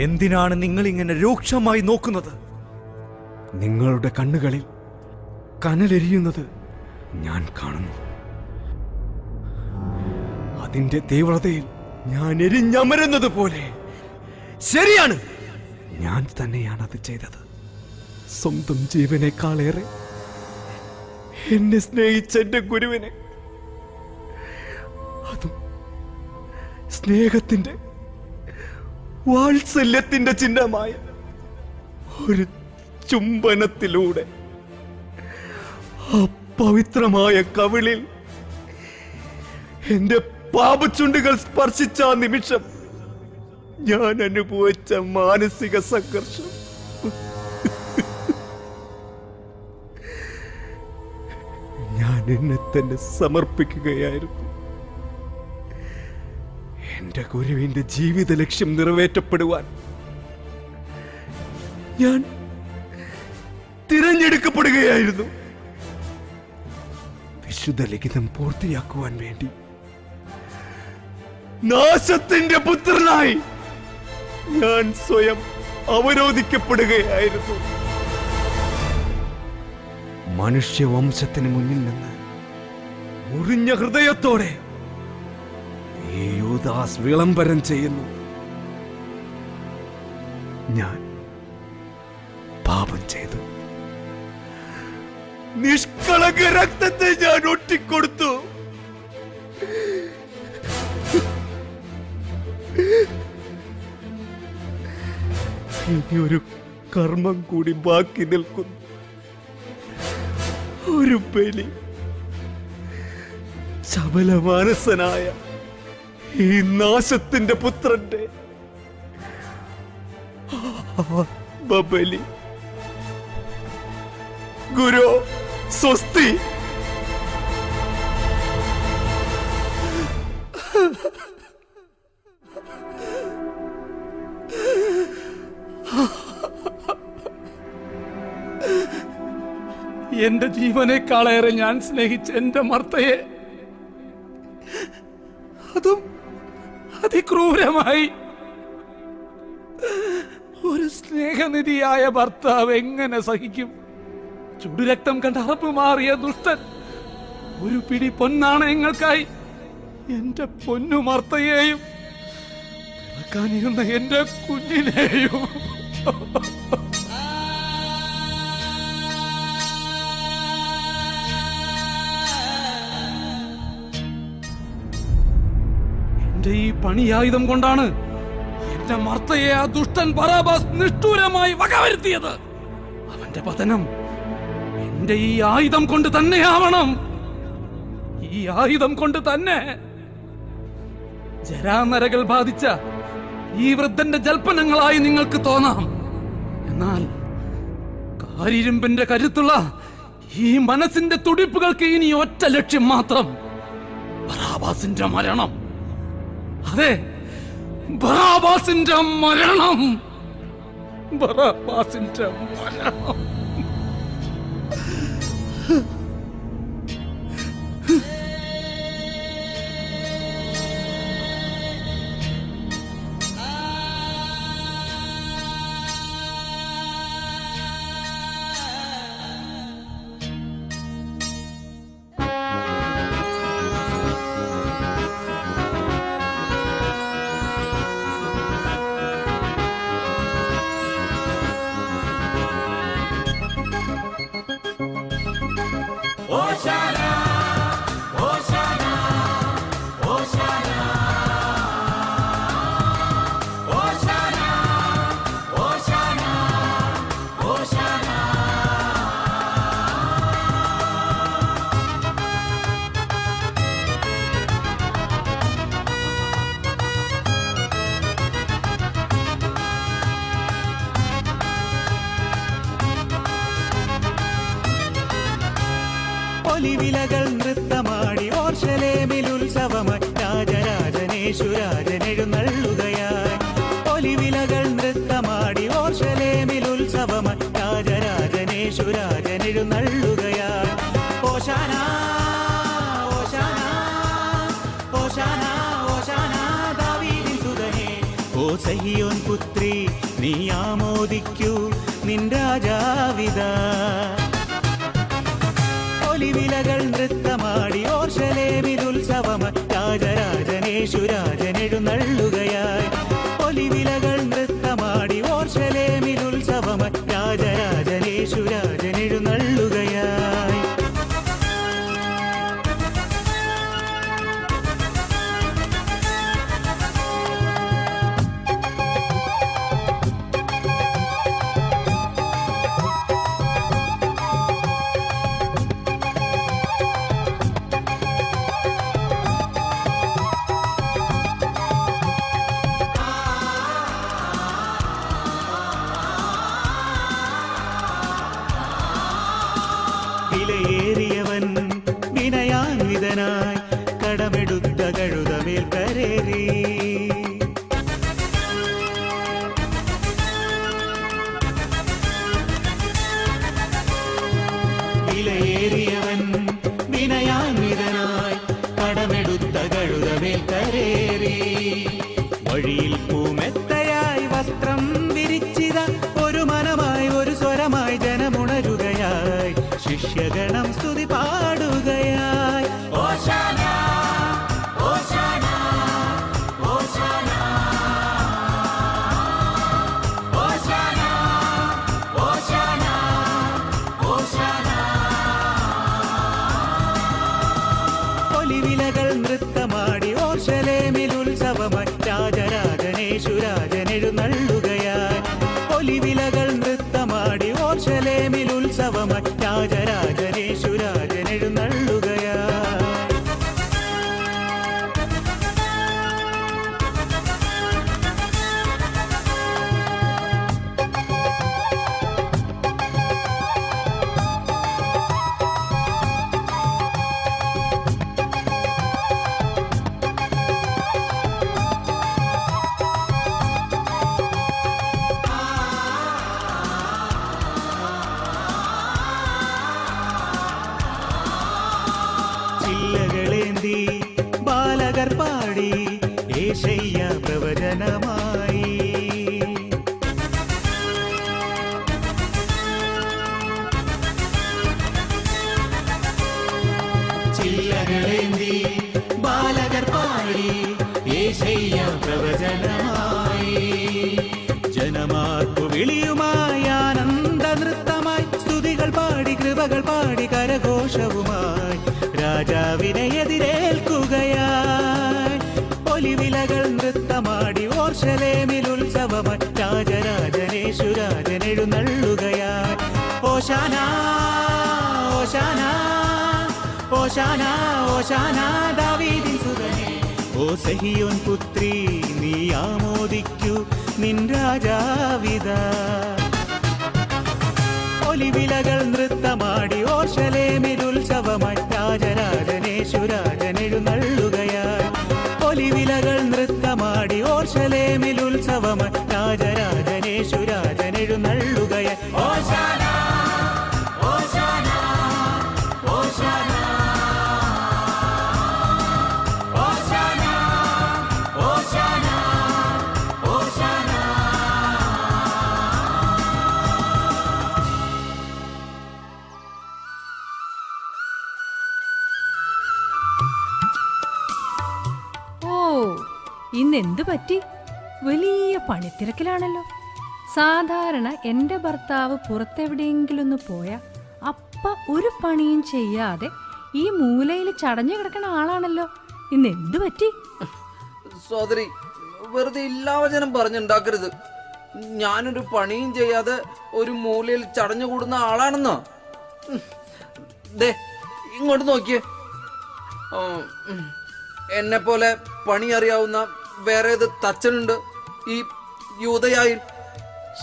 എന്തിനാണ് നിങ്ങൾ ഇങ്ങനെ രൂക്ഷമായി നോക്കുന്നത്? നിങ്ങളുടെ കണ്ണുകളിൽ കനലെരിയുന്നത് ഞാൻ കാണുന്നു. അതിന്റെ തീവ്രതയിൽ ഞാൻ എരിഞ്ഞമരുന്നത് പോലെ. ശരിയാണ്, ഞാൻ തന്നെയാണ് അത് ചെയ്തത്. സ്വന്തം ജീവനേക്കാളേറെ എന്നെ സ്നേഹിച്ച എന്റെ ഗുരുവിനെ, അതും സ്നേഹത്തിന്റെ വാത്സല്യത്തിന്റെ ചിഹ്നമായ ഒരു ചുംബനത്തിലൂടെ ആ പവിത്രമായ കവിളിൽ എന്റെ പാപച്ചുണ്ടുകൾ സ്പർശിച്ച ആ നിമിഷം ഞാൻ അനുഭവിച്ച മാനസിക സംഘർഷം ഞാൻ എന്നെ തന്നെ സമർപ്പിക്കുകയായിരുന്നു. എന്റെ ഗുരുവിന്റെ ജീവിത ലക്ഷ്യം നിറവേറ്റപ്പെടുവാൻ ഞാൻ തിരഞ്ഞെടുക്കപ്പെടുകയായിരുന്നു. വിശുദ്ധ ലിഖിതം പൂർത്തിയാക്കുവാൻ വേണ്ടി നാശത്തിന്റെ പുത്രനായി ഞാൻ സ്വയം അവരോധിക്കപ്പെടുകയായിരുന്നു. മനുഷ്യവംശത്തിന് മുന്നിൽ നിന്ന് മുറിഞ്ഞ ഹൃദയത്തോടെ ഈ യൂദാസ് വിളംബരം ചെയ്യുന്നു. ഞാൻ പാപം ചെയ്തു. നിഷ്കളങ്ക രക്തത്തെ ഞാൻ ഒറ്റിക്കൊടുത്തു. ഇനി ഒരു കർമ്മം കൂടി ബാക്കി നിൽക്കുന്നു, ഒരു ബലി. ചപലമാനസനായ ഈ നാശത്തിന്റെ പുത്രന്റെ ബലി. ഗുരു സ്വസ്തി. എന്റെ ജീവനേക്കാളേറെ ഞാൻ സ്നേഹിച്ച എന്റെ മർത്തയെ അതും അതിക്രൂരമായി ഒരു സ്നേഹനിധിയായ ഭർത്താവ് എങ്ങനെ സഹിക്കും? ചുടുരക്തം കണ്ട് അറപ്പ് മാറിയ ദുഷ്ടൻ ഒരു പിടി പൊന്നാണയങ്ങൾക്കായി എന്റെ പൊന്നു മർത്തയെയും പിറക്കാനിരുന്ന എന്റെ കുഞ്ഞിനെയും ഈ പണിയായുധം കൊണ്ടാണ് എന്റെ മർത്തയെ ആ ദുഷ്ടൻ ബറാബാസ് നിഷ്ഠൂരമായി വകവരുത്തിയത്. അവന്റെ പതനം എന്റെ ഈ ആയുധം കൊണ്ട് തന്നെയാവണം. ഈ ആയുധം കൊണ്ട് തന്നെ. ജരാനരകൾ ബാധിച്ച ഈ വൃദ്ധന്റെ ജൽപ്പനങ്ങളായി നിങ്ങൾക്ക് തോന്നാം. എന്നാൽ കാരിരുമ്പിന്റെ കരുത്തുള്ള ഈ മനസ്സിന്റെ തുടിപ്പുകൾക്ക് ഇനി ഒറ്റ ലക്ഷ്യം മാത്രം: ബറാബാസിന്റെ മരണം. അതെ, ബറാബാസിന്റെ മരണം. ബറാബാസിന്റെ മരണം. ഒലിവിലകൾ നൃത്തമാടി ഓർശലേമിൽ ഉത്സവമായി രാജരാജനേശുരാജൻ എഴുന്നള്ളുകയായി. ഒലിവിലകൾ നൃത്തമാടി ഓർശലേമിൽ ഉത്സവമായി രാജരാജനേശുരാജൻ എഴുന്നള്ളുകയായി. ഓശാന ഓശാന ഓശാന ഓശാന ദാവീദിൻ സുതനേ ഓ സഹിയോൻ പുത്രി നീ ആമോദിക്കൂ നിൻ രാജാവിതാ. ഒലിവിലകൾ നൃത്തമാടി ഓർശലേമിൽ ഉത്സവമായി രാജരാജനേശു രാജനെഴുന്നള്ളുകയായി. ഒലിവിലകൾ നൃത്തമാടി ഓർശലേമിൽ ഉത്സവമായി രാജരാജനേശു രാജനെഴുന്നള്ളുകയായി. വിലയേറിയവൻ വിനയാൻവിതനായി കടമെടുത്ത കഴുതമേൽ കരേറി. വിലയേറിയവൻ വിനയാൻവിതനായി കടമെടുത്ത കഴുതമേൽ കരേറി. വഴിയിൽ പൂമെത്തയായി വസ്ത്രം വിരിച്ചിത ഒരു മനമായി ഒരു സ്വരമായി ജനമുണരുകയായി. ശിഷ്യഗണം സ്തുതി പാടുകയായി. ഓശാന ഓശാന ഓശാന ഓശാന ഓശാന ഓശാന. ഒലിവിലകൾ നൃത്തമാടി ഓർശലേമിൽ ഉത്സവമായി രാജരാജനേശു രാജനെഴുന്നള്ളുകയായി. ഒലിവിലകൾ നൃത്തമാടി ഓർശലേമിൽ ഉത്സവമായി രാജരാജനേശു രാജനെഴുന്നള്ളുകയായി. ചില്ലകളേന്തി ബാലകർ പാടി യേശയ്യ പ്രവചനമായി. ചില്ലകളേന്തി ബാലകർ പാടി യേശയ്യ പ്രവചനമായി. ജനമാർക്കു വിളിയുമായി ആനന്ദ നൃത്തമായി സ്തുതികൾ പാടി കൃപകൾ പാടി കരഘോഷവുമായി രാജാവിനെ എതിരേൽക്കുകയായി. ഒലിവിലകൾ നൃത്തമാടി ഓർശലേമിൽ ഉത്സവമായി രാജരാജനേശു രാജനെഴുന്നള്ളുകയായി. ഓശാന ഓശാന ഓശാന ഓശാന ദാവീദിൻ സുതനേ. ഓ സഹിയോൻ പുത്രി നീ ആമോദിക്കൂ നിൻ രാജാവിതാ. ഒലിവിലകൾ നൃത്തമാടി ഓർശലേമിൽ ഉത്സവമായി രാജരാജനേശു രാജനെഴുന്നള്ളുകയായി. ഒലിവിലകൾ നൃത്തമാടി ഓർശലേമിൽ ഉത്സവമായി രാജരാജനേശു രാജനെഴുന്നള്ളുകയായി. ഓശാന ഓശാന ഓശാന ഓശാന ഓശാന ഓശാന. ഓ, ഇന്നെന്തു പറ്റി? വലിയ പണിത്തിരക്കിലാണല്ലോ. സാധാരണ എൻ്റെ ഭർത്താവ് പുറത്തെവിടെയെങ്കിലും ഒന്ന് പോയാൽ അപ്പ ഒരു പണിയും ചെയ്യാതെ ഈ മൂലയിൽ ചടഞ്ഞു കിടക്കുന്ന ആളാണല്ലോ. ഇന്നെന്തു പറ്റി? സോദരി, വെറുതെ ഇല്ലാവചനം പറഞ്ഞുണ്ടാക്കരുത്. ഞാനൊരു പണിയും ചെയ്യാതെ ഒരു മൂലയിൽ ചടഞ്ഞുകൂടുന്ന ആളാണെന്നോ? ദേ ഇങ്ങോട്ട് നോക്കിയേ. എന്നെ പോലെ പണി അറിയാവുന്ന വേറെ ഏത് തച്ചനുണ്ട് ഈ യൂതയായിൽ?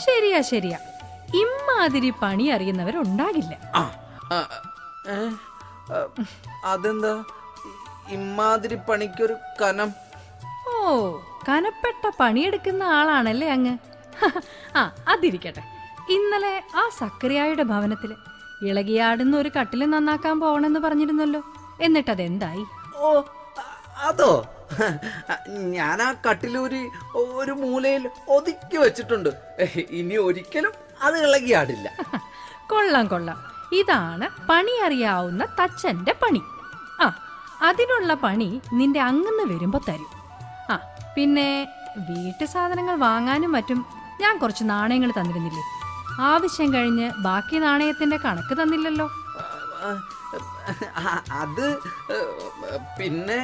ശരിയാ ശരിയാ, ഇമ്മാതിരി പണി അറിയുന്നവരുണ്ടാകില്ല. അതെന്താ ഇമ്മാതിരി പണിക്കൊരു കനം? ഓ, കനപ്പെട്ട പണിയെടുക്കുന്ന ആളാണല്ലേ അങ്ങ്. അതിരിക്കട്ടെ, ഇന്നലെ ആ സക്കറിയായുടെ ഭവനത്തില് ഇളകിയാടുന്ന ഒരു കട്ടില് നന്നാക്കാൻ പോകണമെന്ന് പറഞ്ഞിരുന്നല്ലോ. എന്നിട്ടതെന്തായി? ഓ അതോ, ഞാൻ ആ കട്ടിലൂരി ഒരു മൂലയിൽ ഒതുക്കി വെച്ചിട്ടുണ്ട്. ഇനി ഒരിക്കലും അത് ഇളകിയാടില്ല. കൊള്ളാം കൊള്ളാം. ഇതാണ് പണി അറിയാവുന്ന തച്ചന്റെ പണി. ആ, അതിനുള്ള പണി നിന്റെ അങ്ങന്ന് വരുമ്പോ തരും. ആ, പിന്നെ വീട്ടു സാധനങ്ങൾ വാങ്ങാനും മറ്റും ഞാൻ കുറച്ച് നാണയങ്ങൾ തന്നിരുന്നില്ലേ? ആവശ്യം കഴിഞ്ഞ് ബാക്കി നാണയത്തിന്റെ കണക്ക് തന്നില്ലല്ലോ. അത് പിന്നെ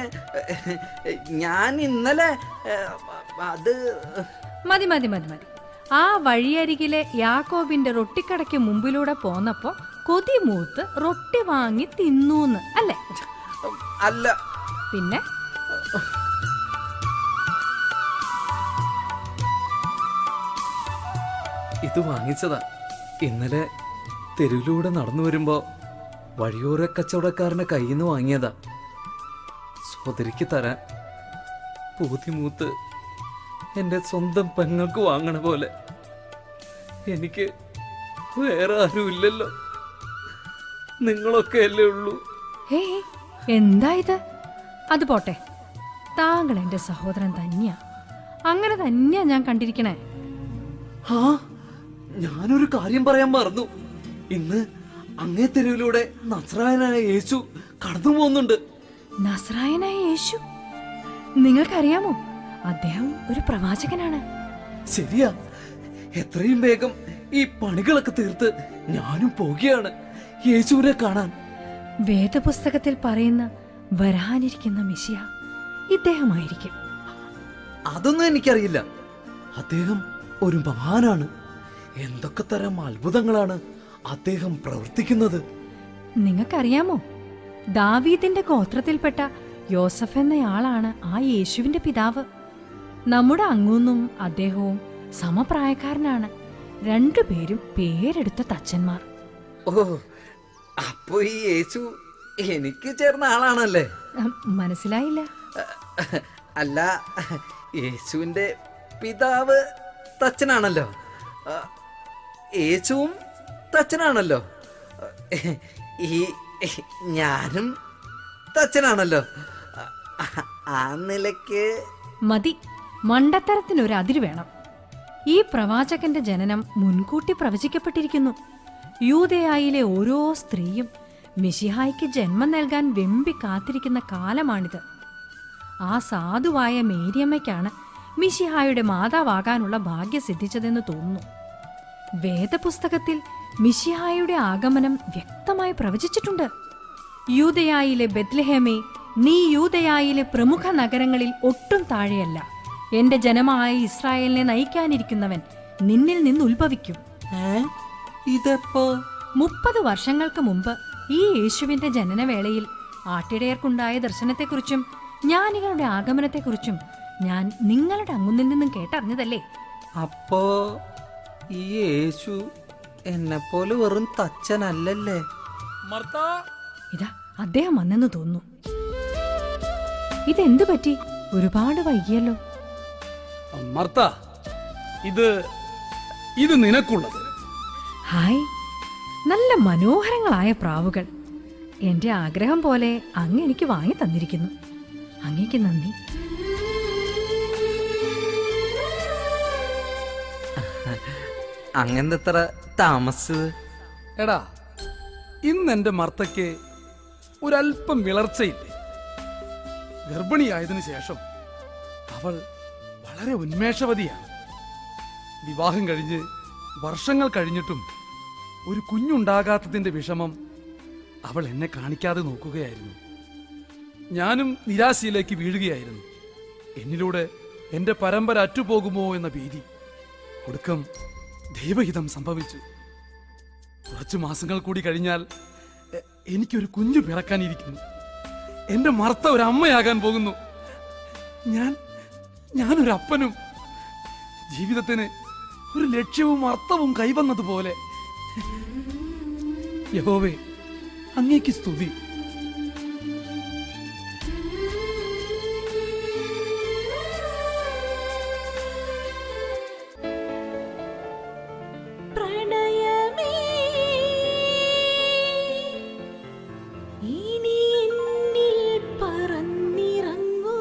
ഞാൻ ഇന്നലെ അത് മതി മതി മതി മതി. ആ വഴിയരികിലെ യാക്കോബിന്റെ റൊട്ടിക്കടയ്ക്ക് മുമ്പിലൂടെ പോന്നപ്പോ കൊതി മൂത്ത് റൊട്ടി വാങ്ങി തിന്നൂന്ന് അല്ലേ? അല്ല. പിന്നെ ഇത് വാങ്ങിച്ചതാ. ഇന്നലെ തെരുവിലൂടെ നടന്നു വരുമ്പോ വഴിയോര കച്ചവടക്കാരന്റെ കയ്യിൽ നിന്ന് വാങ്ങിയതാ. സോദരിക്ക് തരാൻ. പൂതിമൂത്ത് എൻ്റെ സ്വന്തം പെങ്ങൾക്ക് വാങ്ങണ പോലെ. എനിക്ക് വേറെ ആരുമില്ലല്ലോ, നിങ്ങളൊക്കെ അല്ലേ ഉള്ളൂ. ഹേ, എന്താ ഇത്? അത് പോട്ടെ, താങ്കൾ എന്റെ സഹോദരൻ തന്നെയാ. അങ്ങനെ തന്നെയാ ഞാൻ കണ്ടിരിക്കണേ. ആ, ഞാനൊരു കാര്യം പറയാൻ മറന്നു. ഇന്ന് അങ്ങേ തെരുവിലൂടെ നസ്രായനായ യേശു കടന്നു പോകുന്നുണ്ട്. നസ്രായനായ യേശു? നിങ്ങൾക്കറിയാമോ, അദ്ദേഹം ഒരു പ്രവാചകനാണ്. ശരിയാ. എത്രയും വേഗം ഈ പണികളൊക്കെ തീർത്ത് ഞാനും പോകുകയാണ് യേശുവിനെ കാണാൻ. വേദപുസ്തകത്തിൽ പറയുന്ന വരാനിരിക്കുന്ന മെസ്സിയ ഇദ്ദേഹമായിരിക്കും. അതൊന്നും എനിക്കറിയില്ല. അദ്ദേഹം ഒരു മഹാനാണ്. എന്തൊക്കെ തരം അത്ഭുതങ്ങളാണ് അദ്ദേഹം പ്രവർത്തിക്കുന്നത്. നിങ്ങൾക്കറിയാമോ, ദാവീദിന്റെ ഗോത്രത്തിൽപ്പെട്ട യോസഫ് എന്നയാളാണ് ആ യേശുവിന്റെ പിതാവ്. നമ്മുടെ അങ്ങൂന്നും അദ്ദേഹവും സമപ്രായക്കാരനാണ്. രണ്ടുപേരും പേരെടുത്ത തച്ചന്മാർ. ഓ, അപ്പൊ ഈ യേശു എനിക്ക് ചേർന്ന ആളാണല്ലേ? മനസ്സിലായില്ല. അല്ല, യേശുവിന്റെ പിതാവ് തച്ചനാണല്ലോ, യേശുവും തച്ചനാണല്ലോ, ഈ ഞാനും തച്ചനാണല്ലോ. ആ നിലയ്ക്ക് മതി, മണ്ടത്തരത്തിനൊരു അതിര് വേണം. ഈ പ്രവാചകന്റെ ജനനം മുൻകൂട്ടി പ്രവചിക്കപ്പെട്ടിരിക്കുന്നു. യൂദയായിലെ ഓരോ സ്ത്രീയും മിശിഹായ്ക്ക് ജന്മം നൽകാൻ വെമ്പി കാത്തിരിക്കുന്ന കാലമാണിത്. ആ സാധുവായ മേരിയമ്മയ്ക്കാണ് മിശിഹായുടെ മാതാവാകാനുള്ള ഭാഗ്യം സിദ്ധിച്ചതെന്ന് തോന്നുന്നു. വേദപുസ്തകത്തിൽ മിശിഹായുടെ ആഗമനം വ്യക്തമായി പ്രവചിച്ചിട്ടുണ്ട്. യൂദയായിലെ ബെത്ലഹേമേ, നീ യൂദയായിലെ പ്രമുഖ നഗരങ്ങളിൽ ഒട്ടും താഴെയല്ല. എന്റെ ജനമായ ഇസ്രായേലിനെ നയിക്കാനിരിക്കുന്നവൻ നിന്നിൽ നിന്ന് ഉത്ഭവിക്കും. ഇതെപ്പോ? 30 വർഷങ്ങൾക്ക് മുമ്പ് ഈ യേശുവിന്റെ ജനനവേളയിൽ ആട്ടിടയർക്കുണ്ടായ ദർശനത്തെക്കുറിച്ചും ജ്ഞാനികളുടെ ആഗമനത്തെക്കുറിച്ചും ഞാൻ നിങ്ങളുടെ അങ്ങുന്നിൽ നിന്നും കേട്ടറിഞ്ഞതല്ലേ? അപ്പോ ഈ യേശു എന്നെപ്പോലെ വെറും തച്ചനല്ലല്ലേ? ഇതാ അദ്ദേഹം വന്നെന്ന് തോന്നുന്നു. ഇതെന്തു പറ്റി? ഒരുപാട് വൈകിയല്ലോ. മർത്ത, ഇത് നിനക്കുള്ളത്. ഹായ്, നല്ല മനോഹരങ്ങളായ പ്രാവുകൾ. എന്റെ ആഗ്രഹം പോലെ അങ്ങ് എനിക്ക് വാങ്ങി തന്നിരിക്കുന്നു. അങ്ങേക്ക് നന്ദി. അങ്ങെന്തത്ര താമസിച്ചത്? എടാ, ഇന്ന് എന്റെ മർത്തയ്ക്ക് ഒരല്പം വിളർച്ചയില്ലേ? ഗർഭിണിയായതിനു ശേഷം അവൾ വളരെ ഉന്മേഷവതിയാണ്. വിവാഹം കഴിഞ്ഞ് വർഷങ്ങൾ കഴിഞ്ഞിട്ടും ഒരു കുഞ്ഞുണ്ടാകാത്തതിന്റെ വിഷമം അവൾ എന്നെ കാണിക്കാതെ നോക്കുകയായിരുന്നു. ഞാനും നിരാശയിലേക്ക് വീഴുകയായിരുന്നു. എന്നിലൂടെ എന്റെ പരമ്പര അറ്റുപോകുമോ എന്ന ഭീതി. ഒടുക്കം ദൈവഹിതം സംഭവിച്ചു. കുറച്ചു മാസങ്ങൾ കൂടി കഴിഞ്ഞാൽ എനിക്കൊരു കുഞ്ഞു പിറക്കാനിരിക്കുന്നു. എന്റെ മർത്ത ഒരു അമ്മയാകാൻ പോകുന്നു. ഞാനൊരപ്പനും. ജീവിതത്തിന് ഒരു ലക്ഷ്യവും അർത്ഥവും കൈവന്നതുപോലെ. യഹോവേ, അങ്ങേക്ക് സ്തുതി. ഇനി എന്നിൽ പറന്നിറങ്ങൂ.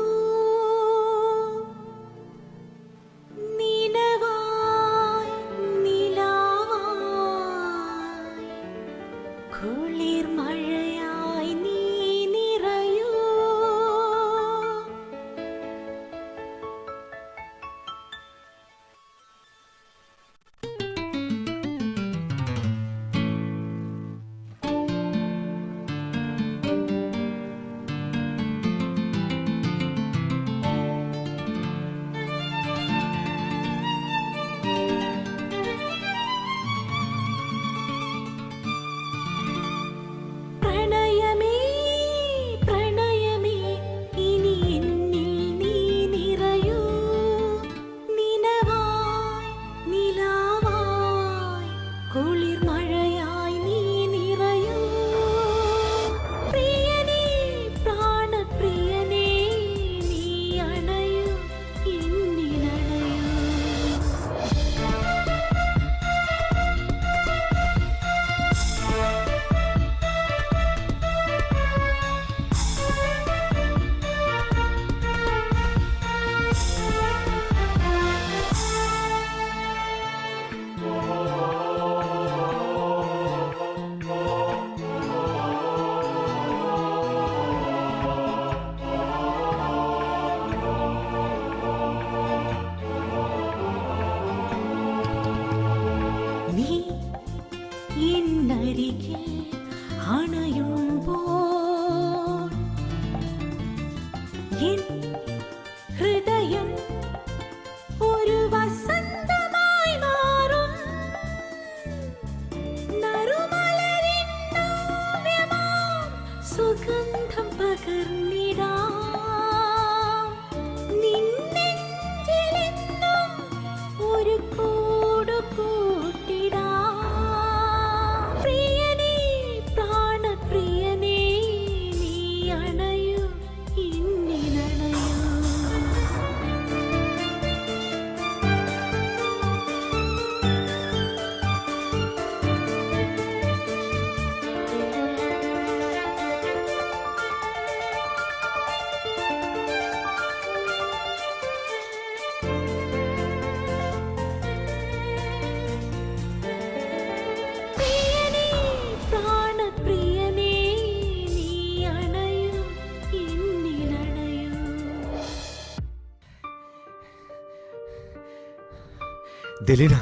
ദലീന,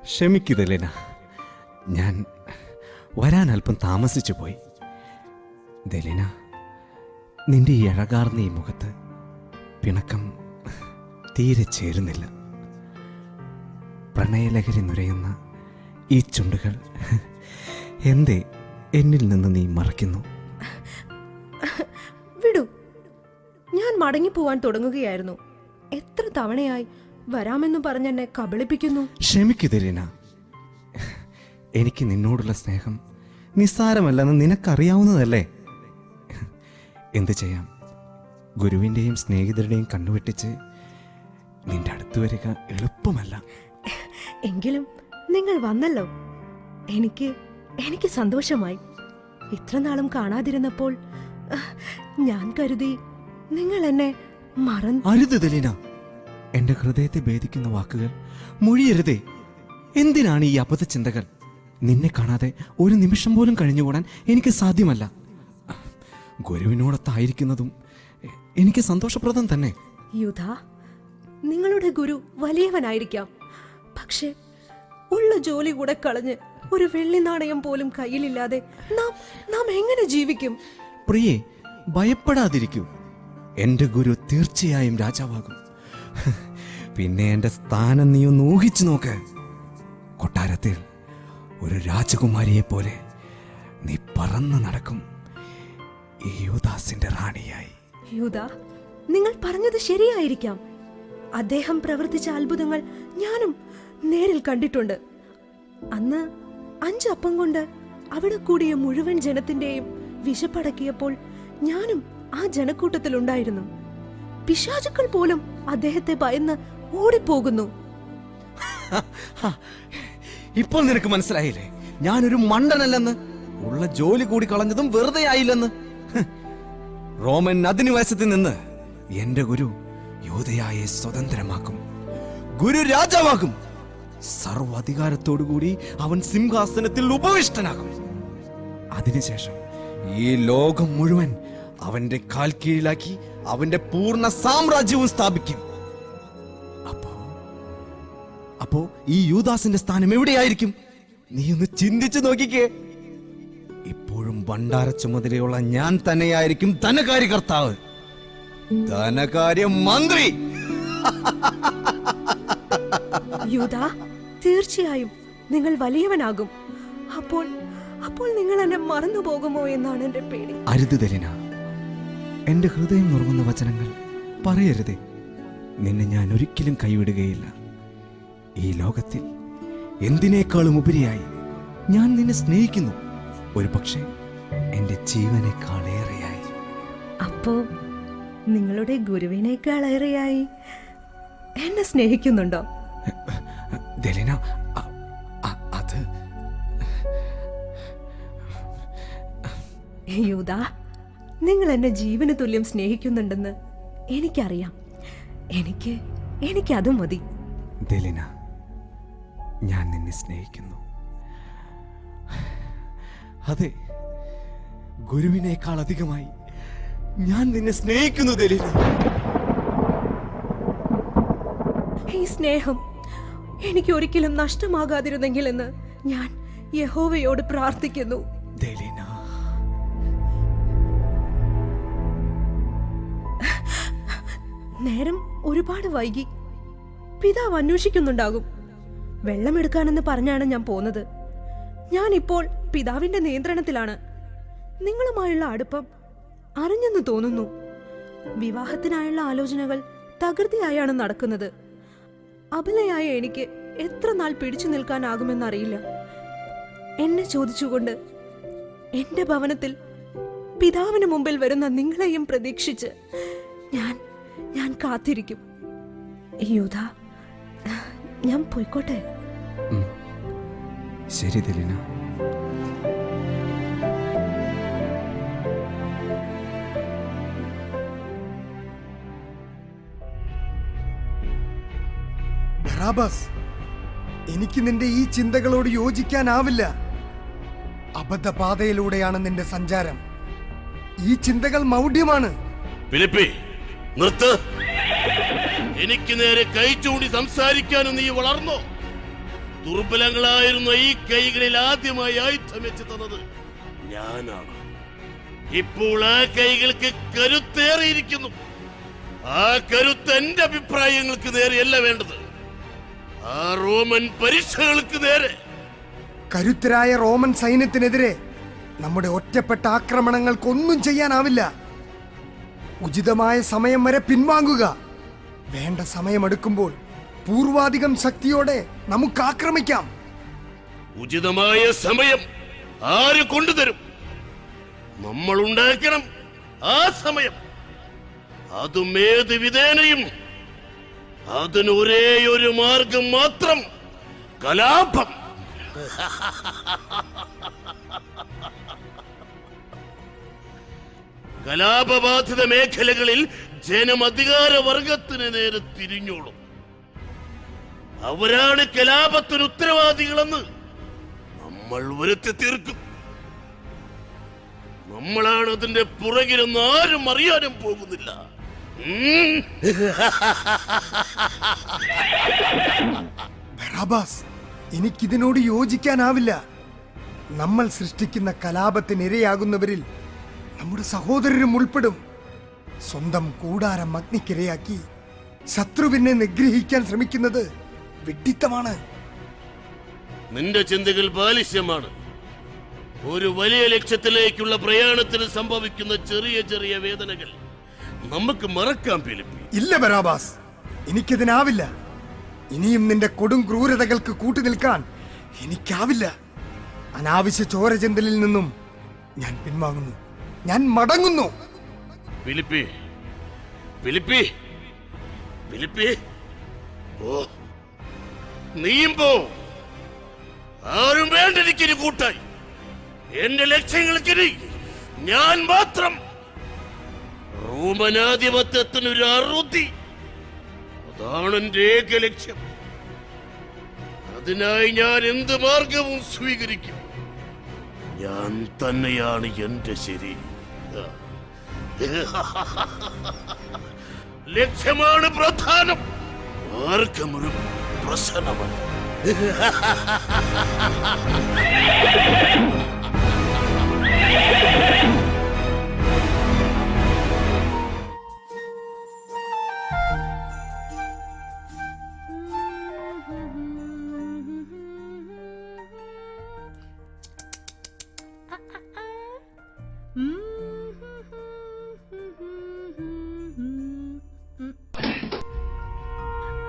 ക്ഷമിക്കൂ ദലീന, ഞാൻ വരാൻ അല്പം താമസിച്ചു പോയി. ദലീന, നിന്റെ ഈ അഴകാർന്ന ഈ മുഖത്ത് പിണക്കം തീരെ ചേരുന്നില്ല. പ്രണയലഹരി നുരയുന്ന ഈ ചുണ്ടുകൾ എന്തേ എന്നിൽ നിന്ന് നീ മറയ്ക്കുന്നു? വിടൂ, ഞാൻ മടങ്ങിപ്പോവാൻ തുടങ്ങുകയായിരുന്നു. എത്ര തവണയായി വരാമെന്ന് പറഞ്ഞെന്നെ കബളിപ്പിക്കുന്നു. ക്ഷമിക്കൂ ദലീന, എനിക്ക് നിന്നോടുള്ള സ്നേഹം നിസ്സാരമല്ലെന്ന് നിനക്കറിയാവുന്നതല്ലേ. എന്തു ചെയ്യാം, ഗുരുവിൻ്റെയും സ്നേഹിതരുടെയും കണ്ണുവെട്ടിച്ച് നിന്റെ അടുത്ത് വരിക എളുപ്പമല്ല. എങ്കിലും നിങ്ങൾ വന്നല്ലോ. എനിക്ക് സന്തോഷമായി. ഇത്ര നാളും കാണാതിരുന്നപ്പോൾ ഞാൻ കരുതി നിങ്ങൾ എന്നെ മറന്നു. അരുത് ദലീന, എന്റെ ഹൃദയത്തെ ഭേദിക്കുന്ന വാക്കുകൾ മൊഴിയരുതേ. എന്തിനാണ് ഈ അബദ്ധചിന്തകൾ? നിന്നെ കാണാതെ ഒരു നിമിഷം പോലും കഴിഞ്ഞുകൂടാൻ എനിക്ക് സാധ്യമല്ല. ഗുരുവിനോടൊത്തായിരിക്കുന്നതും എനിക്ക് സന്തോഷപ്രദം തന്നെ. യുധ, നിങ്ങളുടെ ഗുരു വലിയവനായിരിക്കാം. പക്ഷെ ഉള്ള ജോലി കൂടെ കളഞ്ഞ് ഒരു വെള്ളി നാണയം പോലും കയ്യിലില്ലാതെ നാം എങ്ങനെ ജീവിക്കും? പ്രിയേ, ഭയപ്പെടാതിരിക്കൂ. എന്റെ ഗുരു തീർച്ചയായും രാജാവാകും. പിന്നെ എന്റെ സ്ഥാനം നീ ഒന്ന് ഊഹിച്ചു നോക്ക്. കൊട്ടാരത്തിൽ ഒരു രാജകുമാരിയെ പോലെ നീ പറന്നു നടക്കും, ഈ യുദാസിന്റെ റാണിയായി. യുധ, നിങ്ങൾ പറഞ്ഞത് ശരിയായിരിക്കാം. അദ്ദേഹം പ്രവർത്തിച്ച അത്ഭുതങ്ങൾ ഞാനും നേരിൽ കണ്ടിട്ടുണ്ട്. അന്ന് 5 അപ്പം കൊണ്ട് അവിടെ കൂടിയ മുഴുവൻ ജനത്തിന്റെയും വിശപ്പടക്കിയപ്പോൾ ഞാനും ആ ജനക്കൂട്ടത്തിലുണ്ടായിരുന്നു. പിശാചുക്കൾ പോലും അദ്ദേഹത്തെ ഭയന്ന് ഓടിപ്പോകുന്നു. ഇപ്പോൾ നിനക്ക് മനസ്സിലായില്ലേ ഞാനൊരു മണ്ടനല്ലെന്ന്? ഉള്ള ജോലി കൂടി കളഞ്ഞതും വെറുതെ ആയില്ലെന്ന്. റോമൻ അധിനിവേശത്തിൽ നിന്ന് എന്റെ ഗുരു യോധയായെ സ്വതന്ത്രമാക്കും. ഗുരു രാജാവാകും. സർവ്വാധികാരത്തോടുകൂടി അവൻ സിംഹാസനത്തിൽ ഉപവിഷ്ടനാകും. അതിനുശേഷം ഈ ലോകം മുഴുവൻ അവന്റെ കാൽ കീഴിലാക്കി അവന്റെ പൂർണ്ണ സാമ്രാജ്യവും സ്ഥാപിക്കും. അപ്പോ ഈ യൂദാസിന്റെ സ്ഥാനം എവിടെയായിരിക്കും? നീ ഒന്ന് ചിന്തിച്ചു നോക്കിക്കേ. ഇപ്പോഴും ഭണ്ഡാര ചുമതലയുള്ള ഞാൻ തന്നെയായിരിക്കും ധനകാര്യ കർത്താവ്, ധനകാര്യ മന്ത്രി. യൂദ, തീർച്ചയായും നിങ്ങൾ വലിയവനാകും. അപ്പോൾ നിങ്ങൾ എന്നെ മറന്നു പോകുമോ എന്നാണ് എന്റെ പേടി. അരുത് ദലീന, എന്റെ ഹൃദയം നുറുങ്ങുന്ന വചനങ്ങൾ പറയരുതേ. നിന്നെ ഞാൻ ഒരിക്കലും കൈവിടുകയില്ല. ഈ ലോകത്തിൽ എന്തിനേക്കാളും ഉപരിയായി ഞാൻ നിന്നെ സ്നേഹിക്കുന്നു. ഒരു പക്ഷേ എന്റെ ജീവനേക്കാളേറെയായി. അപ്പോ നിങ്ങളുടെ ഗുരുവിനേക്കാളേറെയായി എന്നെ സ്നേഹിക്കുന്നുണ്ടോ? ദലീന, അത് യൂദ, നിങ്ങൾ എന്നെ ജീവന് തുല്യം സ്നേഹിക്കുന്നുണ്ടെന്ന് എനിക്കറിയാം. എനിക്കത് മതി. ദലീന, ഞാൻ നിന്നെ സ്നേഹിക്കുന്നു. അതെ, ഗുരുവിനേക്കാൾ അധികമായി ഞാൻ നിന്നെ സ്നേഹിക്കുന്നു ദലീന. ഈ സ്നേഹം എനിക്ക് ഒരിക്കലും നഷ്ടമാകാതിരുന്നെങ്കിലെന്ന് ഞാൻ യഹോവയോട് പ്രാർത്ഥിക്കുന്നു. ദലീന, നേരം ഒരുപാട് വൈകി. പിതാവ് അന്വേഷിക്കുന്നുണ്ടാകും. വെള്ളമെടുക്കാനെന്ന് പറഞ്ഞാണ് ഞാൻ പോന്നത്. ഞാൻ ഇപ്പോൾ പിതാവിന്റെ നിയന്ത്രണത്തിലാണ്. നിങ്ങളുമായുള്ള അടുപ്പം അറിഞ്ഞെന്ന് തോന്നുന്നു. വിവാഹത്തിനായുള്ള ആലോചനകൾ തകൃതിയായാണ് നടക്കുന്നത്. അബലയായ എനിക്ക് എത്ര നാൾ പിടിച്ചു നിൽക്കാനാകുമെന്നറിയില്ല. എന്നെ ചോദിച്ചുകൊണ്ട് എന്റെ ഭവനത്തിൽ പിതാവിന് മുമ്പിൽ വരുന്ന നിങ്ങളെയും പ്രതീക്ഷിച്ച് ഞാൻ കാത്തിരിക്കും. യൂദ, ഞാൻ പോയിക്കോട്ടെ. ശരി ദലീന. ബറാബാസ്, എനിക്ക് നിന്റെ ഈ ചിന്തകളോട് യോജിക്കാനാവില്ല. അബദ്ധപാതയിലൂടെയാണ് നിന്റെ സഞ്ചാരം. ഈ ചിന്തകൾ മൗഢ്യമാണ്. ഫിലിപ്പി, നിർത്ത്. എനിക്ക് നേരെ കൈ ചൂണ്ടി സംസാരിക്കാനും നീ വളർന്നോ? ദുർബലങ്ങളായിരുന്ന ഈ കൈകളിൽ ആദ്യമായി ആയുധം വെച്ച് തന്നത് ഞാനാണ്. ഇപ്പോൾ ആ കൈകൾക്ക് കരുത്തേറിയിരിക്കുന്നു. ആ കരുത്ത് എന്റെ അഭിപ്രായങ്ങൾക്ക് നേരെയല്ല വേണ്ടത്, ആ റോമൻ പരീക്ഷകൾക്ക് നേരെ. കരുത്തരായ റോമൻ സൈന്യത്തിനെതിരെ നമ്മുടെ ഒറ്റപ്പെട്ട ആക്രമണങ്ങൾക്കൊന്നും ചെയ്യാനാവില്ല. ഉചിതമായ സമയം വരെ പിൻവാങ്ങുക. വേണ്ട സമയമെടുക്കുമ്പോൾ പൂർവാധികം ശക്തിയോടെ നമുക്ക് ആക്രമിക്കാം. ഉചിതമായ സമയം ആര് കൊണ്ടുതരും? നമ്മൾ ഉണ്ടാക്കണം ആ സമയം. അതും ഏത് വിധേനയും. അതിന് ഒരേ ഒരു മാർഗം മാത്രം, കലാപം. കലാപബാധിത മേഖലകളിൽ ജനം അധികാരവർഗത്തിന് നേരെ തിരിഞ്ഞോളും. അവരാണ് കലാപത്തിന് ഉത്തരവാദികളെന്ന് നമ്മൾ വരുത്തി തീർക്കും. നമ്മളാണ് അതിന്റെ പുറകിലെന്ന് ആരും അറിയാനും പോകുന്നില്ല. ബറാബാസ്, എനിക്കിതിനോട് യോജിക്കാനാവില്ല. നമ്മൾ സൃഷ്ടിക്കുന്ന കലാപത്തിനിരയാകുന്നവരിൽ നമ്മുടെ സഹോദരരും ഉൾപ്പെടും. സ്വന്തം കൂടാരം അഗ്നിക്കിരയാക്കി ശത്രുവിനെ നിഗ്രഹിക്കാൻ ശ്രമിക്കുന്നത് വിഡ്ഢിത്തമാണ്. നിന്റെ ചിന്തകൾ ബാലിശ്യമാണ്. ഒരു വലിയ ലക്ഷ്യത്തിലേക്കുള്ള പ്രയാണത്തിൽ സംഭവിക്കുന്ന ചെറിയ ചെറിയ വേദനകൾ നമുക്ക് മറക്കാൻ ഫിലിപ്പി. ഇല്ല ബറാബാസ്, എനിക്കിതിനാവില്ല. ഇനിയും നിന്റെ കൊടും ക്രൂരതകൾക്ക് കൂട്ടുനിൽക്കാൻ എനിക്കാവില്ല. അനാവശ്യ ചോരചിന്തലിൽ നിന്നും ഞാൻ പിൻവാങ്ങുന്നു. ഞാൻ മടങ്ങുന്നു. ഫിലിപ്പി, ഫിലിപ്പി, ഫിലിപ്പി, ഓ, നീയും പോ. ആരും വേണ്ട എനിക്കിനി കൂട്ടായി. എന്റെ ലക്ഷ്യങ്ങൾക്കിനി ഞാൻ മാത്രം. റോമനാധിപത്യത്തിനൊരു അറുതി, അതാണ് എന്റെ ഏക ലക്ഷ്യം. അതിനായി ഞാൻ എന്ത് മാർഗവും സ്വീകരിക്കും. ഞാൻ തന്നെയാണ് എന്റെ ശരി. ലക്ഷ്യമാണ് പ്രധാനം, മാർഗം ഒരു പ്രശ്നമല്ല.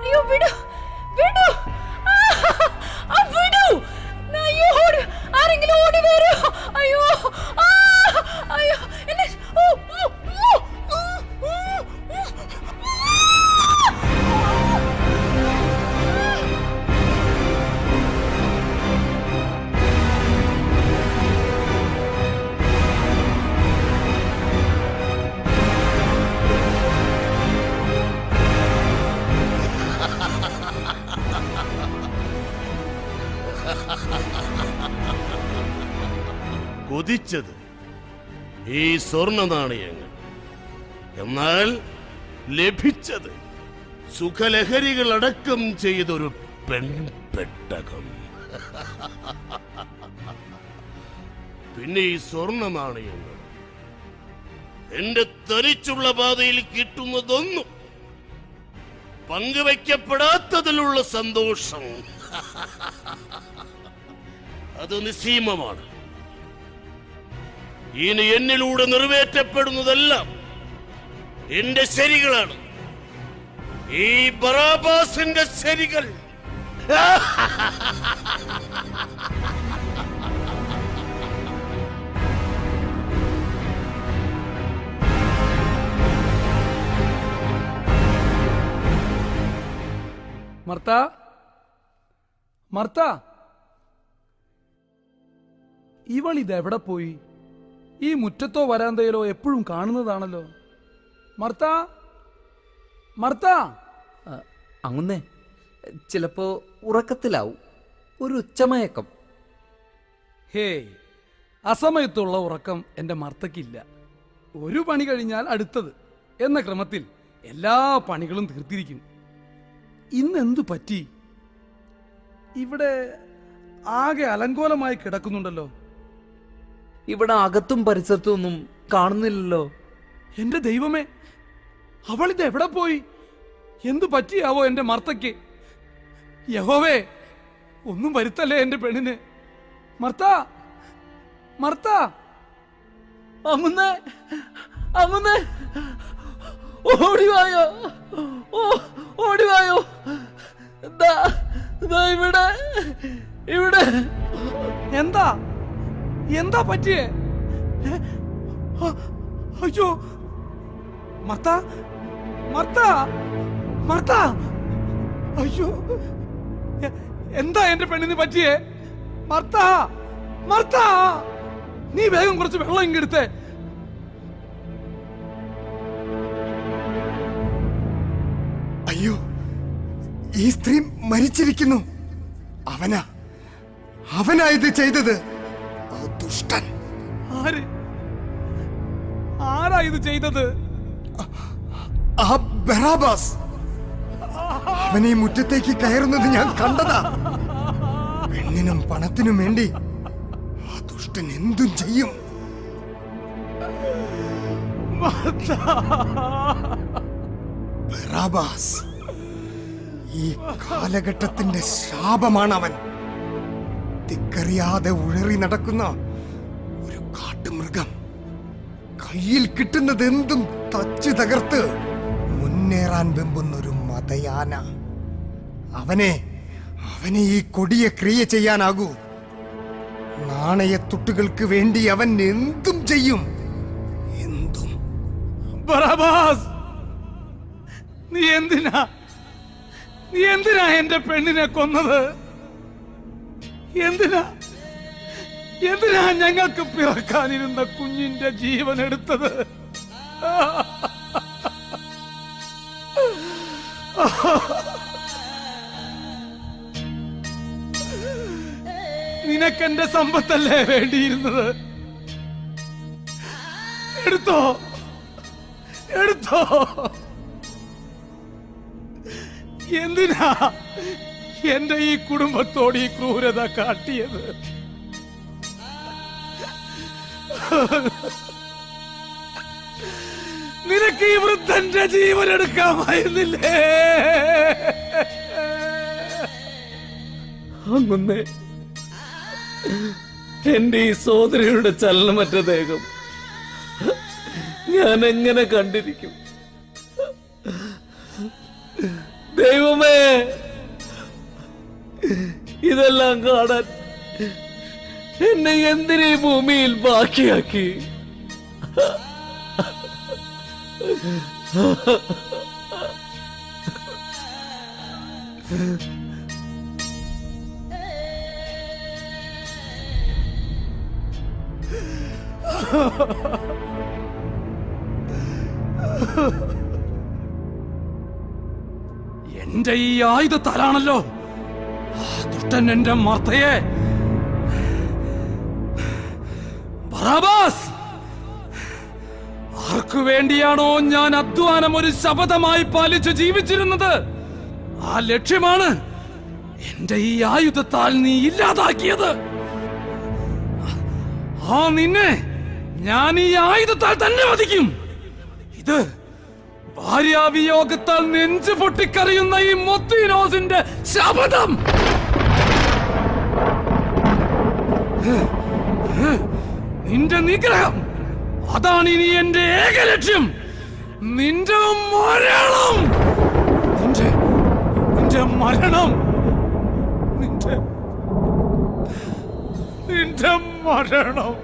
അയ്യോ വിടൂ, വിടൂ, വിടൂ. അയ്യോ ഓടി, ആരെങ്കിലും ഓടി വരൂ. അയ്യോ, അയ്യോ എന്നെ. കൊതിച്ചത് ഈ സ്വർണ്ണ നാണയങ്ങൾ, എന്നാൽ ലഭിച്ചത് സുഖലഹരികൾ അടക്കം ചെയ്തൊരു പെൺപെട്ടകം. പിന്നെ ഈ സ്വർണ്ണ നാണയങ്ങൾ എന്റെ തനിച്ചുള്ള പാതയിൽ കിട്ടുന്നതൊന്നും പങ്കുവയ്ക്കപ്പെടാത്തതിലുള്ള സന്തോഷം അത് നിസ്സീമമാണ്. ഇനി എന്നിലൂടെ നിറവേറ്റപ്പെടുന്നതെല്ലാം എന്റെ ശരികളാണ്, ഈ ബറാബാസിന്റെ ശരികൾ. മർത്ത, മർത്ത, ഇവൾ ഇതെവിടെ പോയി? ഈ മുറ്റത്തോ വരാന്തയിലോ എപ്പോഴും കാണുന്നതാണല്ലോ. മർത്ത, മർത്ത. അങ്ങുന്നേ, ചിലപ്പോ ഉറക്കത്തിലാവും, ഒരു ഉച്ചമയക്കം. ഹേയ്, അസമയത്തുള്ള ഉറക്കം എൻ്റെ മർത്തക്കില്ല. ഒരു പണി കഴിഞ്ഞാൽ അടുത്തത് എന്ന ക്രമത്തിൽ എല്ലാ പണികളും തീർത്തിരിക്കും. ഇന്നെന്തു പറ്റി? ഇവിടെ ആകെ അലങ്കോലമായി കിടക്കുന്നുണ്ടല്ലോ. ഇവിടെ അകത്തും പരിസരത്തും ഒന്നും കാണുന്നില്ലല്ലോ. എന്റെ ദൈവമേ, അവളിത് എവിടെ പോയി? എന്തു പറ്റിയാവോ എന്റെ മർത്തയ്ക്ക്? യഹോവേ, ഒന്നും വരുത്തല്ലേ എന്റെ പെണ്ണിന്. മർത്ത, മർത്ത, അമ്മേ, അമ്മേ, ഓടിവായോ, ഓടിവായോ. ഇവിടെ ഇവിടെ എന്താ എന്താ പറ്റിയേ? അയ്യോ, മർത്ത, മർത്ത, മർത്ത, അയ്യോ, എന്താ എന്റെ പെണ്ണിന് പറ്റിയേ? മർത്ത, മർത്ത, നീ വേഗം കുറച്ച് വെള്ളം ഇങ്ങെടുത്തേ. അയ്യോ, ഈ സ്ത്രീ മരിച്ചിരിക്കുന്നു. അവനാ ഇത് ചെയ്തത്. ആ ദുഷ്ടൻ. ആരാ ഇത് ചെയ്തത്? ആ ബറാബാസ്. അവനെ മുറ്റത്തേക്ക് കയറുന്നത് ഞാൻ കണ്ടതാ. പെണ്ണിനും പണത്തിനും വേണ്ടി ആ ദുഷ്ടൻ എന്തും ചെയ്യും. ബറാബാസ് ഈ കാലഘട്ടത്തിന്റെ ശാപമാണ്. അവൻ തിക്കറിയാതെ ഉഴറി നടക്കുന്ന ഒരു കാട്ടുമൃഗം. കയ്യിൽ കിട്ടുന്നത് എന്തും തച്ചു തകർത്ത് മുന്നേറാൻ വെമ്പുന്ന ഒരു മതയാന. അവനെ ഈ കൊടിയ ക്രിയ ചെയ്യാനാകൂ. നാണയത്തുട്ടുകൾക്ക് വേണ്ടി അവൻ എന്തും ചെയ്യും, എന്തും. ബറാബാസ്, നീ എന്തിനാ എന്റെ പെണ്ണിനെ കൊന്നത്? എന്തിനാ ഞങ്ങൾക്ക് പിറക്കാനിരുന്ന കുഞ്ഞിന്റെ ജീവൻ എടുത്തത്? നിനക്കെന്റെ സമ്പത്തല്ലേ വേണ്ടിയിരുന്നത്? എടുത്തോ. എന്തിനാ എന്റെ ഈ കുടുംബത്തോട് ഈ ക്രൂരത കാട്ടിയത്? നിനക്ക് ഈ വൃദ്ധന്റെ ജീവൻ എടുക്കാമായിരുന്നില്ലേ? അങ്ങുന്നേ, എന്റെ ഈ സോദരിയുടെ ചലനമറ്റ ദേഹം ഞാൻ എങ്ങനെ കണ്ടിരിക്കും? ദൈവമേ, ഇതെല്ലാം കാണാൻ എന്നെ എന്തിനീ ഭൂമിയിൽ ബാക്കിയാക്കി? എന്റെ ഈ ആയുധത്താലാണല്ലോ ദുഷ്ടൻ എന്റെ മർത്തയെ. ബറാബാസ്, ആർക്കു വേണ്ടിയാണോ ഞാൻ അധ്വാനം ഒരു ശപഥമായി പാലിച്ചു ജീവിച്ചിരുന്നത്, ആ ലക്ഷ്യമാണ് എന്റെ ഈ ആയുധത്താൽ നീ ഇല്ലാതാക്കിയത്. ആ നിന്നെ ഞാൻ ഈ ആയുധത്താൽ തന്നെ വധിക്കും. ഇത് ഭാര്യാവിയോഗത്താൽ നെഞ്ചു പൊട്ടിക്കറിയുന്ന ഈ മൊത്തീനോസിന്റെ ശപഥം. നിന്റെ നിഗ്രഹം അതാണ് ഇനി എന്റെ ഏക ലക്ഷ്യം. നിന്റെ മരണം, നിന്റെ മരണം, നിന്റെ മരണം.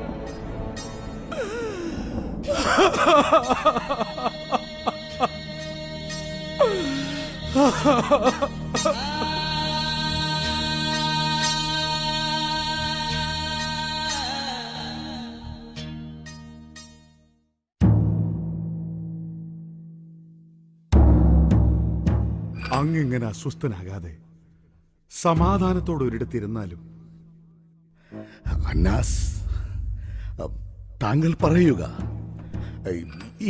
അങ്ങിങ്ങനെ അസ്വസ്ഥനാകാതെ സമാധാനത്തോടെ ഒരിടത്തിരുന്നാലും. അന്നാസ്, താങ്കൾ പറയുക,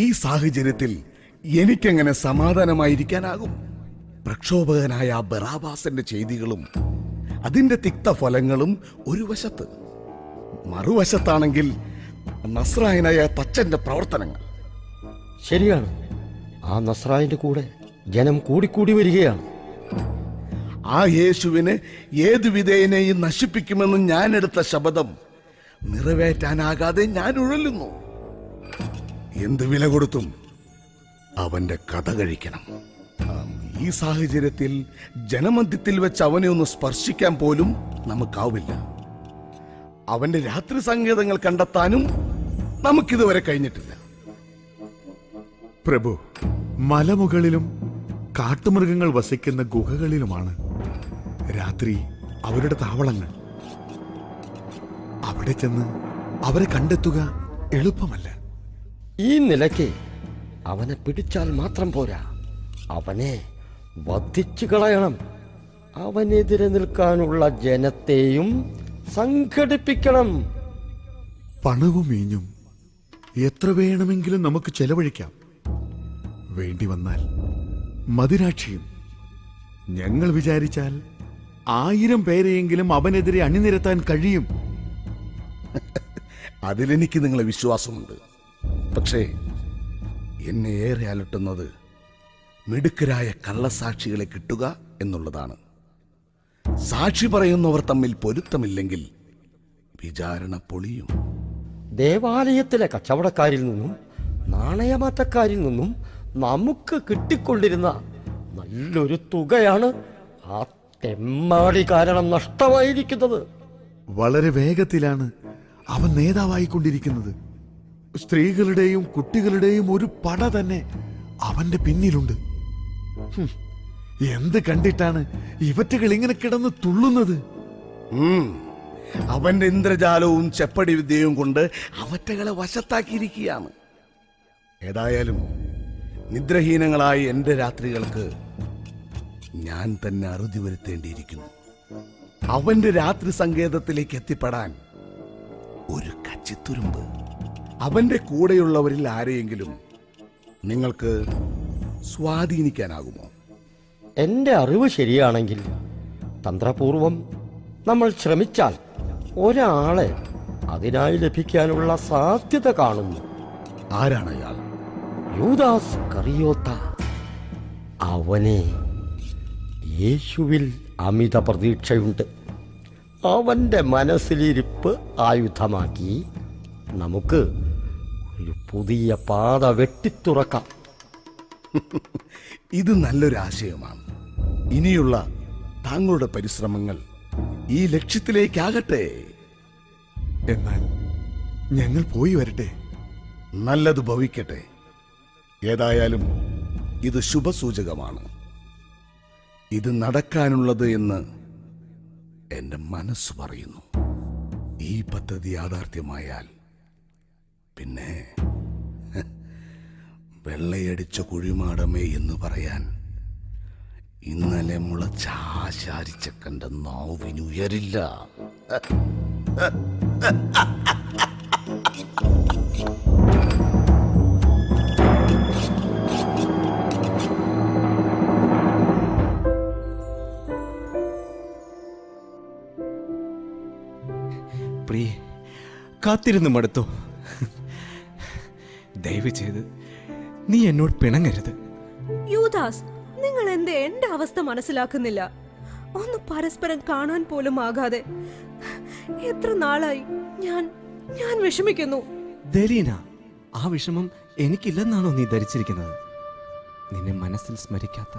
ഈ സാഹചര്യത്തിൽ എനിക്കെങ്ങനെ സമാധാനമായിരിക്കാനാകും? പ്രക്ഷോഭകനായ ആ ബറാബാസിന്റെ ചെയ്തികളും അതിന്റെ തിക്തഫലങ്ങളും ഒരു വശത്ത്, മറുവശത്താണെങ്കിൽ നസ്രായനായ തച്ചന്റെ പ്രവർത്തനങ്ങൾ. ശരിയാണ്, ആ നസ്രായന്റെ കൂടെ ജനം കൂടിക്കൂടി വരികയാണ്. ആ യേശുവിനെ ഏതു വിധേയനെയും നശിപ്പിക്കുമെന്ന് ഞാൻ എടുത്ത ശപഥം നിറവേറ്റാനാകാതെ ഞാൻ ഉഴലുന്നു. എന്ത് വില കൊടുത്തും അവന്റെ കഥ കഴിക്കണം. ഈ സാഹചര്യത്തിൽ ജനമധ്യത്തിൽ വെച്ച് അവനെ ഒന്ന് സ്പർശിക്കാൻ പോലും നമുക്കാവില്ല. അവന്റെ രാത്രി സങ്കേതങ്ങൾ കണ്ടെത്താനും നമുക്കിതുവരെ കഴിഞ്ഞിട്ടില്ല. പ്രഭു, മലമുകളിലും കാട്ടുമൃഗങ്ങൾ വസിക്കുന്ന ഗുഹകളിലുമാണ് രാത്രി അവരുടെ താവളങ്ങൾ. അവിടെ ചെന്ന് അവരെ കണ്ടെത്തുക എളുപ്പമല്ല. ഈ നിലയ്ക്ക് അവനെ പിടിച്ചാൽ മാത്രം പോരാ, അവനെ വധിച്ചു കളയണം. അവനെതിരെ നിൽക്കാനുള്ള ജനത്തെയും സംഘടിപ്പിക്കണം. പണവും വീഞ്ഞും എത്ര വേണമെങ്കിലും നമുക്ക് ചെലവഴിക്കാം. വേണ്ടി വന്നാൽ മദിരാക്ഷിയും. ഞങ്ങൾ വിചാരിച്ചാൽ 1000 പേരെയെങ്കിലും അവനെതിരെ അണിനിരത്താൻ കഴിയും. അതിലെനിക്ക് നിങ്ങളെ വിശ്വാസമുണ്ട്. പക്ഷേ എന്നെ ഏറെ അലട്ടുന്നത് മിടുക്കരായ കള്ളസാക്ഷികളെ കിട്ടുക എന്നുള്ളതാണ്. സാക്ഷി പറയുന്നവർ തമ്മിൽ പൊരുത്തമില്ലെങ്കിൽ വിചാരണ പൊളിയും. ദേവാലയത്തിലെ കച്ചവടക്കാരിൽ നിന്നും നാണയമാറ്റക്കാരിൽ നിന്നും നമുക്ക് കിട്ടിക്കൊണ്ടിരുന്ന നല്ലൊരു തുകയാണ് ആ തെമ്മാടി കാരണം നഷ്ടമായിരിക്കുന്നത്. വളരെ വേഗത്തിലാണ് അവൻ നേതാവായിക്കൊണ്ടിരിക്കുന്നത്. സ്ത്രീകളുടെയും കുട്ടികളുടെയും ഒരു പട തന്നെ അവന്റെ പിന്നിലുണ്ട്. എന്ത് കണ്ടിട്ടാണ് ഇവറ്റകൾ ഇങ്ങനെ കിടന്ന് തുള്ളുന്നത്? അവന്റെ ഇന്ദ്രജാലവും ചെപ്പടി വിദ്യയും കൊണ്ട് അവറ്റകളെ വശത്താക്കിയിരിക്കുകയാണ്. ഏതായാലും നിദ്രഹീനങ്ങളായ എന്റെ രാത്രികൾക്ക് ഞാൻ തന്നെ അറുതി വരുത്തേണ്ടിയിരിക്കുന്നു. അവന്റെ രാത്രി സങ്കേതത്തിലേക്ക് എത്തിപ്പെടാൻ ഒരു കച്ചിത്തുരുമ്പ്. അവന്റെ കൂടെയുള്ളവരിൽ ആരെയെങ്കിലും നിങ്ങൾക്ക് സ്വാധീനിക്കാനാകുമോ? എൻ്റെ അറിവ് ശരിയാണെങ്കിൽ തന്ത്രപൂർവം നമ്മൾ ശ്രമിച്ചാൽ ഒരാളെ അതിനായി ലഭിക്കാനുള്ള സാധ്യത കാണുന്നു. ആരാണ് അയാൾ? യൂദാസ് കറിയോത്ത. അവനെ യേശുവിൽ അമിത പ്രതീക്ഷയുണ്ട്. അവന്റെ മനസ്സിലിരിപ്പ് ആയുധമാക്കി നമുക്ക് ഒരു പുതിയ പാത വെട്ടിത്തുറക്കാം. ഇത് നല്ലൊരു ആശയമാണ്. ഇനിയുള്ള താങ്കളുടെ പരിശ്രമങ്ങൾ ഈ ലക്ഷ്യത്തിലേക്കാകട്ടെ. എന്നാൽ ഞങ്ങൾ പോയി വരട്ടെ. നല്ലത് ഭവിക്കട്ടെ. ഏതായാലും ഇത് ശുഭസൂചകമാണ്. ഇത് നടക്കാനുള്ളത് എന്ന് എന്റെ മനസ്സ് പറയുന്നു. ഈ പദ്ധതി യാഥാർത്ഥ്യമായാൽ പിന്നെ വെള്ളയടിച്ച കുഴിമാടമേ എന്ന് പറയാൻ ഇന്നലെ മുളച്ച ആശാരിച്ചക്കന്റെ നാവിനുയരില്ല. പ്രിയേ, കാത്തിരുന്ന് മടുത്തോ? ദയവ് ചെയ്ത് നീ എന്നോട് പിണങ്ങരുത്. യൂദാസ്, നിങ്ങൾ എന്റെ അവസ്ഥ മനസ്സിലാക്കുന്നില്ല. ഒന്ന് പരസ്പരം കാണാൻ പോലും ആകാതെ എത്ര നാളായി ഞാൻ വിഷമിക്കുന്നു. ദലീന, ആ വിഷമം എനിക്കില്ലെന്നാണോ നീ ധരിച്ചിരിക്കുന്നത്? നിന്നെ മനസ്സിൽ സ്മരിക്കാത്ത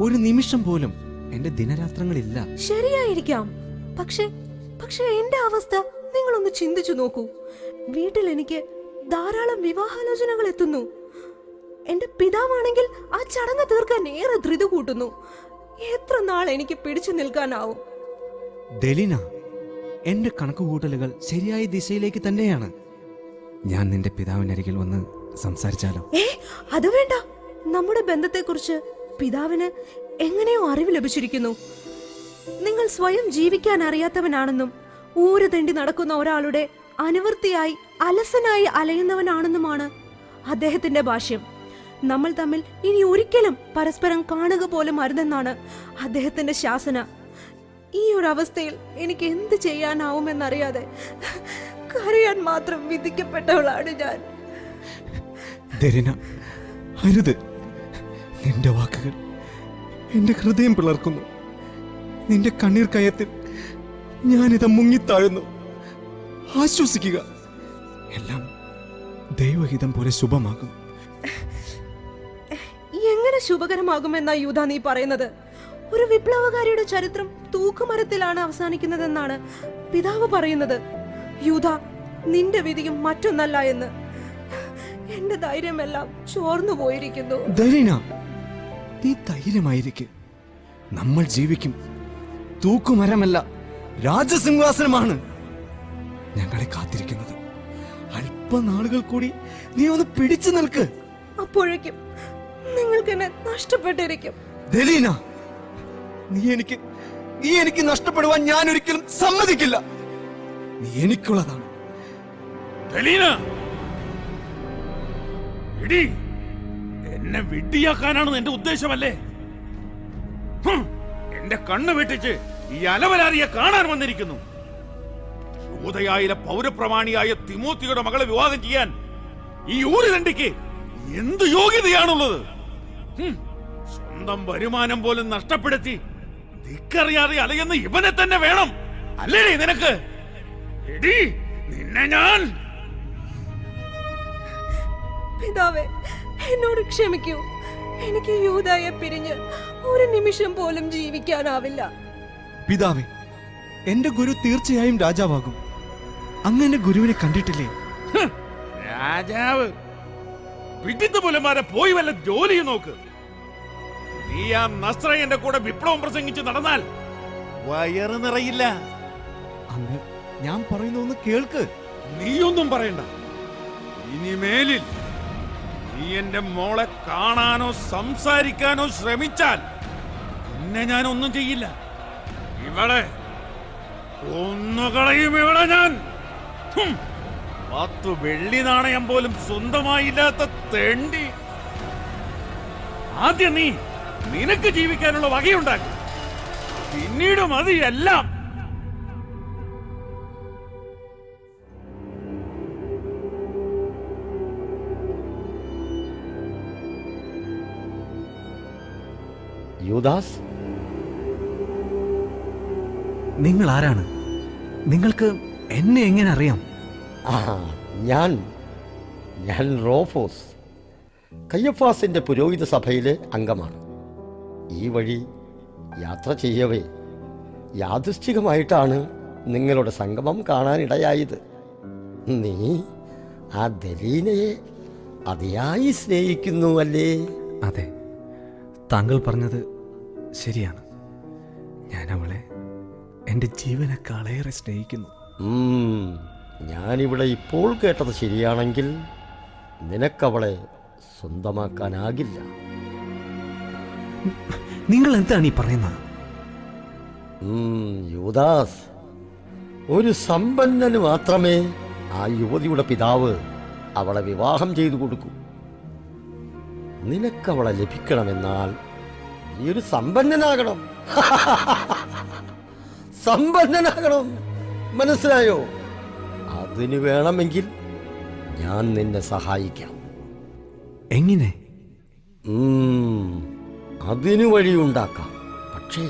ഒരു നിമിഷം പോലും എന്റെ ദിനരാത്രങ്ങളില്ല. ശരിയായിരിക്കാം. പക്ഷേ എന്റെ അവസ്ഥ നിങ്ങളൊന്ന് ചിന്തിച്ചു നോക്കൂ. വീട്ടിൽ എനിക്ക് ധാരാളം വിവാഹാലോചനകൾ എത്തുന്നു. എന്റെ പിതാവാണെങ്കിൽ ആ ചടങ്ങ് തീർക്കാൻ ഏറെ ധൃതി കൂട്ടുന്നു. എത്ര നാൾ എനിക്ക് പിടിച്ചു നിൽക്കാനാവും? ദലീന, എന്റെ കണക്കുകൂട്ടലുകൾ ശരിയായ ദിശയിലേക്ക് തന്നെയാണ്. ഞാൻ നിന്റെ പിതാവിനരികിൽ വന്ന് സംസാരിച്ചാലോ? അത് വേണ്ട. നമ്മുടെ ബന്ധത്തെക്കുറിച്ച് പിതാവിന് എങ്ങനെയോ അറിവ് ലഭിച്ചിരിക്കുന്നു. നിങ്ങൾ സ്വയം ജീവിക്കാൻ അറിയാത്തവനാണെന്നും ഊര് തെണ്ടി നടക്കുന്ന ഒരാളുടെ അനുവൃത്തിയായി അലസനായി അലയുന്നവനാണെന്നുമാണ് അദ്ദേഹത്തിന്റെ ഭാഷ്യം. നമ്മൾ തമ്മിൽ ഇനി ഒരിക്കലും പരസ്പരം കാണുക പോലും അരുതെന്നാണ് അദ്ദേഹത്തിന്റെ ശാസന. ഈ ഒരു അവസ്ഥയിൽ എനിക്ക് എന്ത് ചെയ്യാനാവുമെന്നറിയാതെ കരയാൻ മാത്രം വിധിക്കപ്പെട്ടവളാണ് ഞാൻ. ദരിന, അരുത്. നിന്റെ വാക്കുകൾ എന്റെ ഹൃദയം പിളർക്കുന്നു. നിന്റെ കണ്ണീർ കയത്തിൽ ഞാനിത് മുങ്ങിത്താഴുന്നു. ആശ്വസിക്കുക, എല്ലാം ദൈവഹിതം പോലെ ശുഭമാകും. എങ്ങനെ ശുഭകരമാകുമെന്നാ യൂദ നീ പറയുന്നത്? ഒരു വിപ്ലവകാരിയുടെ ചരിത്രം തൂക്കുമരത്തിലാണ് അവസാനിക്കുന്നതെന്നാണ് പിതാവ് പറയുന്നത്. യൂദ, നിന്റെ വിധിയും മറ്റൊന്നല്ല എന്ന്. എന്റെ ധൈര്യമെല്ലാം ചോർന്നു പോയിരിക്കുന്നു. ദരീന, നീ ധൈര്യമായിരിക്കെ. നമ്മൾ ജീവിക്കും. തൂക്കുമരമല്ല, രാജസിംഹാസനമാണ് ഞങ്ങളെ കാത്തിരിക്കുന്നത്. അല്പനാളുകൾ കൂടി നീ ഒന്ന് പിടിച്ചു നിൽക്ക്. അപ്പോഴേക്കും നിങ്ങൾക്ക് എന്നെ നഷ്ടപ്പെട്ടിരിക്കും. ദലീന, നീ എനിക്ക് നഷ്ടപ്പെടുവാൻ ഞാൻ ഒരിക്കലും സമ്മതിക്കില്ല. നീ എനിക്കുള്ളതാണ്. ദലീന, എടി, എന്നെ വിഡ്ഢിയാക്കാനാണ് എന്റെ ഉദ്ദേശമല്ലേ? എന്റെ കണ്ണ് വെട്ടിച്ച് ഈ അലവലാരിയെ കാണാൻ വന്നിരിക്കുന്നു. യൂദയായിലെ പൗരപ്രമാണിയായ തിമോത്തിയുടെ മകളെ വിവാഹം ചെയ്യാൻ ഈ ഊരുതണ്ടിക്ക് എന്ത് യോഗ്യതയാണുള്ളത്? സ്വന്തം വരുമാനം പോലും നഷ്ടപ്പെടുത്തി ദിക്കറിയാതെ അലയുന്ന ഇവനെ തന്നെ വേണം അല്ലേ നിനക്ക്? എടി, നിന്നെ ഞാൻ... പിതാവേ, എന്നോട് ക്ഷമിക്കൂ. എനിക്ക് യൂദയെ പിരിഞ്ഞ് ഒരു നിമിഷം പോലും ജീവിക്കാനാവില്ല. പിതാവേ, എന്റെ ഗുരു തീർച്ചയായും രാജാവാകും. അങ്ങനെ ഗുരുവിനെ കണ്ടിട്ടില്ലേ? രാജാവ് വിഡിത്തപുലന്മാരെ പോയി വല്ല ജോലിയും നോക്ക്. നീ ആ നസ്രയന്റെ കൂടെ വിപ്ലവം പ്രസംഗിച്ച് നടന്നാൽ വയറ് നിറയില്ല. അങ്ങ് ഞാൻ പറയുന്ന ഒന്ന് കേൾക്ക്. നീയൊന്നും പറയണ്ട. ഇനിമേലിൽ നീ എന്റെ മോളെ കാണാനോ സംസാരിക്കാനോ ശ്രമിച്ചാൽ എന്നെ ഞാൻ ഒന്നും ചെയ്യില്ല. ഇവളെ ഒന്നുകളയും. ഇവളെ ഞാൻ 10 വെള്ളി നാണയം പോലും സ്വന്തമായില്ലാത്ത തെണ്ടി. ആദ്യം നീ നിനക്ക് ജീവിക്കാനുള്ള വകയുണ്ടാക്കി, പിന്നീട് മതി എല്ലാം. യൂദാസ്, നിങ്ങൾ ആരാണ്? നിങ്ങൾക്ക് എന്നെ എങ്ങനെ അറിയാം? ഞാൻ റോഫോസ്, കയ്യഫാസിന്റെ പുരോഹിത സഭയിലെ അംഗമാണ്. ഈ വഴി യാത്ര ചെയ്യവേ യാദൃശ്ചികമായിട്ടാണ് നിങ്ങളുടെ സംഗമം കാണാനിടയായത്. നീ ആ ദലീനയെ അതിയായി സ്നേഹിക്കുന്നു അല്ലേ? അതെ, താങ്കൾ പറഞ്ഞത് ശരിയാണ്. ഞാൻ അവളെ എൻ്റെ ജീവനേക്കാളേറെ സ്നേഹിക്കുന്നു. ഞാനിവിടെ ഇപ്പോൾ കേട്ടത് ശരിയാണെങ്കിൽ നിനക്കവളെ സ്വന്തമാക്കാനാകില്ല. നിങ്ങൾ എന്താണ് ഈ പറയുന്നത്? യൂദാസ്, ഒരു സമ്പന്നന് മാത്രമേ ആ യുവതിയുടെ പിതാവ് അവളെ വിവാഹം ചെയ്തു കൊടുക്കൂ. നിനക്കവളെ ലഭിക്കണമെന്നാൽ നീ ഒരു സമ്പന്നനാകണം. സമ്പന്നനാകണം, മനസ്സിലായോ? അതിന് വേണമെങ്കിൽ ഞാൻ നിന്നെ സഹായിക്കാം. എങ്ങനെ? അതിനു വഴിയുണ്ടാക്കാം. പക്ഷേ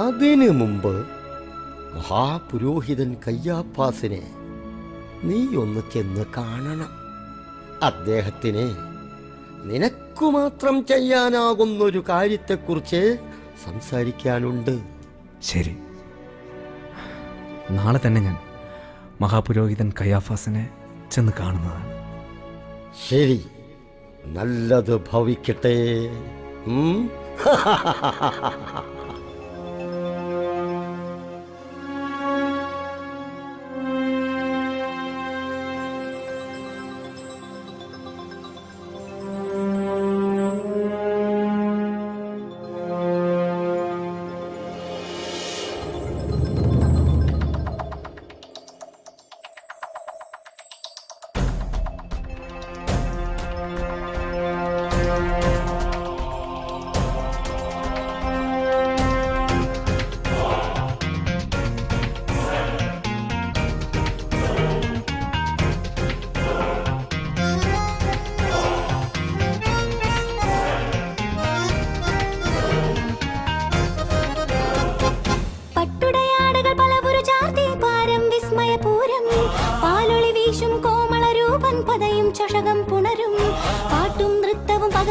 അതിനു മുമ്പ് മഹാപുരോഹിതൻ കയ്യാപ്പാസിനെ നീ ഒന്ന് ചെന്ന് കാണണം. അദ്ദേഹത്തിന് നിനക്കു മാത്രം ചെയ്യാനാകുന്നൊരു കാര്യത്തെക്കുറിച്ച് സംസാരിക്കാനുണ്ട്. ശരി, നാളെ തന്നെ ഞാൻ മഹാപുരോഹിതൻ കയ്യാഫാസിനെ ചെന്ന് കാണുന്നതാണ്. ശരി, നല്ലത് ഭവിക്കട്ടെ.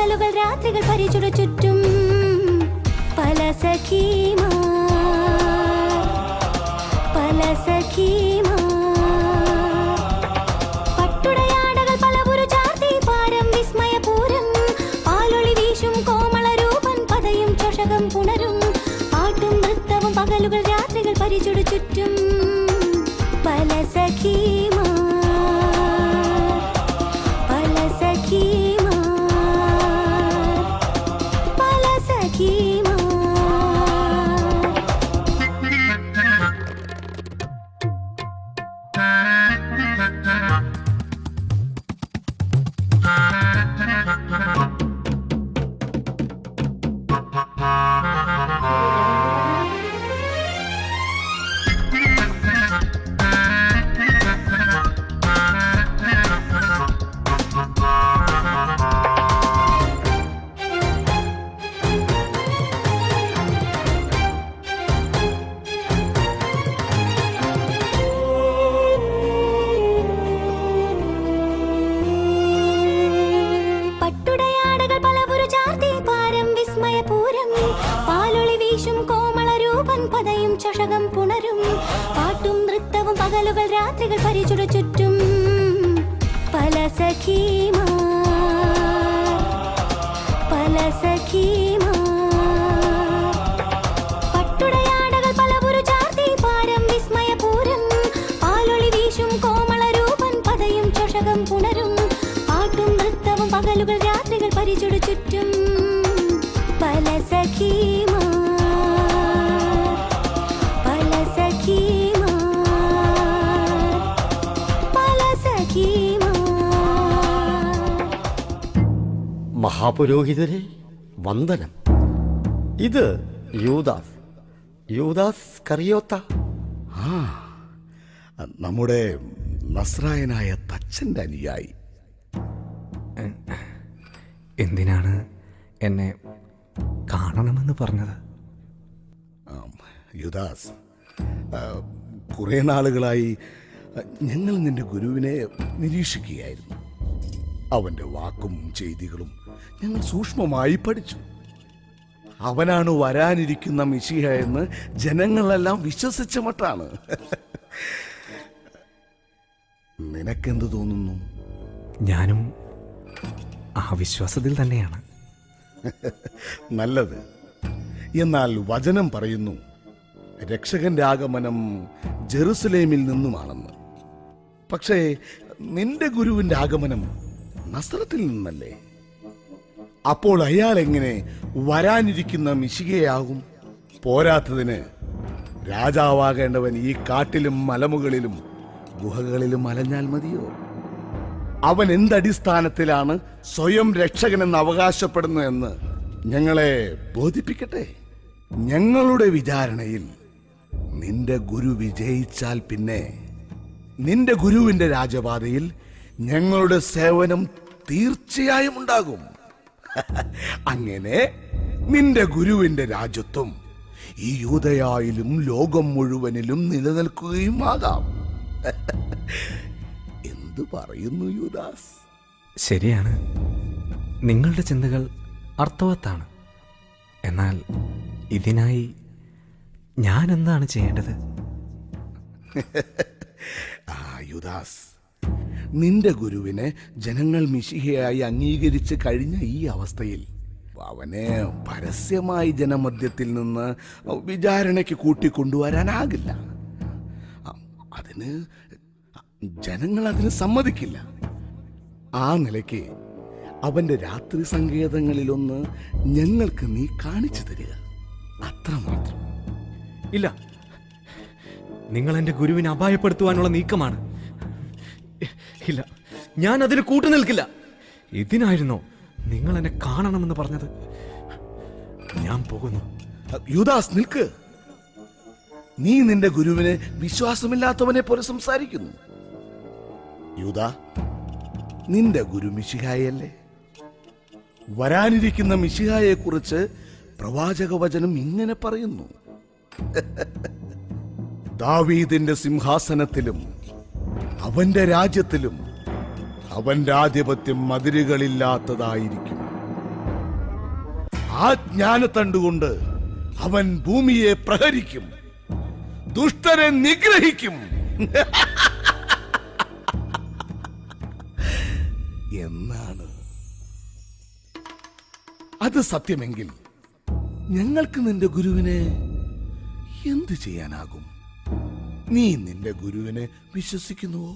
പകലുകൾ രാത്രികൾ പരിചുട ചുറ്റും പല സഖീമാർ പട്ടുടയാടകൾ പലവുരു ചാർത്തി പാരം വിസ്മയപൂരം പാലൊളി വീശും കോമള രൂപൻ പതയും ചഷകം പുണരും പാട്ടും നൃത്തവും പകലുകൾ രാത്രികൾ പരിചുട ചുറ്റും പല സഖീമാർ ചഷകം പുണരും പാട്ടും നൃത്തവും പകലുകൾ രാത്രികൾ പരിചുട ചുറ്റും പല സഖീമാർ പട്ടുടയാടകൾ പലവുരു ചാർത്തി പാരം വിസ്മയപൂരം പാലൊളി വീശും കോമള രൂപൻ പതയും ചഷകം പുണരും പാട്ടും നൃത്തവും പകലുകൾ രാത്രികൾ പരിചുട ചുറ്റും പല സഖീമാർ മഹാപുരോഹിതരെ വന്ദനം. ഇത് യൂദാസ് കറിയോത്ത. നമ്മുടെ നസ്രായനായ തച്ചന്റെ അനുയായി. എന്തിനാണ് എന്നെ കാണണമെന്ന് പറഞ്ഞത്? യൂദാസ്, കുറെ നാളുകളായി ഞങ്ങൾ നിന്റെ ഗുരുവിനെ നിരീക്ഷിക്കുകയായിരുന്നു. അവന്റെ വാക്കും ചെയ്തികളും ഞങ്ങൾ സൂക്ഷ്മമായി പഠിച്ചു. അവനാണ് വരാനിരിക്കുന്ന മിശിഹ എന്ന് ജനങ്ങളെല്ലാം വിശ്വസിച്ച മട്ടാണ്. നിനക്കെന്ത് തോന്നുന്നു? ഞാനും ആ വിശ്വാസത്തിൽ തന്നെയാണ്. നല്ലത്. എന്നാൽ വചനം പറയുന്നു രക്ഷകന്റെ ആഗമനം ജെറുസലേമിൽ നിന്നുമാണെന്ന്. പക്ഷേ നിന്റെ ഗുരുവിന്റെ ആഗമനം നസ്രത്തിൽ നിന്നല്ലേ? അപ്പോൾ അയാൾ എങ്ങനെ വരാനിരിക്കുന്ന മിശിഹയാകും? പോരാത്തതിന് രാജാവാകേണ്ടവൻ ഈ കാട്ടിലും മലമുകളിലും ഗുഹകളിലും അലഞ്ഞാൽ മതിയോ? അവൻ എന്തടിസ്ഥാനത്തിലാണ് സ്വയം രക്ഷകനെന്ന് അവകാശപ്പെടുന്നു എന്ന് ഞങ്ങളെ ബോധിപ്പിക്കട്ടെ. ഞങ്ങളുടെ വിചാരണയിൽ നിന്റെ ഗുരു വിജയിച്ചാൽ പിന്നെ നിന്റെ ഗുരുവിന്റെ രാജപാതയിൽ ഞങ്ങളുടെ സേവനം തീർച്ചയായും ഉണ്ടാകും. അങ്ങനെ നിന്റെ ഗുരുവിന്റെ രാജ്യത്വം ഈ യൂദയായിലും ലോകം മുഴുവനിലും നിലനിൽക്കുകയും ആകാം. എന്തു പറയുന്നു യൂദാസ്? ശരിയാണ്, നിങ്ങളുടെ ചിന്തകൾ അർത്ഥവത്താണ്. എന്നാൽ ഇതിനായി ഞാൻ എന്താണ് ചെയ്യേണ്ടത്? യൂദാസ്, നിന്റെ ഗുരുവിനെ ജനങ്ങൾ മിശിഹയായി അംഗീകരിച്ച് കഴിഞ്ഞ ഈ അവസ്ഥയിൽ അവനെ പരസ്യമായി ജനമധ്യത്തിൽ നിന്ന് വിചാരണയ്ക്ക് കൂട്ടിക്കൊണ്ടുവരാനാകില്ല. ജനങ്ങൾ അതിന് സമ്മതിക്കില്ല. ആ നിലയ്ക്ക് അവന്റെ രാത്രി സങ്കേതങ്ങളിലൊന്ന് ഞങ്ങൾക്ക് നീ കാണിച്ചു തരിക, അത്രമാത്രം. ഇല്ല, നിങ്ങൾ എൻ്റെ ഗുരുവിനെ അപായപ്പെടുത്തുവാനുള്ള നീക്കമാണ്. ഇല്ല, ഞാൻ അതിന് കൂട്ടുനിൽക്കില്ല. ഇതിനായിരുന്നോ നിങ്ങൾ എന്നെ കാണണമെന്ന് പറഞ്ഞത്? ഞാൻ പോകുന്നു. യൂദാസ്, നിൽക്ക്. നീ നിന്റെ ഗുരുവിനെ വിശ്വാസമില്ലാത്തവനെ പോലെ സംസാരിക്കുന്നു. യൂദാ, നിന്റെ ഗുരു മിശിഹായല്ലേ? വരാനിരിക്കുന്ന മിശിഹായെ കുറിച്ച് പ്രവാചക വചനം ഇങ്ങനെ പറയുന്നു: ദാവീദിന്റെ സിംഹാസനത്തിലും അവന്റെ രാജ്യത്തിലും അവന്റെ ആധിപത്യം മതിലുകളില്ലാത്തതായിരിക്കും. ആ ജ്ഞാനത്തണ്ടുകൊണ്ട് അവൻ ഭൂമിയെ പ്രഹരിക്കും, ദുഷ്ടരെ നിഗ്രഹിക്കും. എന്നാണ് അത് സത്യമെങ്കിൽ ഞങ്ങൾക്ക് നിന്റെ ഗുരുവിനെ എന്ത് ചെയ്യാനാകും? നീ നിന്റെ ഗുരുവിനെ വിശ്വസിക്കുന്നുവോ?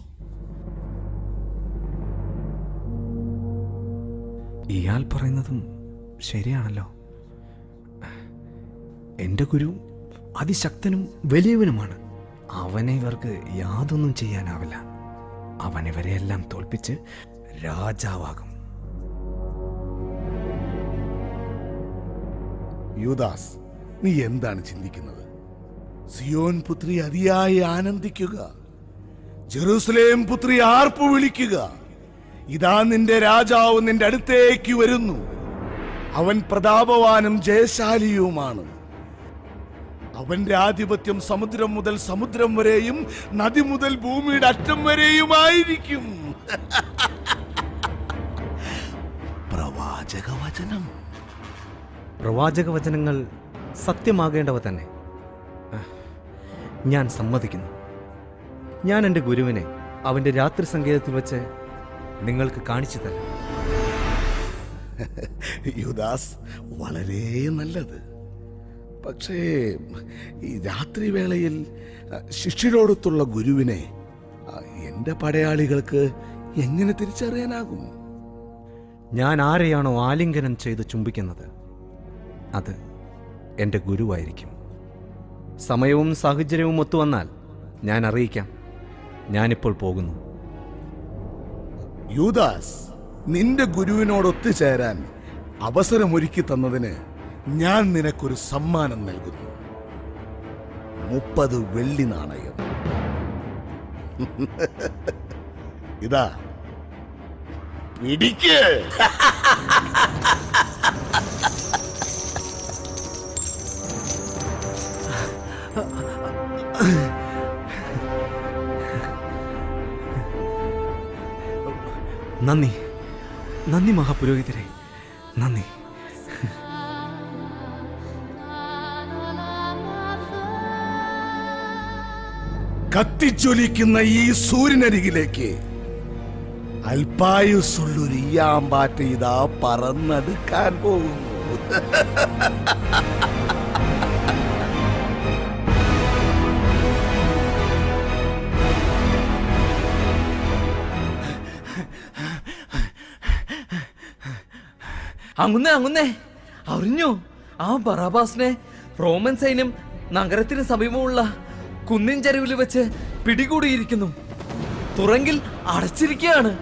ഇയാൾ പറയുന്നതും ശരിയാണല്ലോ. എൻ്റെ ഗുരു അതിശക്തനും വലിയവനുമാണ്. അവനെ ഇവർക്ക് യാതൊന്നും ചെയ്യാനാവില്ല. അവൻ ഇവരെയെല്ലാം തോൽപ്പിച്ച് രാജാവാകും. യൂദാസ്, നീ എന്താണ് ചിന്തിക്കുന്നത്? സിയോൻ പുത്രി അതിയായി ആനന്ദിക്കുക, ജെറൂസലേം പുത്രി ആർപ്പു വിളിക്കുക. ഇതാ നിന്റെ രാജാവ് നിന്റെ അടുത്തേക്ക് വരുന്നു. അവൻ പ്രതാപവാനും ജയശാലിയുമാണ്. അവന്റെ ആധിപത്യം സമുദ്രം മുതൽ സമുദ്രം വരെയും നദി മുതൽ ഭൂമിയുടെ അറ്റം വരെയുമായിരിക്കും. പ്രവാചകവചനം. പ്രവാചകവചനങ്ങൾ സത്യമാകേണ്ടവ തന്നെ. ഞാൻ സമ്മതിക്കുന്നു. ഞാൻ എൻ്റെ ഗുരുവിനെ അവൻ്റെ രാത്രി സങ്കേതത്തിൽ വെച്ച് നിങ്ങൾക്ക് കാണിച്ചു തരാം. യുദാസ്, വളരെ നല്ലത്. പക്ഷേ ഈ രാത്രി വേളയിൽ ശിഷ്യരോടൊത്തുള്ള ഗുരുവിനെ എൻ്റെ പടയാളികൾക്ക് എങ്ങനെ തിരിച്ചറിയാനാകും? ഞാൻ ആരെയാണോ ആലിംഗനം ചെയ്ത് ചുംബിക്കുന്നത് അത് എൻ്റെ ഗുരുവായിരിക്കും. സമയവും സാഹചര്യവും ഒത്തുവന്നാൽ ഞാൻ അറിയിക്കാം. ഞാനിപ്പോൾ പോകുന്നു. യൂദാസ്, നിന്റെ ഗുരുവിനോടൊത്തുചേരാൻ അവസരമൊരുക്കി തന്നതിന് ഞാൻ നിനക്കൊരു സമ്മാനം നൽകുന്നു. 30 വെള്ളി നാണയം. ഇതാ, പിടിക്ക്. നന്ദി, നന്ദി മഹാപുരോഹിതരെ, നന്ദി. കത്തിജ്വലിക്കുന്ന ഈ സൂര്യനരികിലേക്ക് അൽപായുസുള്ളൊരു ഈയാമ്പാറ്റ ഇതാ പറന്നെടുക്കാൻ പോകുന്നു. അങ്ങുന്നേ അറിഞ്ഞോ? ആ ബറാബാസിനെ റോമൻ സൈന്യം നഗരത്തിന് സമീപമുള്ള കുന്നിൻ ചരിവിൽ വെച്ച് പിടികൂടിയിരിക്കുന്നു. തുറങ്കിൽ അടച്ചിരിക്കുകയാണ്.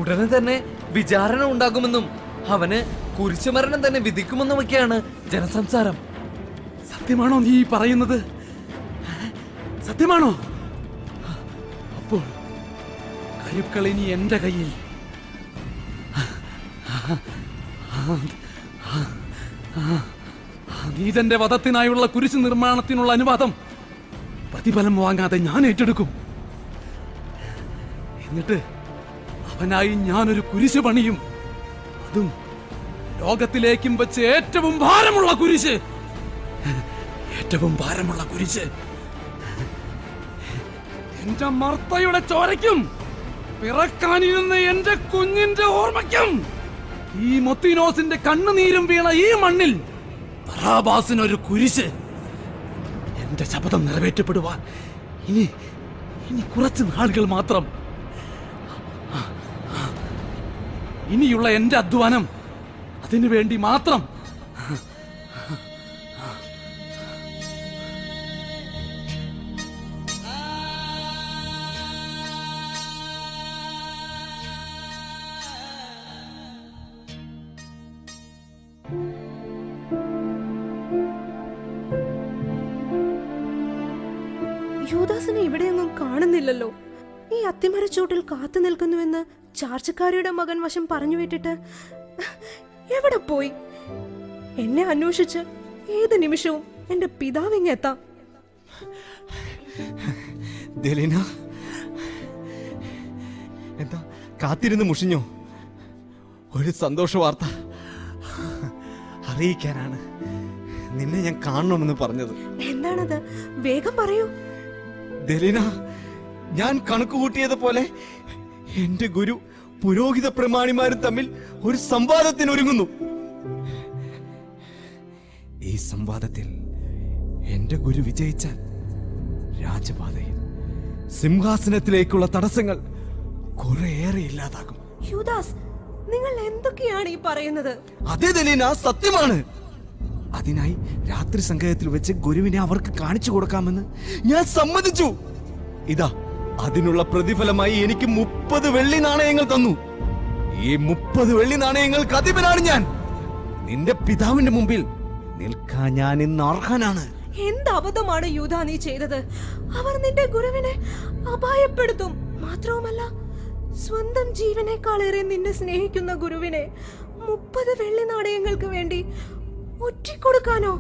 ഉടനെ തന്നെ വിചാരണ ഉണ്ടാകുമെന്നും അവന് കുരിശുമരണം തന്നെ വിധിക്കുമെന്നുമൊക്കെയാണ് ജനസംസാരം. സത്യമാണോ നീ പറയുന്നത്? സത്യമാണോ? അപ്പോൾ കരുക്കൾ ഇനി എന്റെ കയ്യിൽ. നീതന്റെ വധത്തിനായുള്ള കുരിശ് നിർമ്മാണത്തിനുള്ള അനുവാദം പ്രതിഫലം വാങ്ങാതെ ഞാൻ ഏറ്റെടുക്കും. എന്നിട്ട് അവനായി ഞാനൊരു കുരിശ് പണിയും. അതും ലോകത്തിലേക്കും വെച്ച് ഏറ്റവും ഭാരമുള്ള കുരിശ്. ഏറ്റവും ഭാരമുള്ള കുരിശ്. എന്റെ മർത്തയുടെ ചോരയ്ക്കും പിറക്കാനിരുന്ന എന്റെ കുഞ്ഞിന്റെ ഓർമ്മയ്ക്കും ഈ മൊത്തീനോസിന്റെ കണ്ണുനീരും വീണ ഈ മണ്ണിൽ ബറാബാസിനൊരു കുരിശ്. എന്റെ ശപഥം നിറവേറ്റപ്പെടുവാൻ ഇനി കുറച്ച് നാളുകൾ മാത്രം. ഇനിയുള്ള എന്റെ അധ്വാനം അതിനു വേണ്ടി മാത്രം. യൂദാസിനെ ഇവിടെയൊന്നും കാണുന്നില്ലല്ലോ. ഈ അത്തിമരച്ചോട്ടിൽ കാത്തു നിൽക്കുന്നുവെന്ന് ചാർച്ചക്കാരിയുടെ മകൻ വശം പറഞ്ഞു വിട്ടിട്ട് എവിടെ പോയി? എന്നെ അന്വേഷിച്ച് ഏത് നിമിഷവും എന്റെ പിതാവിങ്ങെത്താം. ദലീന, എന്താ കാത്തിരുന്ന് മുഷിഞ്ഞോ? ഒരു സന്തോഷ വാർത്ത. അറിയിക്കാനാണ് നിന്നെ ഞാൻ കാണണമെന്ന് പറഞ്ഞത്. എന്താണത്? വേഗം പറയൂ. ദലീന, ഞാൻ കണക്ക് കൂട്ടിയതുപോലെ എന്റെ ഗുരു പുരോഹിത പ്രമാണിമാരും തമ്മിൽ ഒരു സംവാദത്തിനൊരുങ്ങുന്നു. ഈ സംവാദത്തിൽ എന്റെ ഗുരു വിജയിച്ചാൽ രാജപാതയിൽ സിംഹാസനത്തിലേക്കുള്ള തടസ്സങ്ങൾ കുറേയേറെ ഇല്ലാതാകും. യൂദാസ്, നിങ്ങൾ എന്തൊക്കെയാണ് ഈ പറയുന്നത്? അതേ ദലീന, സത്യമാണ്. അതിനായി രാത്രി സംഗമത്തിൽ വെച്ച് ഗുരുവിനെ അവർക്ക് കാണിച്ചു കൊടുക്കാമെന്ന് ഞാൻ സമ്മതിച്ചു. ഇതാ, അതിനുള്ള പ്രതിഫലമായി എനിക്ക് 30 വെള്ളി നാണയങ്ങൾ തന്നു. ഈ 30 വെള്ളി നാണയങ്ങൾക്ക് അധിപനാണ് ഞാൻ. നിന്റെ പിതാവിന്റെ മുമ്പിൽ നിൽക്കാൻ ഞാൻ ഇന്ന് അർഹനാണ്. എന്ത് അബദ്ധമാണ് യൂദാ നീ ചെയ്തത്? അവർ നിന്റെ ഗുരുവിനെ അപായപ്പെടുത്തും. മാത്രവുമല്ല, സ്വന്തം ജീവനേക്കാളേറെ നിന്നെ സ്നേഹിക്കുന്ന ഗുരുവിനെ 30 വെള്ളി നാണയങ്ങൾക്ക് വേണ്ടി ഒറ്റിക്കൊടുക്കാനോ?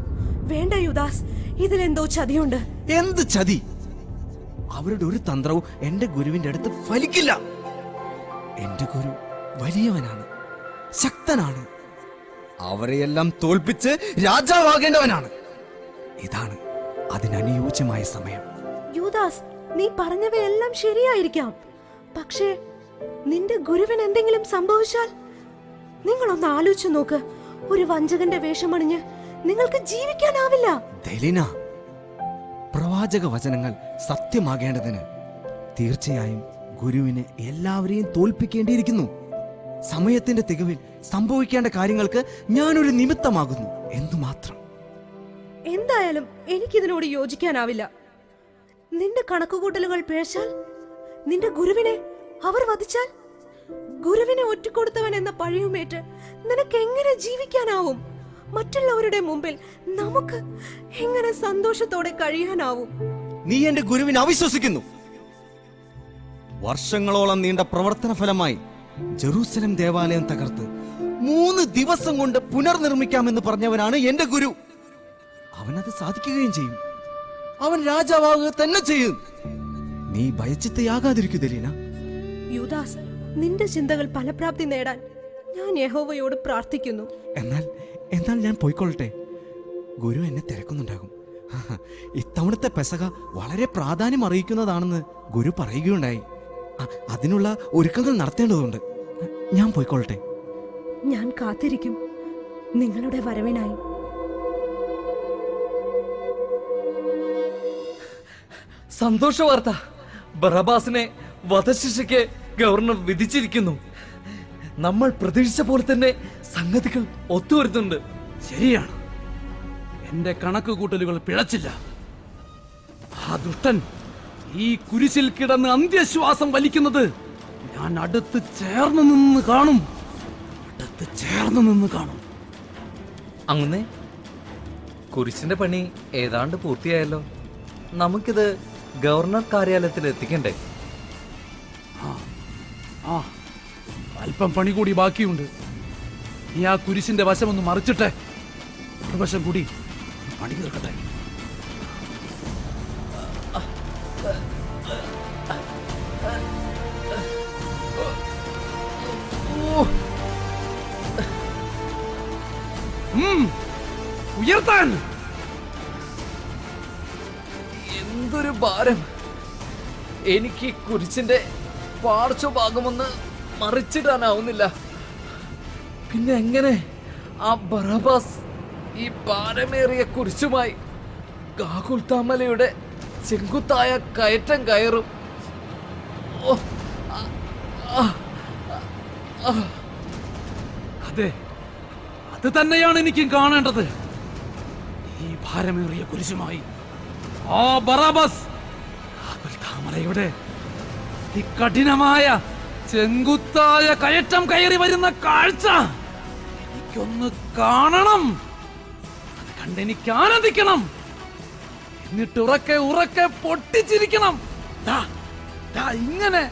വേണ്ട യൂദാസ്, ഇതിലെന്തോ ചതിയുണ്ട്. എന്ത് ചതി? അവരുടെ ഒരു തന്ത്രവും എന്റെ ഗുരുവിന്റെ അടുത്ത് ഫലിക്കില്ല. എന്റെ ഗുരു വലിയവനാണ്, ശക്തനാണ്. അവരെയെല്ലാം തോൽപ്പിച്ച് രാജാവാകേണ്ടവനാണ്. ഇതാണ് അതിനനുയോജ്യമായ സമയം. യൂദാസ്, നീ പറഞ്ഞവയെല്ലാം ശരിയായിരിക്കാം. പക്ഷേ നിന്റെ ഗുരുവിന് എന്തെങ്കിലും സംഭവിച്ചാൽ? നിങ്ങളൊന്ന് ആലോചിച്ചു നോക്ക്. ഒരു വഞ്ചകന്റെ വേഷമണിഞ്ഞ് നിങ്ങൾക്ക് ജീവിക്കാനാവില്ല. ദലീന, പ്രവാചക വചനങ്ങൾ സത്യമാകേണ്ടതിന് തീർച്ചയായും ഗുരുവിന് എല്ലാവരെയും തോൽപ്പിക്കേണ്ടിയിരിക്കുന്നു. സമയത്തിന്റെ തികവിൽ സംഭവിക്കേണ്ട കാര്യങ്ങൾക്ക് ഞാനൊരു നിമിത്തമാകുന്നു എന്ന് മാത്രം. എന്തായാലും എനിക്കിതിനോട് യോജിക്കാനാവില്ല. നിന്റെ കണക്കുകൂട്ടലുകൾ പിഴച്ചാൽ, നിന്റെ ഗുരുവിനെ അവർ വധിച്ചാൽ, ഗുരുവിനെ ഒറ്റിക്കൊടുത്തവൻ എന്ന പഴിയുമേറ്റ് നിനക്ക് എങ്ങനെ ജീവിക്കാനാവും? മറ്റുള്ളവരുടെ മുമ്പിൽ നമുക്ക് എങ്ങനെ സന്തോഷത്തോടെ കഴിയാനാവും? നീ എന്റെ ഗുരുവിനെ അവിശ്വസിക്കുന്നു. വർഷങ്ങളോളം നീണ്ട പ്രവർത്തന ഫലമായി ജെറൂസലം ദേവാലയം തകർത്ത് 3 ദിവസം കൊണ്ട് പുനർനിർമ്മിക്കാമെന്ന് പറഞ്ഞവനാണ് എന്റെ ഗുരു. അവനത് സാധിക്കുകയും ചെയ്യും. അവൻ രാജാവാകുക തന്നെ ചെയ്യും. നീ ഭയചിത്തയാകാതിരിക്കൂ ദലീന. യൂദാസ്, നിന്റെ ചിന്തകൾ ഫലപ്രാപ്തി നേടാൻ ഞാൻ യഹോവയോട് പ്രാർത്ഥിക്കുന്നു. എന്നാൽ ഞാൻ പോയിക്കൊള്ളട്ടെ. ഗുരു എന്നെ തിരക്കുന്നുണ്ടാകും. ഇത്തവണത്തെ പെസഹ വളരെ പ്രാധാന്യം അറിയിക്കുന്നതാണെന്ന് ഗുരു പറയുകയുണ്ടായി. അതിനുള്ള ഒരുക്കങ്ങൾ നടത്തേണ്ടതുണ്ട്. ഞാൻ പോയിക്കൊള്ളട്ടെ. ഞാൻ കാത്തിരിക്കും നിങ്ങളുടെ വരവിനായി. സന്തോഷ വാർത്ത, ബറബാസിനെ വധശിക്ഷയ്ക്ക് ഗവർണർ വിധിച്ചിരിക്കുന്നു. നമ്മൾ പ്രതീക്ഷിച്ച പോലെ തന്നെ സംഗതികൾ ഒത്തുവരുന്നുണ്ട്. ശരിയാണ്, എന്റെ കണക്ക് കൂട്ടലുകൾ പിഴച്ചില്ല. ആ ദുഷ്ടൻ ഈ കുരിശിൽ കിടന്ന് അന്ത്യശ്വാസം വലിക്കുന്നത് ഞാൻ അടുത്ത് ചേർന്ന് നിന്ന് കാണും. അങ്ങനെ കുരിശിന്റെ പണി ഏതാണ്ട് പൂർത്തിയായല്ലോ. നമുക്കിത് ഗവർണർ കാര്യാലയത്തിൽ എത്തിക്കണ്ടേ? ആ, അല്പം പണി കൂടി ബാക്കിയുണ്ട്. നീ ആ കുരിശിന്റെ വശം ഒന്ന് മറിച്ചിട്ടെ, മറുവശം കൂടി പണി തീർക്കട്ടെ. ഉയർത്താൻ! എന്തൊരു ഭാരം! എനിക്ക് കുരിശിന്റെ പാർശ്വഭാഗമൊന്ന് മറിച്ചിടാനാവുന്നില്ല. പിന്നെ എങ്ങനെ ആ ബറബാസ് ഈ ഭാരമേറിയ കുരിശുമായി ഗാഗുൽത്താമലയുടെ ചെങ്കുത്തായ കയറ്റം കയറും? അതെ, അത് തന്നെയാണ് എനിക്കും കാണേണ്ടത്. ഈ ഭാരമേറിയ കുരിശുമായി ആ ബറബാസ് ഗാഗുൽത്താമലയുടെ അതികഠിനമായ ചെങ്കുത്തായ കയറ്റം കയറി വരുന്ന കാഴ്ച എനിക്കൊന്ന് കാണണം. അത് കണ്ടെനിക്ക് ആനന്ദിക്കണം. എന്നിട്ട് ഉറക്കെ ഉറക്കെ പൊട്ടിച്ചിരിക്കണം. ദാ, ദാ ഇങ്ങനെ.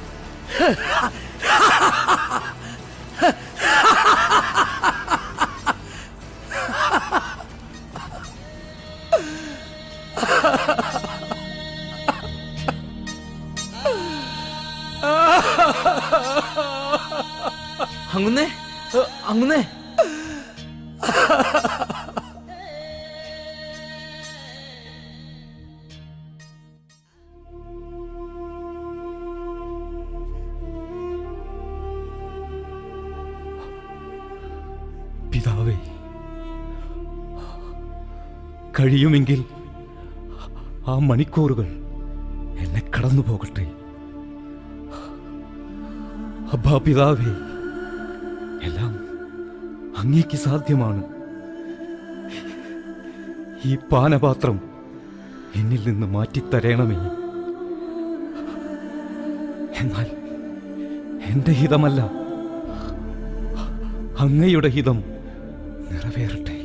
അങ്ങനെ കഴിയുമെങ്കിൽ ആ മണിക്കൂറുകൾ എന്നെ കടന്നു പോകട്ടെ. അബ്ബാ പിതാവേ, എല്ലാം അങ്ങേക്ക് സാധ്യമാണ്. ഈ പാനപാത്രം എന്നിൽ നിന്ന് മാറ്റിത്തരണമേ. എന്നാൽ എന്റെ ഹിതമല്ല, അങ്ങയുടെ ഹിതം നിറവേറട്ടെ.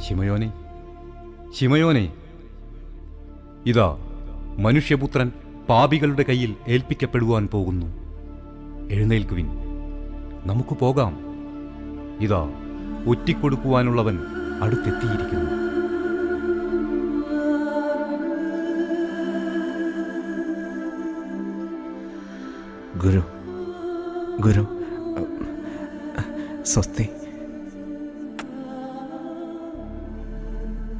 ശിമയോനെ, ശിമയോനെ, ഇതാ മനുഷ്യപുത്രൻ പാപികളുടെ കയ്യിൽ ഏൽപ്പിക്കപ്പെടുവാൻ പോകുന്നു. എഴുന്നേൽക്കുവിൻ, നമുക്ക് പോകാം. ഇതാ ഒറ്റിക്കൊടുക്കുവാനുള്ളവൻ അടുത്തെത്തിയിരിക്കുന്നു. ഗുരു, ഗുരു, സ്വസ്തി.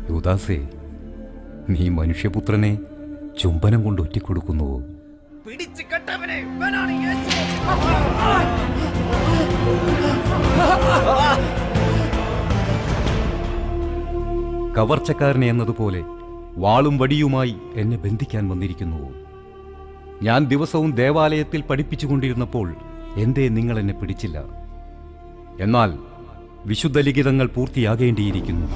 യൂദാസേ, നീ മനുഷ്യപുത്രനെ ചുംബനം കൊണ്ട് ഒറ്റിക്കൊടുക്കുന്നുവോ? പിടിച്ചു കെട്ടവനെ, ഇവനാണ് യേശു. കവർച്ചക്കാരനെ എന്നതുപോലെ വാളും വടിയുമായി എന്നെ ബന്ധിക്കാൻ വന്നിരിക്കുന്നുവോ? ഞാൻ ദിവസവും ദേവാലയത്തിൽ പഠിപ്പിച്ചുകൊണ്ടിരുന്നപ്പോൾ എന്തേ നിങ്ങൾ എന്നെ പിടിച്ചില്ല? എന്നാൽ വിശുദ്ധ ലിഖിതങ്ങൾ പൂർത്തിയാകേണ്ടിയിരിക്കുന്നു.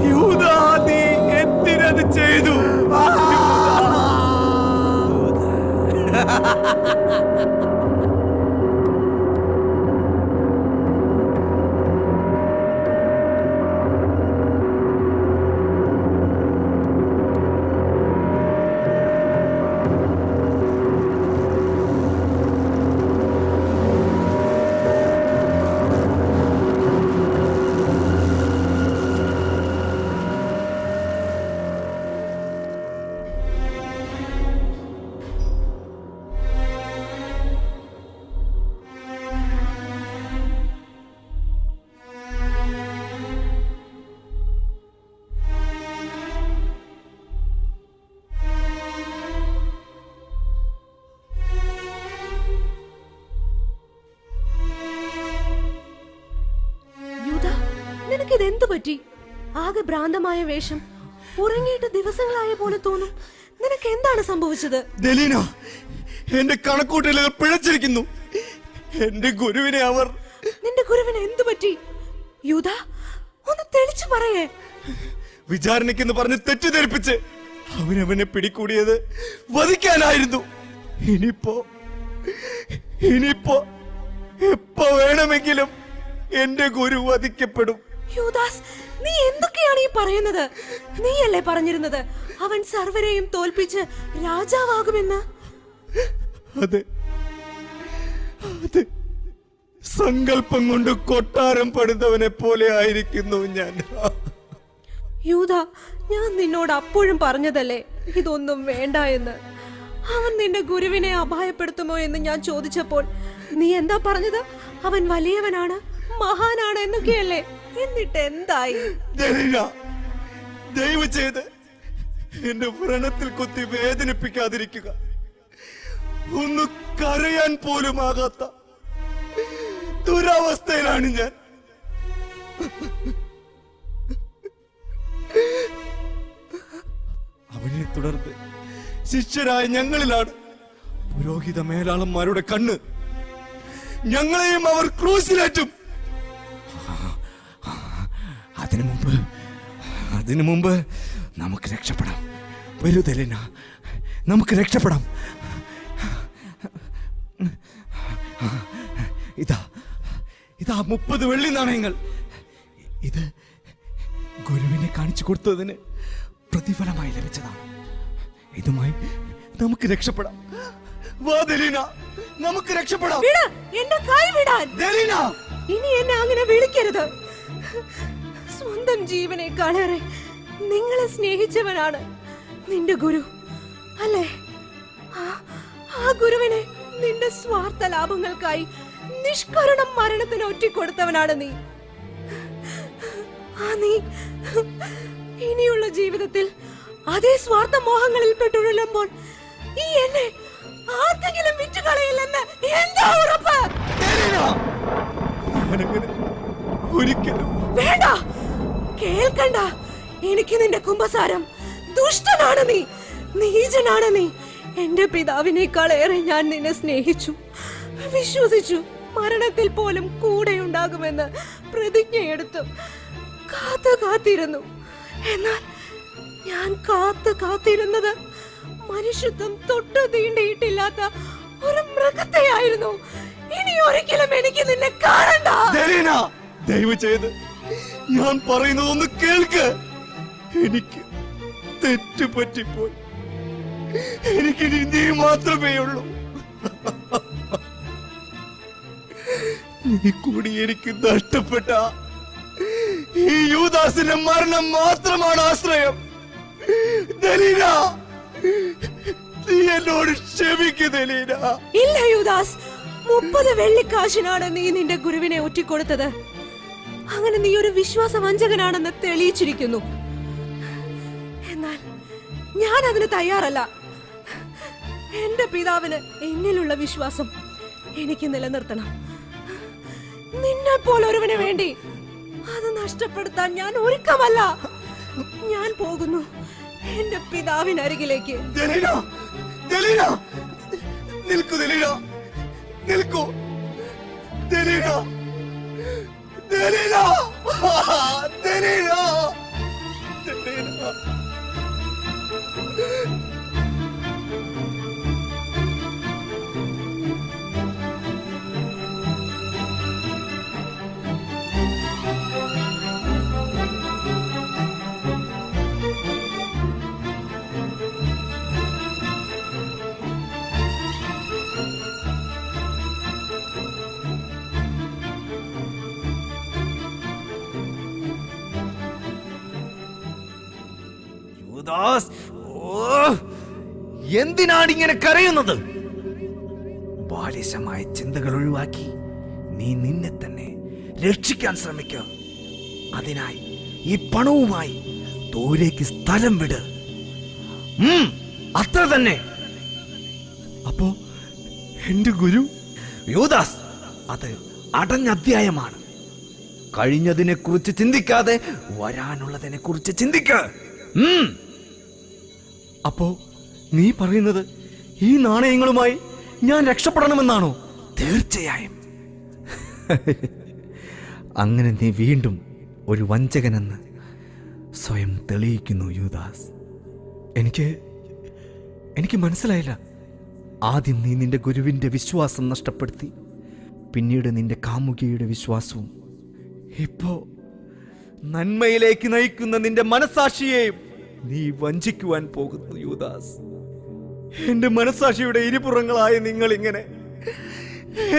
യൂദാ, നീ എന്തിനത് ചെയ്തു? നിനക്കിതെന്തു പറ്റി? ആകെ ഭ്രാന്തമായ വേഷം, ഉറങ്ങിയിട്ട് ദിവസങ്ങളായ പോലെ തോന്നും. നിനക്ക് എന്താണ് സംഭവിച്ചത്? ദലീന, എന്റെ കണക്കൂട്ടലുകൾ പിഴച്ചിരിക്കുന്നു. എന്റെ ഗുരുവിനെ അവർ... നിന്റെ ഗുരുവിന് എന്തു പറ്റി? യൂദാ, ഒന്ന് തെളിച്ചു പറയേ. വിചാരണയ്ക്കെന്ന് പറഞ്ഞ് തെറ്റിദ്ധരിപ്പിച്ച് അവനവനെ പിടികൂടിയത് വധിക്കാനായിരുന്നു. ഇനിയിപ്പോ എപ്പോ വേണമെങ്കിലും എന്റെ ഗുരു വധിക്കപ്പെടും. യൂദാസ്, നീ എന്തൊക്കെയാണ് ഈ പറയുന്നത്? നീയല്ലേ പറഞ്ഞിരുന്നത് അവൻ സർവരെയും തോൽപ്പിച്ച് രാജാവാകുമെന്ന്? അതെ, സങ്കല്പം കൊണ്ട് കൊട്ടാരം പണിതവനെ പോലെ ആയിരിക്കുന്നു ഞാൻ. യൂദാ, ഞാൻ നിന്നോട് അപ്പോഴും പറഞ്ഞതല്ലേ ഇതൊന്നും വേണ്ട എന്ന്. അവൻ നിന്റെ ഗുരുവിനെ അപായപ്പെടുത്തുമോ എന്ന് ഞാൻ ചോദിച്ചപ്പോൾ നീ എന്താ പറഞ്ഞത്? അവൻ വലിയവനാണ്, മഹാനാണ് എന്നൊക്കെയല്ലേ. എന്നിട്ട് എന്തായി? ദയവ് ചെയ്ത് എന്റെ വ്രണത്തിൽ കുത്തി വേദനിപ്പിക്കാതിരിക്കുക. ഒന്ന് കരയാൻ പോലും ആകാത്ത ദുരവസ്ഥയിലാണ് ഞാൻ. അവനെ തുടർന്ന് ശിഷ്യരായ ഞങ്ങളിലാണ് പുരോഹിത മേലാളന്മാരുടെ കണ്ണ്. ഞങ്ങളെയും അവർ ക്രൂശിലേറ്റും. അതിനു മുമ്പ് നമുക്ക് രക്ഷപ്പെടാം. വരൂ ദലീന, നമുക്ക് രക്ഷപ്പെടാം. ഇതാ 30 വെള്ളി നാണയങ്ങൾ. ഇത് ഗുരുവിനെ കാണിച്ചു കൊടുത്തതിന് പ്രതിഫലമായി ലഭിച്ചതാണ്. ഇതുമായി നമുക്ക് രക്ഷപ്പെടാം. വാ ദലീന. നമുക്ക് രക്ഷപ്പെടാം. വിട്, എന്റെ കൈ വിടാൻ. ദലീന, ഇനി എന്നെ അങ്ങനെ വിളിക്കരുത്. സ്വന്തം ജീവനേക്കാളേറെ നിങ്ങളെ സ്നേഹിച്ചവനാണ് നിന്റെ ഗുരു, അല്ലേ? ആ ഗുരുവിനെ നിന്റെ സ്വാർത്ഥ ലാഭങ്ങൾക്കായി നിഷ്കരുണം മരണത്തിന് ഒറ്റിക്കൊടുത്തവനാണ് നീ. നീ ഇനിയുള്ള ജീവിതത്തിൽ അതേ സ്വാർത്ഥ മോഹങ്ങളിൽ പെട്ടുഴലുമ്പോൾ ഈ എന്നെ ആർക്കെങ്കിലും വിറ്റുകളയില്ലെന്ന് എന്താ ഉറപ്പ്? ഒരിക്കലും വേണ്ട, കേൾക്കണ്ട. എനിക്ക് നിന്റെ കുമ്പസാരം. ദുഷ്ടനാണ് നീ, നീചനാണ് നീ. എന്റെ പിതാവിനേക്കാളേറെ ഞാൻ നിന്നെ സ്നേഹിച്ചു, വിശ്വസിച്ചു. മരണത്തിൽ പോലും കൂടെ ഉണ്ടാകുമെന്ന് പ്രതിജ്ഞയെടുത്തു കാത്തിരുന്നു. എന്നാൽ ഞാൻ കാത്തിരുന്നത് മനുഷ്യത്വം തൊട്ടു തീണ്ടിയിട്ടില്ലാത്ത ഒരു മൃഗത്തെയായിരുന്നു. ഇനി ഒരിക്കലും എനിക്ക് നിന്നെ കാണണ്ട. ദയവ് ചെയ്ത് ഞാൻ പറയുന്നതൊന്ന് കേൾക്ക്. എനിക്ക് തെറ്റുപറ്റിപ്പോയി. എനിക്ക് നീ മാത്രമേ ഉള്ളൂ. നീ കൂടി എനിക്ക് നഷ്ടപ്പെട്ട ഈ യൂദാസിന്റെ മരണം മാത്രമാണ് ആശ്രയം. ദലീന, നീ എന്നോട് ക്ഷമിക്കു ദലീന. ഇല്ല യൂദാസ്, 30 വെള്ളിക്കാശിനാണ് നീ നിന്റെ ഗുരുവിനെ ഒറ്റിക്കൊടുത്തത്. അങ്ങനെ നീ ഒരു വിശ്വാസവഞ്ചകനാണെന്ന് തെളിയിച്ചിരിക്കുന്നു. എന്നാൽ ഞാൻ അതിന് തയ്യാറല്ല. എന്റെ പിതാവിന് എന്നിലുള്ള വിശ്വാസം എനിക്ക് നിലനിർത്തണം. നിന്നെ പോലൊരുവന് വേണ്ടി അത് നഷ്ടപ്പെടുത്താൻ ഞാൻ ഒരുക്കമല്ല. ഞാൻ പോകുന്നു എന്റെ പിതാവിനരികിലേക്ക്. നിൽക്കൂ ദലീന, നിൽക്കൂ ദലീന, ദലീന, ദലീന, ദലീന. എന്തിനാണ് ഇങ്ങനെ കരയുന്നത്? ബാലിശമായ ചിന്തകൾ ഒഴിവാക്കി നീ നിന്നെ തന്നെ രക്ഷിക്കാൻ ശ്രമിക്കുക. അതിനായി ഈ പണവുമായി ദൂരേക്ക് സ്ഥലം വിട്. അത്ര തന്നെ. അപ്പോ എന്റെ ഗുരു യൂദാസ്, അത് അടഞ്ഞ അധ്യായമാണ്. കഴിഞ്ഞതിനെ കുറിച്ച് ചിന്തിക്കാതെ വരാനുള്ളതിനെ കുറിച്ച് ചിന്തിക്ക. അപ്പോ നീ പറയുന്നത് ഈ നാണയങ്ങളുമായി ഞാൻ രക്ഷപ്പെടണമെന്നാണോ? തീർച്ചയായും. അങ്ങനെ നീ വീണ്ടും ഒരു വഞ്ചകനെന്ന് സ്വയം തെളിയിക്കുന്നു യൂദാസ്. എനിക്ക് മനസ്സിലായില്ല. ആദ്യം നീ നിന്റെ ഗുരുവിന്റെ വിശ്വാസം നഷ്ടപ്പെടുത്തി, പിന്നീട് നിന്റെ കാമുകിയുടെ വിശ്വാസവും. ഇപ്പോ നന്മയിലേക്ക് നയിക്കുന്ന നിന്റെ മനസാക്ഷിയെയും നീ വഞ്ചിക്കുവാൻ പോകുന്നു യൂദാസ്. എന്റെ മനസാക്ഷിയുടെ ഇരുപുറങ്ങളായ നിങ്ങൾ ഇങ്ങനെ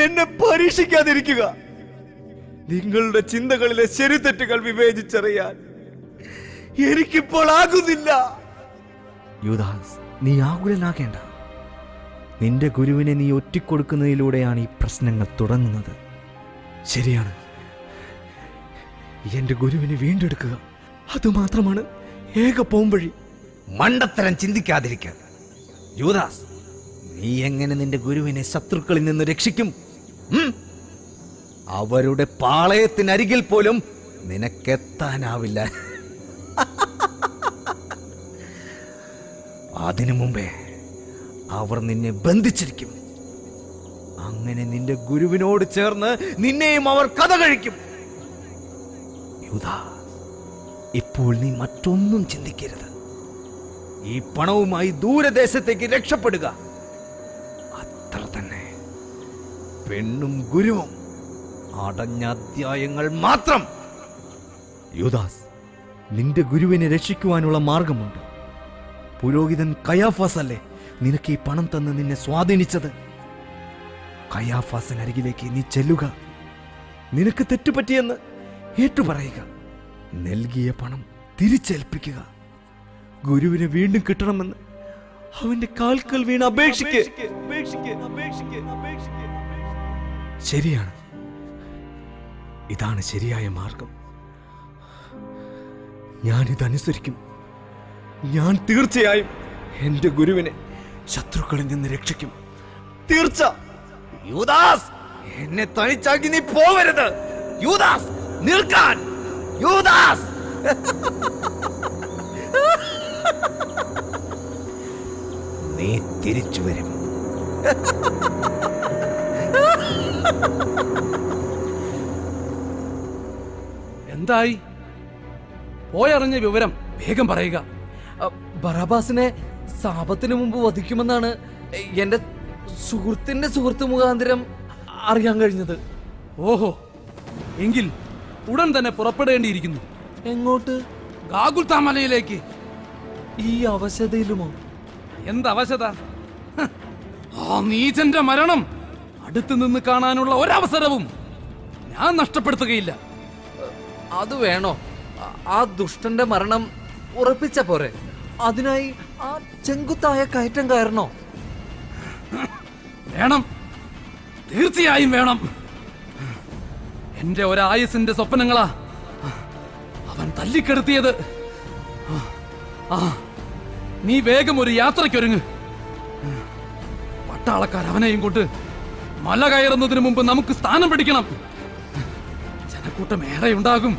എന്നെ പരീക്ഷിക്കാതിരിക്കുക. നിങ്ങളുടെ ചിന്തകളിലെ ശരിതെറ്റുകൾ വിവേചിച്ചറിയാൻ എനിക്കിപ്പോൾ ആകുന്നില്ല. യൂദാസ്, നീ ആകുലനാകേണ്ട. നിന്റെ ഗുരുവിനെ നീ ഒറ്റിക്കൊടുക്കുന്നതിലൂടെയാണ് ഈ പ്രശ്നങ്ങൾ തുടങ്ങുന്നത്. ശരിയാണ്, എന്റെ ഗുരുവിനെ വീണ്ടെടുക്കുക, അതുമാത്രമാണ് ഏക പോംവഴി. മണ്ടത്തരം ചിന്തിക്കാതിരിക്കുക യൂദാസ്. നീ എങ്ങനെ നിന്റെ ഗുരുവിനെ ശത്രുക്കളിൽ നിന്ന് രക്ഷിക്കും? അവരുടെ പാളയത്തിനരികിൽ പോലും നിനക്കെത്താനാവില്ല. അതിനു മുമ്പേ അവർ നിന്നെ ബന്ധിച്ചിരിക്കും. അങ്ങനെ നിന്റെ ഗുരുവിനോട് ചേർന്ന് നിന്നെയും അവർ കഥ കഴിക്കും. യൂദാസ്, ഇപ്പോൾ നീ മറ്റൊന്നും ചിന്തിക്കരുത്. ഈ പണവുമായി ദൂരദേശത്തേക്ക് രക്ഷപ്പെടുക, അത്ര തന്നെ. പെണ്ണും ഗുരുവും അടഞ്ഞ അധ്യായങ്ങൾ മാത്രം. യൂദാസ്, നിന്റെ ഗുരുവിനെ രക്ഷിക്കുവാനുള്ള മാർഗമുണ്ട്. പുരോഹിതൻ കയാഫാസ് അല്ലേ നിനക്ക് ഈ പണം തന്ന് നിന്നെ സ്വാധീനിച്ചത്? കയാഫാസിനരികിലേക്ക് നീ ചെല്ലുക. നിനക്ക് തെറ്റുപറ്റിയെന്ന് ഏറ്റുപറയുക. നൽകിയ പണം തിരിച്ചേൽപ്പിക്കുക. ഗുരുവിനെ വീണ്ടും കിട്ടണമെന്ന് അവന്റെ കാൽക്കൽ വീണ് അപേക്ഷിക്ക്. ശരിയാണ്, ഇതാണ് ശരിയായ മാർഗം. ഞാനിതനുസരിക്കും. ഞാൻ തീർച്ചയായും എന്റെ ഗുരുവിനെ ശത്രുക്കളിൽ നിന്ന് രക്ഷിക്കും. തീർച്ച. യൂദാസ്, എന്നെ തനിച്ചാക്കി നീ പോവരുത്. യൂദാസ്, നിൽക്കാൻ. യൂദാസ്. നീ തിരിച്ചു വരും. എന്തായി? പോയറിഞ്ഞ വിവരം വേഗം പറയുക. ബറാബാസിനെ സാപത്തിനു മുമ്പ് വധിക്കുമെന്നാണ് എന്റെ സുഹൃത്തിന്റെ സുഹൃത്ത് മുഖാന്തരം അറിയാൻ കഴിഞ്ഞത്. ഓഹോ, എങ്കിൽ ഉടൻ തന്നെ പുറപ്പെടേണ്ടിയിരിക്കുന്നു. എങ്ങോട്ട്? ഗാഗുൽത്താ മലയിലേക്ക്. ഈ അവശതയിലുമോ? എന്തവശത? ആ നീചന്റെ മരണം അടുത്തു നിന്ന് കാണാനുള്ള ഒരവസരവും ഞാൻ നഷ്ടപ്പെടുത്തുകയില്ല. അത് വേണോ? ആ ദുഷ്ടന്റെ മരണം ഉറപ്പിച്ച പോരെ? അതിനായി ആ ചെങ്കുത്തായ കയറ്റം കയറണോ? വേണം, തീർച്ചയായും വേണം. എന്റെ ഒരായുസിന്റെ സ്വപ്നങ്ങളാ അവൻ തല്ലിക്കെടുത്തിയത്. നീ വേഗം ഒരു യാത്രയ്ക്കൊരുങ്ങ്. പട്ടാളക്കാർ അവനെയും കൊണ്ട് മല കയറുന്നതിന് മുമ്പ് നമുക്ക് സ്ഥാനം പിടിക്കണം. ജനക്കൂട്ടം ഏറെ ഉണ്ടാകും.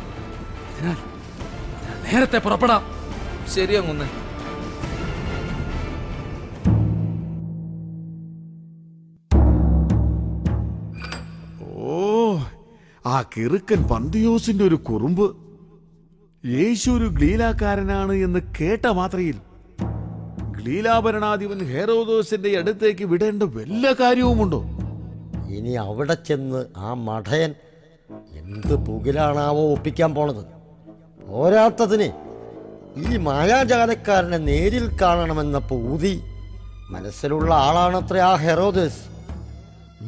അതിനാൽ നേരത്തെ പുറപ്പെടാം. ശരി അങ്ങുന്നേ. ഓ, ആ കിറുക്കൻ പന്തിയോസിന്റെ ഒരു കുറുമ്പ്. യേശു ഒരു ഗലീലാക്കാരനാണ് എന്ന് കേട്ട മാത്രയിൽ ഗലീലാഭരണാധിപൻ ഹെരോദോസിന്റെ അടുത്തേക്ക് വിടേണ്ട വല്ല കാര്യവുമുണ്ടോ? ഇനി അവിടെ ചെന്ന് ആ മഠയൻ എന്ത് പുകിലാണാവോ ഒപ്പിക്കാൻ പോണത്. പോരാത്തതിന് ഈ മായാജാലക്കാരനെ നേരിൽ കാണണമെന്ന പൂതി മനസ്സിലുള്ള ആളാണത്ര ആ ഹെരോദസ്.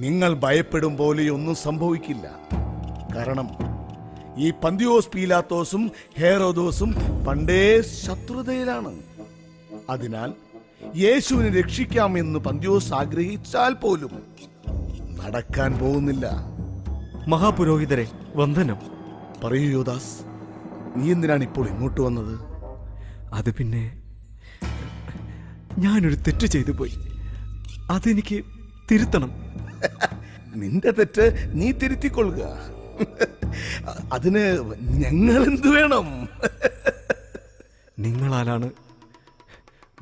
നിങ്ങൾ ഭയപ്പെടും പോലെയൊന്നും സംഭവിക്കില്ല. കാരണം ഈ പന്തിയോസ് പീലാത്തോസും ഹേറോദോസും പണ്ടേ ശത്രുതയിലാണ്. അതിനാൽ യേശുവിനെ രക്ഷിക്കാമെന്ന് പന്തിയോസ് ആഗ്രഹിച്ചാൽ പോലും നടക്കാൻ പോകുന്നില്ല. മഹാപുരോഹിതരെ, വന്ദനം. പറയൂ യൂദാസ്, നീ എന്തിനാണ് ഇപ്പോൾ ഇങ്ങോട്ട് വന്നത്? അത് പിന്നെ ഞാനൊരു തെറ്റ് ചെയ്തു പോയി. അതെനിക്ക് തിരുത്തണം. നിന്റെ തെറ്റ് നീ തിരുത്തിക്കൊള്ളുക. അതിന് ഞങ്ങൾ എന്ത് വേണം?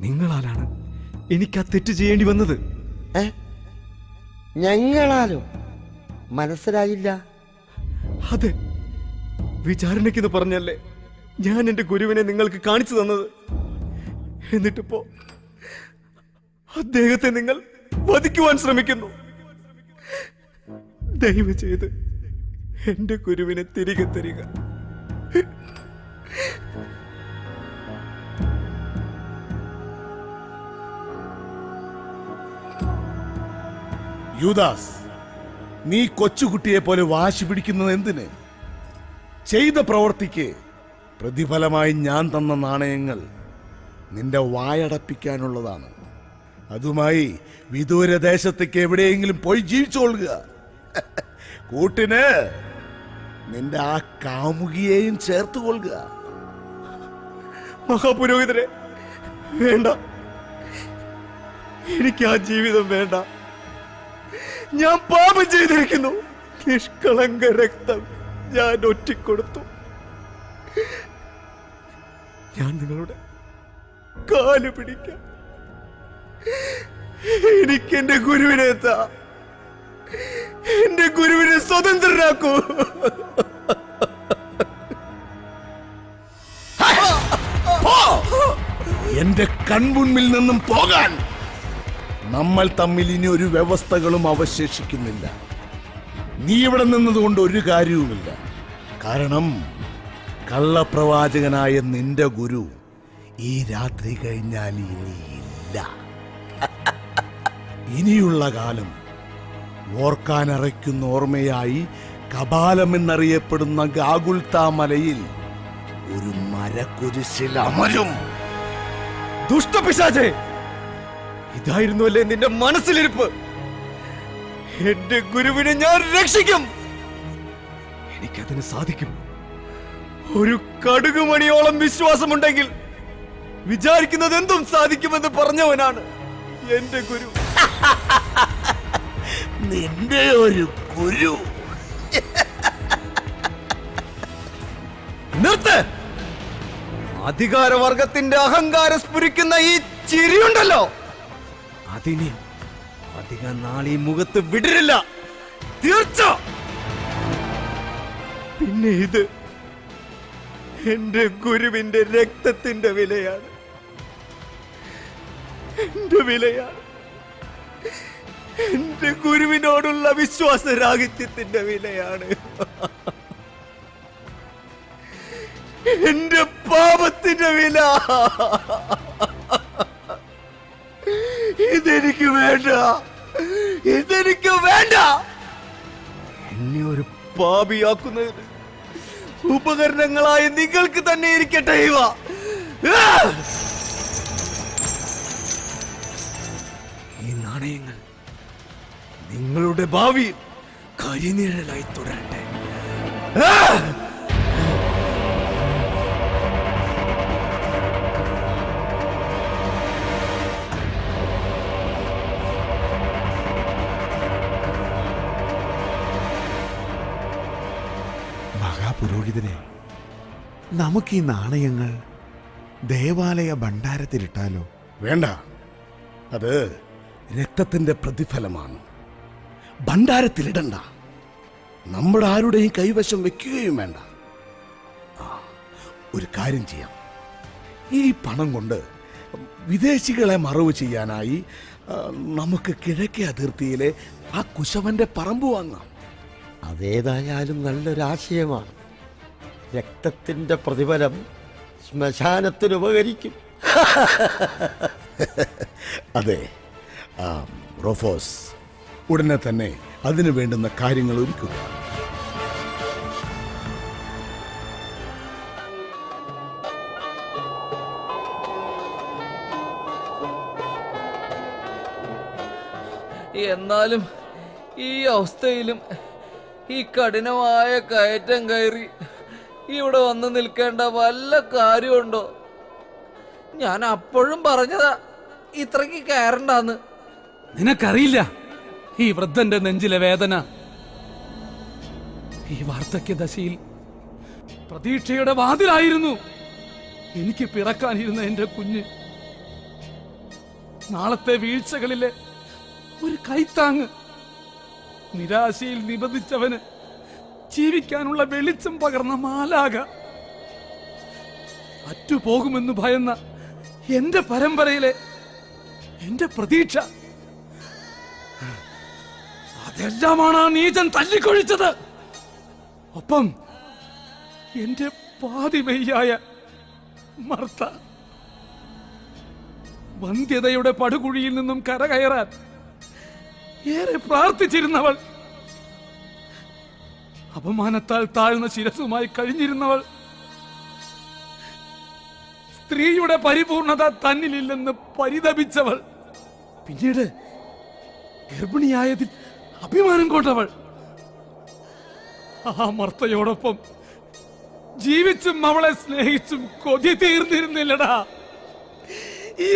നിങ്ങളാലാണ് എനിക്ക് ആ തെറ്റ് ചെയ്യേണ്ടി വന്നത്. ഞങ്ങളാലോ? മനസ്സിലായില്ല. അതെ, വിചാരണയ്ക്കെന്ന് പറഞ്ഞല്ലേ ഞാൻ എന്റെ ഗുരുവിനെ നിങ്ങൾക്ക് കാണിച്ചു തന്നത്. എന്നിട്ടിപ്പോ അദ്ദേഹത്തെ നിങ്ങൾ വധിക്കുവാൻ ശ്രമിക്കുന്നു. ദയവ് ചെയ്ത് എന്റെ ഗുരുവിനെ തിരികെ തരിക. യൂദാസ്, നീ കൊച്ചുകുട്ടിയെ പോലെ വാശി പിടിക്കുന്നത് എന്തിന്? ചെയ്ത പ്രവൃത്തിക്ക് പ്രതിഫലമായി ഞാൻ തന്ന നാണയങ്ങൾ നിന്റെ വായടപ്പിക്കാനുള്ളതാണ്. അതുമായി വിദൂരദേശത്തേക്ക് എവിടെയെങ്കിലും പോയി ജീവിച്ചോളുക. കൂട്ടിന് നിന്റെ ആ കാമുകിയെയും ചേർത്ത് കൊള്ളുക. മഹാപുരോഹിതരെ, വേണ്ട, എനിക്ക് ആ ജീവിതം വേണ്ട. ഞാൻ പാപം ചെയ്തിരിക്കുന്നു. നിഷ്കളങ്ക രക്തം ഞാൻ ഒറ്റിക്കൊടുത്തു. ഞാൻ നിങ്ങളുടെ കാല് പിടിക്കാം. എനിക്ക് എന്റെ ഗുരുവിനെ എത്താ. എന്റെ ഗുരുവിനെ സ്വതന്ത്രനാക്കൂ. എന്റെ കൺമുൻപിൽ നിന്നും പോകാൻ. നമ്മൾ തമ്മിൽ ഇനി ഒരു വ്യവസ്ഥകളും അവശേഷിക്കുന്നില്ല. നീ ഇവിടെ നിന്നതുകൊണ്ട് ഒരു കാര്യവുമില്ല. കാരണം കള്ളപ്രവാചകനായ നിന്റെ ഗുരു ഈ രാത്രി കഴിഞ്ഞാൽ ഇനിയില്ല. ഇനിയുള്ള കാലം ഓർക്കാനറയ്ക്കുന്ന ഓർമ്മയായി കപാലമെന്നറിയപ്പെടുന്ന ഗാഗുൽത്താമലയിൽ ഒരു മരക്കുരിശിൽ അമരും. ദുഷ്ടപിശാചേ, ഇതായിരുന്നു അല്ലേ നിന്റെ മനസ്സിലിരിപ്പ്? എന്റെ ഗുരുവിനെ ഞാൻ രക്ഷിക്കും. എനിക്കതിന് സാധിക്കും. ഒരു കടുകുമണിയോളം വിശ്വാസമുണ്ടെങ്കിൽ വിചാരിക്കുന്നത് എന്തും സാധിക്കുമെന്ന് പറഞ്ഞവനാണ് എന്റെ ഗുരു. നിന്റെ ഒരു ഗുരു? നിർത്ത്! അധികാരവർഗത്തിന്റെ അഹങ്കാരം സ്ഫുരിക്കുന്ന ഈ ചിരിയുണ്ടല്ലോ, അതിനെ അധിക നാളീ മുഖത്ത് വിടരില്ല, തീർച്ച. പിന്നെ ഇത് എന്റെ ഗുരുവിന്റെ രക്തത്തിന്റെ വിലയാണ്, എന്റെ വിലയാണ്, എന്റെ ഗുരുവിനോടുള്ള വിശ്വാസരാഹിത്യത്തിന്റെ വിലയാണ്, എന്റെ പാപത്തിന്റെ വില. ഇതെനിക്ക് വേണ്ട, ഇതെനിക്ക് വേണ്ട. എന്നെ ഒരു പാപിയാക്കുന്നതിന് ഉപകരണങ്ങളായി നിങ്ങൾക്ക് തന്നെ ഇരിക്കട്ടെ ഇവ. ഈ നാണയങ്ങൾ നിങ്ങളുടെ ഭാവിയിൽ കരിനിഴലായി തുടരട്ടെ. മഹാപുരോഹിതനെ, നമുക്ക് ഈ നാണയങ്ങൾ ദേവാലയ ഭണ്ഡാരത്തിലിട്ടാലോ? വേണ്ട, അത് രക്തത്തിന്റെ പ്രതിഫലമാണ്. ഭണ്ഡാരത്തിലിടണ്ട. നമ്മുടെ ആരുടെയും കൈവശം വെക്കുകയും വേണ്ട. ഒരു കാര്യം ചെയ്യാം. ഈ പണം കൊണ്ട് വിദേശികളെ മറവ് ചെയ്യാനായി നമുക്ക് കിഴക്കേ അതിർത്തിയിലെ ആ കുശവന്റെ പറമ്പ് വാങ്ങാം. അതേതായാലും നല്ലൊരാശയമാണ്. രക്തത്തിന്റെ പ്രതിഫലം ശ്മശാനത്തിന് ഉപകരിക്കും. അതെ, റോഫോസ്, ഉടനെ തന്നെ അതിനു വേണ്ടുന്ന കാര്യങ്ങൾ ഒരുക്കുക. എന്നാലും ഈ അവസ്ഥയിലും ഈ കഠിനമായ കയറ്റം കയറി ഇവിടെ വന്ന് നിൽക്കേണ്ട വല്ല കാര്യമുണ്ടോ? ഞാൻ അപ്പോഴും പറഞ്ഞതാ ഇത്രയ്ക്ക് കയറണ്ടാന്ന്. നിനക്കറിയില്ല ഈ വൃദ്ധന്റെ നെഞ്ചിലെ വേദന. ഈ വാർദ്ധക്യദശയിൽ പ്രതീക്ഷയുടെ വാതിലായിരുന്നു എനിക്ക് പിറക്കാനിരുന്ന എന്റെ കുഞ്ഞ്. നാളത്തെ വീഴ്ചകളിലെ ഒരു കൈത്താങ്ങ്. നിരാശയിൽ നിബന്ധിച്ചവന് ജീവിക്കാനുള്ള വെളിച്ചം പകർന്ന മാലാക. അറ്റുപോകുമെന്ന് ഭയന്ന എന്റെ പരമ്പരയിലെ എന്റെ പ്രതീക്ഷ. അതെല്ലാമാണ് ആ നീചൻ തല്ലിക്കൊഴിച്ചത്. ഒപ്പം എന്റെ പാതിമെയ്യായ മർത്ത. വന്ധ്യതയുടെ പടുകുഴിയിൽ നിന്നും കരകയറാൻ ഏറെ പ്രാർത്ഥിച്ചിരുന്നവൾ, അപമാനത്താൽ താഴ്ന്ന ശിരസുമായി കഴിഞ്ഞിരുന്നവൾ, സ്ത്രീയുടെ പരിപൂർണത തന്നിലില്ലെന്ന് പരിതപിച്ചവൾ, പിന്നീട് ഗർഭിണിയായതിൽ അഭിമാനം കൊണ്ടവൾ, ആ മർത്തയോടൊപ്പം ജീവിച്ചും അവളെ സ്നേഹിച്ചും കൊതി തീർന്നിരുന്നില്ലടാ.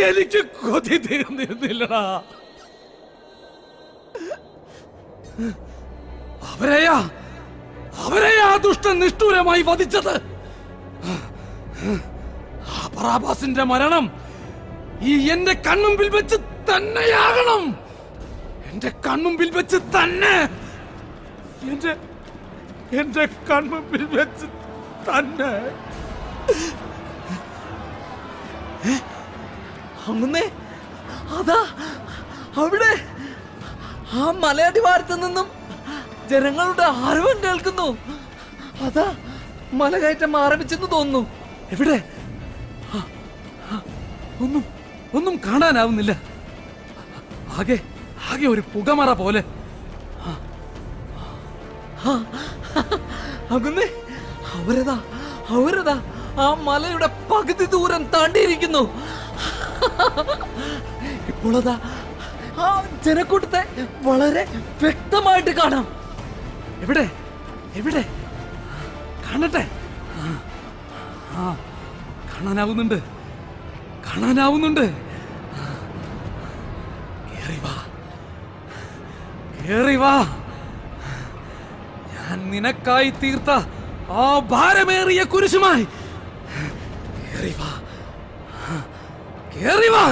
എനിക്ക് കൊതി തീർന്നിരുന്നില്ലടാ. അവരെയാ ദുഷ്ടൻ നിഷ്ഠൂരമായി വധിച്ചത്. ആ ബറാബാസിന്റെ മരണം ഈ എന്റെ കൺമുമ്പിൽ വെച്ച് തന്നെയാകണം. എന്റെ കൺമുമ്പിൽ വെച്ച് തന്നെ. എന്റെ കൺമുമ്പിൽ വെച്ച് തന്നെ. അങ്ങുന്നേ, അതാ അവിടെ ആ മലയടിവാരത്ത് നിന്നും ജനങ്ങളുടെ ആരവം കേൾക്കുന്നു. അതാ മലകയറ്റം ആരംഭിച്ചെന്ന് തോന്നുന്നു. എവിടെ? ഒന്നും കാണാനാവുന്നില്ല. ആകെ ഒരു പുകമറ പോലെ. അങ്ങനെ അവരതാ ആ മലയുടെ പകുതി ദൂരം താണ്ടിയിരിക്കുന്നു. ഇപ്പോഴതാ ആ ജനക്കൂട്ടത്തെ വളരെ വ്യക്തമായിട്ട് കാണാം. എവിടെ എവിടെ കാണട്ടെ. കാണാനാവുന്നുണ്ട്. കേറി വാ. ഞാൻ നിനക്കായി തീർത്ത ആ ഭാരമേറിയ കുരിശുമായി കേറി വാ.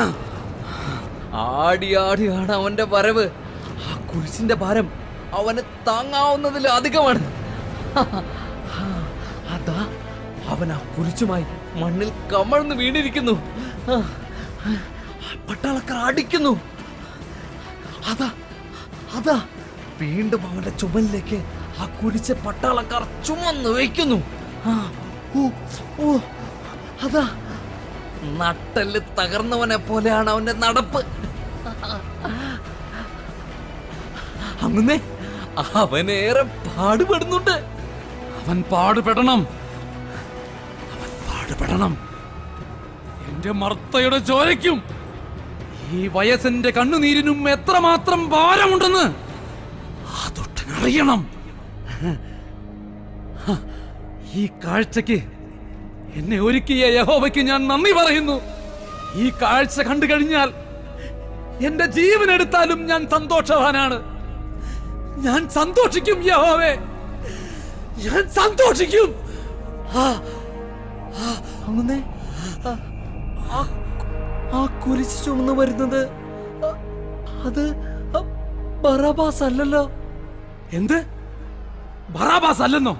ആടി ആടിയാണ് അവന്റെ വരവ്. ആ കുരിശിന്റെ ഭാരം അവന് താങ്ങാവുന്നതിൽ അധികമാണ്. അതാ അവൻ ആ കുരിശുമായി മണ്ണിൽ കമഴ്ന്ന് വീണിരിക്കുന്നു. പട്ടാളക്കാർ അടിക്കുന്നു. അതാ വീണ്ടും അവന്റെ ചുമലിലേക്ക് ആ കുരിശ് പട്ടാളക്കാർ ചുമന്ന് വയ്ക്കുന്നു. അതാ നട്ടെല്ല് തകർന്നവനെ പോലെയാണ് അവന്റെ നടപ്പ്. അങ്ങനെ അവനേറെ പാടുപെടുന്നുണ്ട്. അവൻ പാടുപെടണം. എന്റെ മർത്തയുടെ ചോരയ്ക്കും ഈ വയസ്സിന്റെ കണ്ണുനീരിനും എത്രമാത്രം ഭാരമുണ്ടെന്ന് ആ ദുഷ്ടനറിയണം. ഈ കാഴ്ചക്ക് എന്നെ ഒരുക്കിയ യഹോവയ്ക്ക് ഞാൻ നന്ദി പറയുന്നു. ഈ കാഴ്ച കണ്ടു കഴിഞ്ഞാൽ എന്റെ ജീവൻ എടുത്താലും ഞാൻ സന്തോഷവാനാണ്. ഞാൻ സന്തോഷിക്കും യഹോവേ, ഞാൻ സന്തോഷിക്കും. അങ്ങനെ ആ കുരിശ് ചുമന്ന് വരുന്നത് അത് ബറാബാസ് അല്ലല്ലോ. എന്ത്? ബറാബാസ് അല്ലെന്നോ?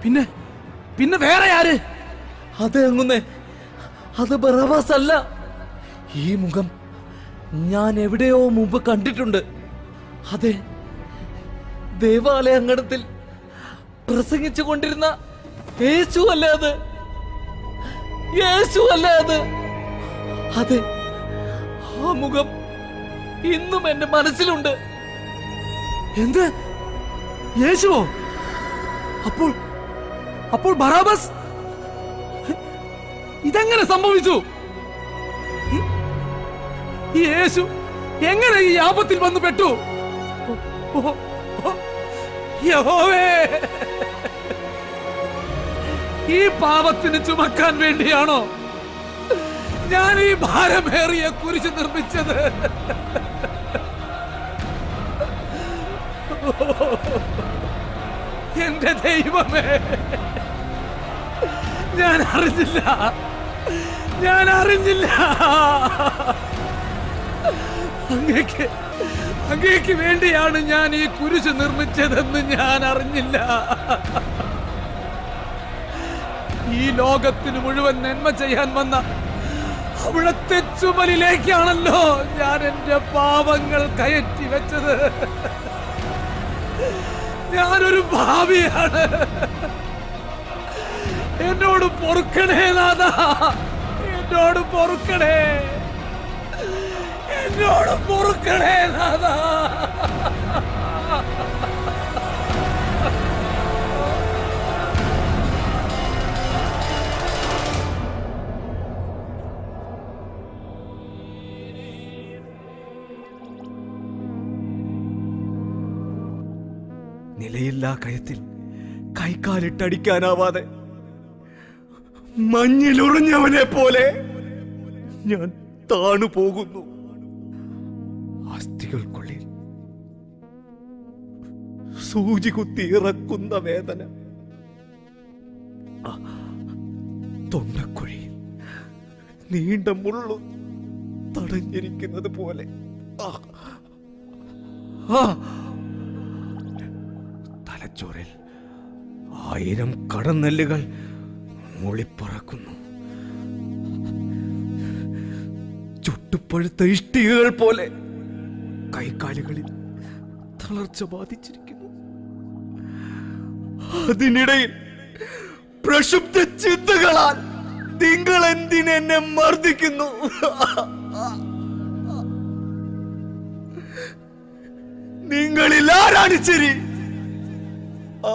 പിന്നെ വേറെ ആര്? അതെ അങ്ങനെ, അത് ബറാബാസ് അല്ല. ഈ മുഖം ഞാൻ എവിടെയോ മുമ്പ് കണ്ടിട്ടുണ്ട്. അതെ, ദേവാലയ അങ്കണത്തിൽ പ്രസംഗിച്ചു കൊണ്ടിരുന്ന യേശു അല്ലേ അത്? അതെ, ആ മുഖം ഇന്നും എന്റെ മനസ്സിലുണ്ട്. എന്ത്? യേശുവോ? അപ്പോൾ ബറാബാസ് ഇതെങ്ങനെ സംഭവിച്ചു? ഈ യേശു എങ്ങനെ ഈ ആപത്തിൽ വന്നു പെട്ടു? യഹോവേ, ഈ പാപത്തിന് ചുമക്കാൻ വേണ്ടിയാണോ ഞാൻ ഈ ഭാരമേറിയ കുരിശ് നിർമ്മിച്ചത്? എന്റെ ദൈവമേ, ഞാൻ അറിഞ്ഞില്ല. അങ്ങേക്ക് വേണ്ടിയാണ് ഞാൻ ഈ കുരിശ് നിർമ്മിച്ചതെന്ന് ഞാൻ അറിഞ്ഞില്ല. ഈ ലോകത്തിന് മുഴുവൻ നന്മ ചെയ്യാൻ വന്ന അവിടുത്തെ ചുമലിലേക്കാണല്ലോ ഞാൻ എന്റെ പാപങ്ങൾ കയറ്റി വെച്ചത്. ഞാനൊരു ഭാവിയാണ്. എന്നോട് പൊറുക്കണേ നാഥാ, എന്നോട് പൊറുക്കണേ നാഥാ. നിലയില്ലാ കയത്തിൽ കൈക്കാലിട്ടടിക്കാനാവാതെ മഞ്ഞിലുറിഞ്ഞവനെ പോലെ ഞാൻ താണുപോകുന്നു. അസ്ഥികൾക്കുള്ളിൽ സൂചി കുത്തി ഇറക്കുന്ന വേദന, തൊണ്ടക്കുഴിയിൽ നീണ്ട മുള്ളു തടഞ്ഞിരിക്കുന്നത് പോലെ. തലച്ചോറിൽ 1000 കടന്നെല്ലുകൾ മൂളിപ്പറക്കുന്നു. ചുട്ടുപഴുത്ത ഇഷ്ടികകൾ പോലെ കൈകാലുകളിൽ തളർച്ച ബാധിച്ചിരിക്കുന്നു. അതിനിടയിൽ പ്രക്ഷുബ്ധ ചിന്തകളാൽ നിങ്ങൾ എന്തിനെന്നെ മർദ്ദിക്കുന്നു? നിങ്ങളില്ല ആരാണ് ശരി,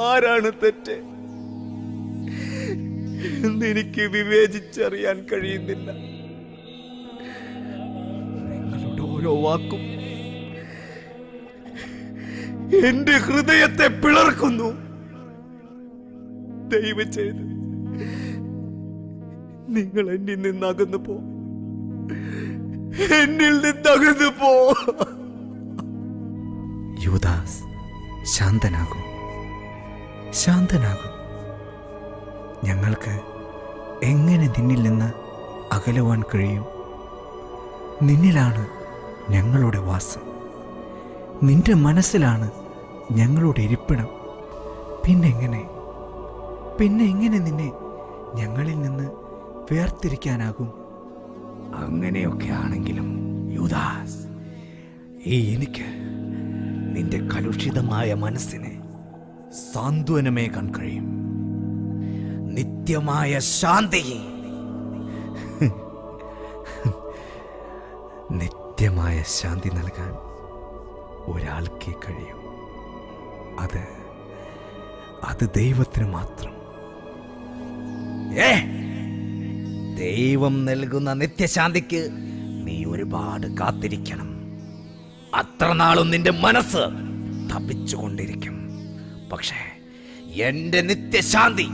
ആരാണ് തെറ്റ് എന്നെനിക്ക് വിവേചിച്ചറിയാൻ കഴിയുന്നില്ല. നിങ്ങളുടെ ഓരോ വാക്കും എന്റെ ഹൃദയത്തെ പിളർക്കുന്നു. ദയവ് ചെയ്ത് നിങ്ങൾ എന്നിൽ നിന്നകന്നു പോ, എന്നിൽ നിന്നകന്നു പോ. യൂദാസ്, ശാന്തനാകൂ, ശാന്തനാകൂ. ഞങ്ങൾക്ക് എങ്ങനെ നിന്നിൽ നിന്ന് അകലുവാൻ കഴിയും? നിന്നിലാണ് ഞങ്ങളുടെ വാസം, നിന്റെ മനസ്സിലാണ് ഞങ്ങളുടെ ഇരിപ്പിടം. പിന്നെങ്ങനെ നിന്നെ ഞങ്ങളിൽ നിന്ന് വേർതിരിക്കാനാകും? അങ്ങനെയൊക്കെ ആണെങ്കിലും യൂദാസ്, എനിക്ക് നിന്റെ കലുഷിതമായ മനസ്സിനെ സാന്ത്വനമേകാൻ കഴിയും. നിത്യമായ ശാന്തി, നിത്യമായ ശാന്തി നൽകാൻ ഒരാൾക്കേ കഴിയും. അത് ദൈവത്തിന് മാത്രം. ദൈവം നൽകുന്ന നിത്യശാന്തിക്ക് നീ ഒരുപാട് കാത്തിരിക്കണം. അത്ര നാളും നിന്റെ മനസ്സ് തപിച്ചുകൊണ്ടിരിക്കും. പക്ഷേ എന്റെ നിത്യശാന്തി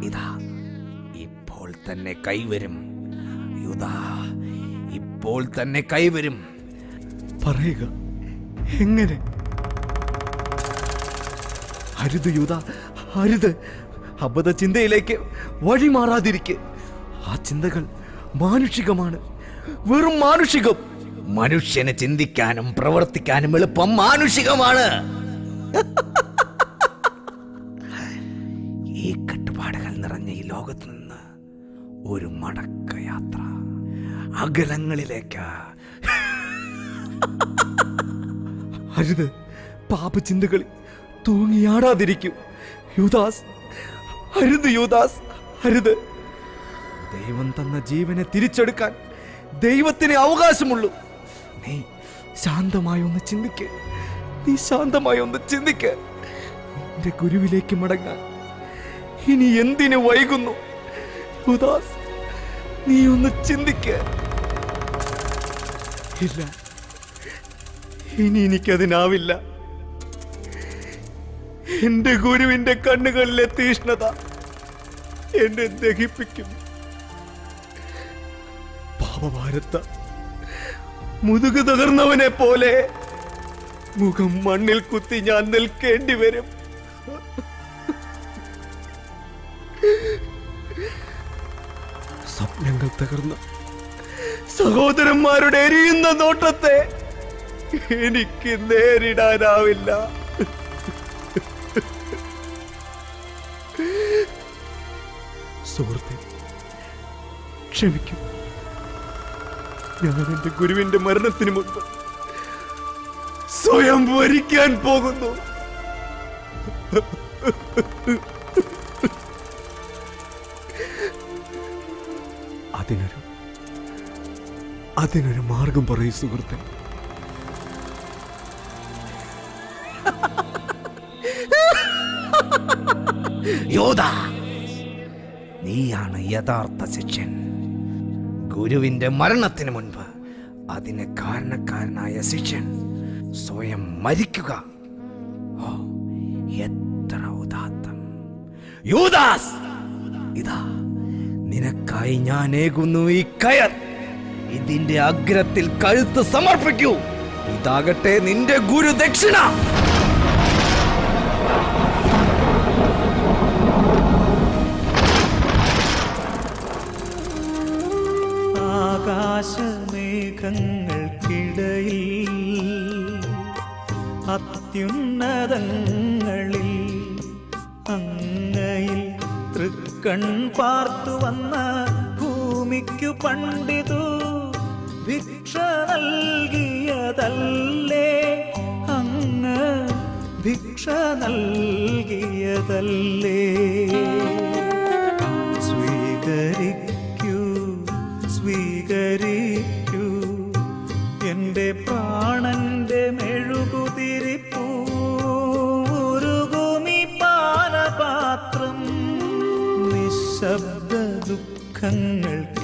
ഇതാ ഇപ്പോൾ തന്നെ കൈവരും. യൂദാ, ഇപ്പോൾ തന്നെ കൈവരും. പറയുക, എങ്ങനെ? അരുത് യൂദാ, അരുത്. അബദ്ധ ചിന്തയിലേക്ക് വഴിമാറാതിരിക്കെ. ആ ചിന്തകൾ മാനുഷികമാണ്, വെറും മാനുഷികം. മനുഷ്യനെ ചിന്തിക്കാനും പ്രവർത്തിക്കാനും എളുപ്പം മാനുഷികമാണ്. ഈ കെട്ടുപാടുകൾ നിറഞ്ഞ ഈ ലോകത്ത് നിന്ന് ഒരു മടക്കയാത്ര അകലങ്ങളിലേക്ക്. അരുത്, പാപചിന്തകളിൽ തൂങ്ങിയാടാതിരിക്കൂ യൂദാസ്. അരുത് യൂദാസ്, അരുത്. ദൈവം തന്ന ജീവനെ തിരിച്ചെടുക്കാൻ ദൈവത്തിന് അവകാശമുള്ളൂ. നീ ശാന്തമായി ഒന്ന് ചിന്തിക്ക്, നീ ശാന്തമായി ഒന്ന് ചിന്തിക്ക്. നിന്റെ ഗുരുവിലേക്ക് മടങ്ങാൻ ഇനി എന്തിനു വൈകുന്നു? യൂദാസ്, നീ ഒന്ന് ചിന്തിക്ക്. ഇല്ല, ഇനി എനിക്കതിനാവില്ല. എന്റെ ഗുരുവിന്റെ കണ്ണുകളിലെ തീഷ്ണത എന്നെ ദഹിപ്പിക്കും. പാപഭാരത്ത മുതുകു തകർന്നവനെ പോലെ മുഖം മണ്ണിൽ കുത്തി ഞാൻ നിൽക്കേണ്ടി വരും. സ്വപ്നങ്ങൾ തകർന്ന സഹോദരന്മാരുടെ എരിയുന്ന നോട്ടത്തെ എനിക്ക് നേരിടാനാവില്ല. സുഹൃത്തെ, ക്ഷമിക്കും. ഞാൻ എന്റെ ഗുരുവിന്റെ മരണത്തിന് മുൻപ് സ്വയം വരിക്കാൻ പോകുന്നു. അതിനൊരു മാർഗം പറയൂ സുഹൃത്തെ. യോദാ, നീയാണ് യഥാർത്ഥ ശിഷ്യൻ. ഗുരുവിന്റെ മരണത്തിന് മുൻപ് അതിന് കാരണക്കാരനായ ശിഷ്യൻ സ്വയം മരിക്കുക. ഓ, എത്ര ഉദാത്തം! യൂദാസ്, ഇതാ നിനക്കായി ഞാൻ ഏകുന്നു ഈ കയർ. ഇതിന്റെ അഗ്രത്തിൽ കഴുത്ത് സമർപ്പിക്കൂ. ഇതാകട്ടെ നിന്റെ ഗുരു ദക്ഷിണ. ആകാശമേഘങ്ങൾക്കിടയിൽ അത്യുന്നതങ്ങളിൽ അങ്ങയിൽ തൃക്കൺ പാർത്തു വന്ന ഭൂമിക്കു പണ്ടിതു ഭിക്ഷ നൽകിയതല്ലേ? അങ്ങ് ഭിക്ഷ നൽകിയതല്ലേ? സ്വീകരിക്കൂ, സ്വീകരിക്കൂ എൻ്റെ പ്രാണന്റെ മെഴുകുതിരി പൂക്കളെ.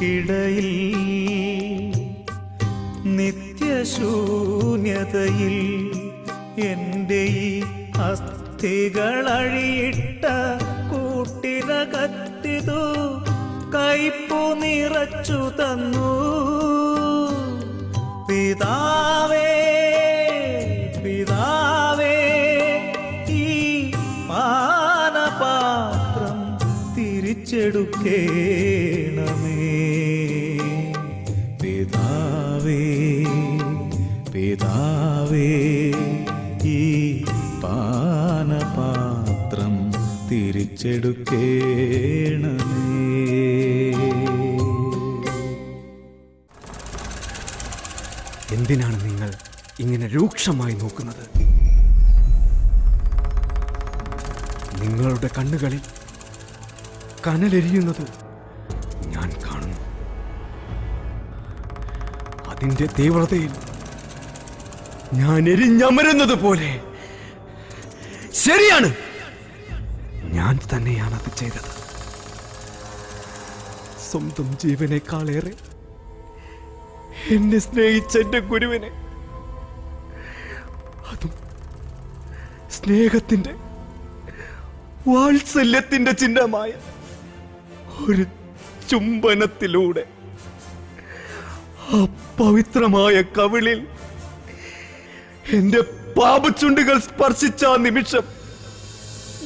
നിത്യശൂന്യതയിൽ നിത്യശൂന്യതയിൽ എൻ്റെ ഈ അസ്ഥികളഴിയിട്ട കൂട്ടിനകത്തിതു കൈപ്പു നിറച്ചു തന്നു പിതാവേ പിതാവേ ഈ പാനപാത്രം തിരിച്ചെടുക്കേണമേ പിതാവേ പിതാവേ ഈ പാനപാത്രം തിരിച്ചെടുക്കേണമേ. എന്തിനാണ് നിങ്ങൾ ഇങ്ങനെ രൂക്ഷമായി നോക്കുന്നത്? നിങ്ങളുടെ കണ്ണുകളിൽ കനലെരിയുന്നത് ഞാൻ കാണുന്നു. അതിന്റെ തീവ്രതയിൽ ഞാൻ എരിഞ്ഞമരുന്നത് പോലെ. ശരിയാണ്, ഞാൻ തന്നെയാണ് അത് ചെയ്തത്. സ്വന്തം ജീവനേക്കാളേറെ എന്നെ സ്നേഹിച്ച എന്റെ ഗുരുവിനെ, അതും സ്നേഹത്തിന്റെ വാത്സല്യത്തിന്റെ ചിഹ്നമായ ഒരു ചുംബനത്തിലൂടെ ആ പവിത്രമായ കവിളിൽ എന്റെ പാപച്ചുണ്ടുകൾ സ്പർശിച്ച ആ നിമിഷം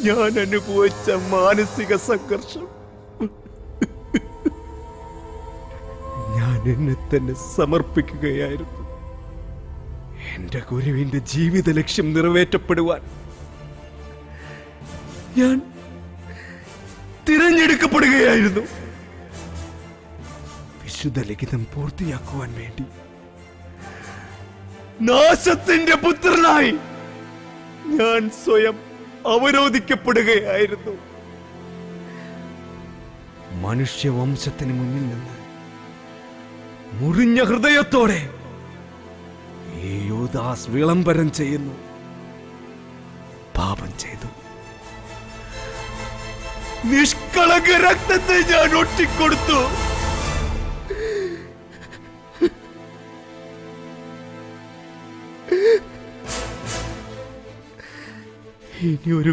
ഞാൻ അനുഭവിച്ച മാനസിക സംഘർഷം. ഞാൻ എന്നെ തന്നെ സമർപ്പിക്കുകയായിരുന്നു. എന്റെ ഗുരുവിന്റെ ജീവിത ലക്ഷ്യം നിറവേറ്റപ്പെടുവാൻ ഞാൻ തിരഞ്ഞെടുക്കപ്പെടുകയായിരുന്നു. വിശുദ്ധ ലിഖിതം പൂർത്തിയാക്കുവാൻ വേണ്ടി നാശത്തിന്റെ പുത്രനായി ഞാൻ സ്വയം അവരോധിക്കപ്പെടുകയായിരുന്നു. മനുഷ്യവംശത്തിന് മുന്നിൽ നിന്ന് മുറിഞ്ഞ ഹൃദയത്തോടെ ഈ യൂദാസ് വിളംബരം ചെയ്യുന്നു. പാപം ചെയ്തു. നിഷ്കളങ്ക രക്തത്തെ ഞാൻ ഒറ്റിക്കൊടുത്തു. ഇനി ഒരു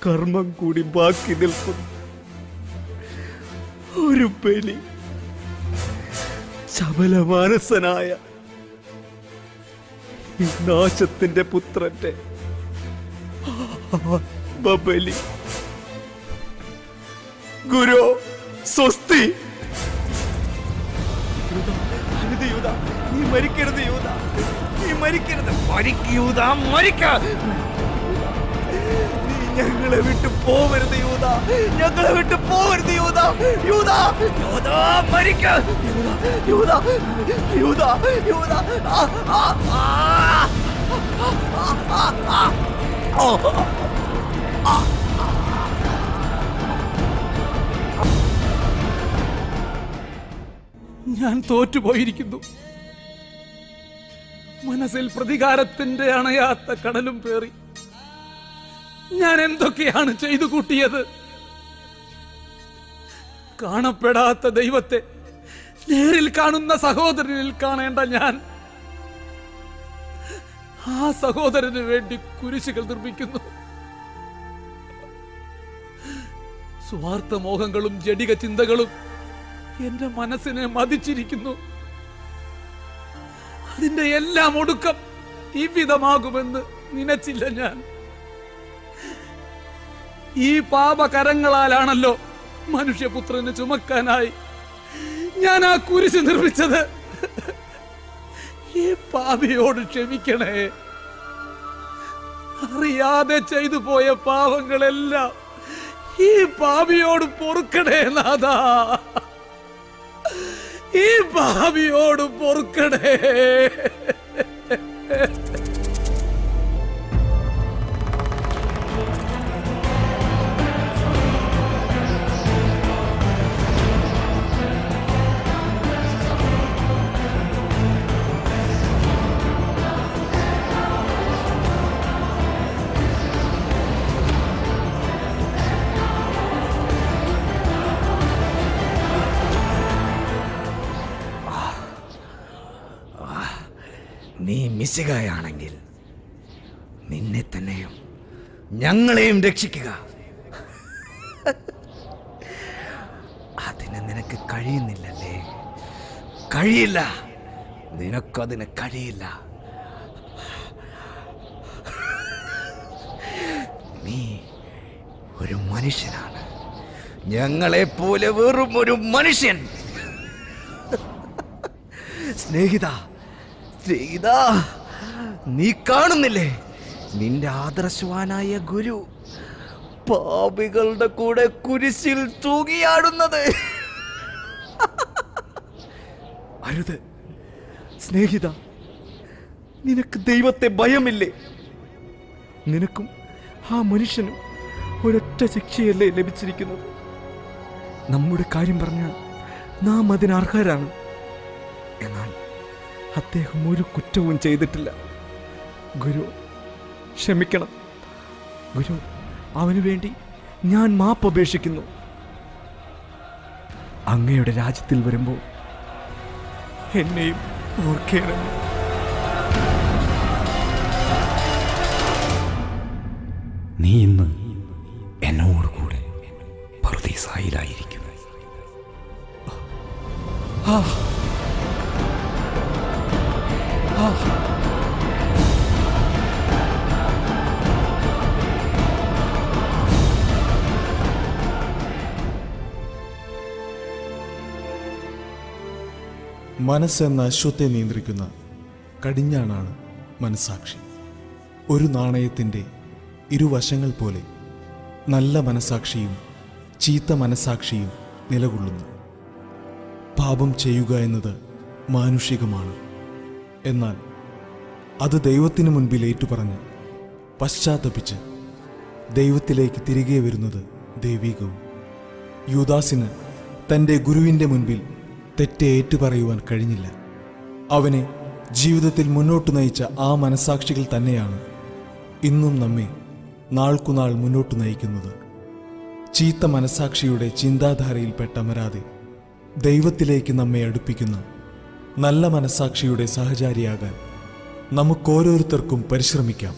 കർമ്മം കൂടി ബാക്കി നിൽക്കുന്നു. ഒരു ബലി. ചപലമാനസനായ ഈ നാശത്തിന്റെ പുത്രന്റെ ബലി. ഗുരു സ്വസ്തി. നീ മരിക്കരുത് യൂദ, നീ മരിക്കരുത്. മരിക്കൂത, മരിക്ക. നീ ഞങ്ങളെ വിട്ടു പോവരുത് യൂദ, ഞങ്ങളെ വിട്ടു പോവരുത് യൂദ. യൂദ, യൂദ, മരിക്ക. യൂദ, യൂദ, യൂദ. ഞാൻ തോറ്റുപോയിരിക്കുന്നു. മനസ്സിൽ പ്രതികാരത്തിന്റെ അണയാത്ത കടലും പേറി ഞാൻ എന്തൊക്കെയാണ് ചെയ്തു കൂട്ടിയത്. കാണപ്പെടാത്ത ദൈവത്തെ നേരിൽ കാണുന്ന സഹോദരനിൽ കാണേണ്ട ഞാൻ ആ സഹോദരന് വേണ്ടി കുരിശുകൾ നിർമ്മിക്കുന്നു. സ്വാർത്ഥ മോഹങ്ങളും ജഡിക ചിന്തകളും എന്റെ മനസ്സിനെ മതിച്ചിരിക്കുന്നു. അതിന്റെ എല്ലാം ഒടുക്കം ഈ വിധമാകുമെന്ന് നനച്ചില്ല ഞാൻ. ഈ പാപകരങ്ങളാലാണല്ലോ മനുഷ്യപുത്രന് ചുമക്കാനായി ഞാൻ ആ കുരിശ് നിർമ്മിച്ചത്. ഈ പാപിയോട് ക്ഷമിക്കണേ. അറിയാതെ ചെയ്തു പോയ പാവങ്ങളെല്ലാം ഈ പാപിയോട് പൊറുക്കണേ നാഥാ. ഈ പാപിയോട് പൊറുക്കണേ. മിശിഹായാണെങ്കിൽ നിന്നെ തന്നെയും ഞങ്ങളെയും രക്ഷിക്കുക. അതിന് നിനക്ക് കഴിയുന്നില്ലല്ലേ? കഴിയില്ല, നിനക്കതിന് കഴിയില്ല. നീ ഒരു മനുഷ്യനാണ്, ഞങ്ങളെപ്പോലെ വെറും ഒരു മനുഷ്യൻ. സ്നേഹിത, നീ കാണുന്നില്ലേ നിന്റെ ആദർശവാനായ ഗുരു പാപികളുടെ കൂടെ കുരിശിൽ തൂങ്ങിയാടുന്നത്? അരുത് സ്നേഹിത, നിനക്ക് ദൈവത്തെ ഭയമില്ലേ? നിനക്കും ആ മനുഷ്യനും ഒരൊറ്റ ശിക്ഷയല്ലേ ലഭിച്ചിരിക്കുന്നത്? നമ്മുടെ കാര്യം പറഞ്ഞാൽ നാം അതിനർഹരാണ്. എന്നാൽ അദ്ദേഹം ഒരു കുറ്റവും ചെയ്തിട്ടില്ല. ഗുരു ക്ഷമിക്കണം. ഗുരു, അവനു വേണ്ടി ഞാൻ മാപ്പപേക്ഷിക്കുന്നു. അങ്ങയുടെ രാജ്യത്തിൽ വരുമ്പോൾ എന്നെയും ഓർക്കണം. നീ ഇന്ന് എന്നോടുകൂടെ പറുദീസായിലായിരിക്കും. മനസ്സെന്ന അശ്വത്തെ നിയന്ത്രിക്കുന്ന കടിഞ്ഞാണാണ് മനസ്സാക്ഷി. ഒരു നാണയത്തിൻ്റെ ഇരുവശങ്ങൾ പോലെ നല്ല മനസ്സാക്ഷിയും ചീത്ത മനസ്സാക്ഷിയും നിലകൊള്ളുന്നു. പാപം ചെയ്യുക എന്നത് മാനുഷികമാണ്. എന്നാൽ അത് ദൈവത്തിനു മുൻപിൽ ഏറ്റുപറഞ്ഞ് പശ്ചാത്തപിച്ച് ദൈവത്തിലേക്ക് തിരികെ വരുന്നത് ദൈവികവും. യൂദാസിന് തൻ്റെ ഗുരുവിൻ്റെ മുൻപിൽ തെറ്റ് ഏറ്റുപറയുവാൻ കഴിഞ്ഞില്ല. അവനെ ജീവിതത്തിൽ മുന്നോട്ട് നയിച്ച ആ മനസ്സാക്ഷികൾ തന്നെയാണ് ഇന്നും നമ്മെ നാൾക്കുനാൾ മുന്നോട്ട് നയിക്കുന്നത്. ചീത്ത മനസ്സാക്ഷിയുടെ ചിന്താധാരയിൽപ്പെട്ട അമരാതെ ദൈവത്തിലേക്ക് നമ്മെ അടുപ്പിക്കുന്ന നല്ല മനസ്സാക്ഷിയുടെ സഹചാരിയാകാൻ നമുക്കോരോരുത്തർക്കും പരിശ്രമിക്കാം.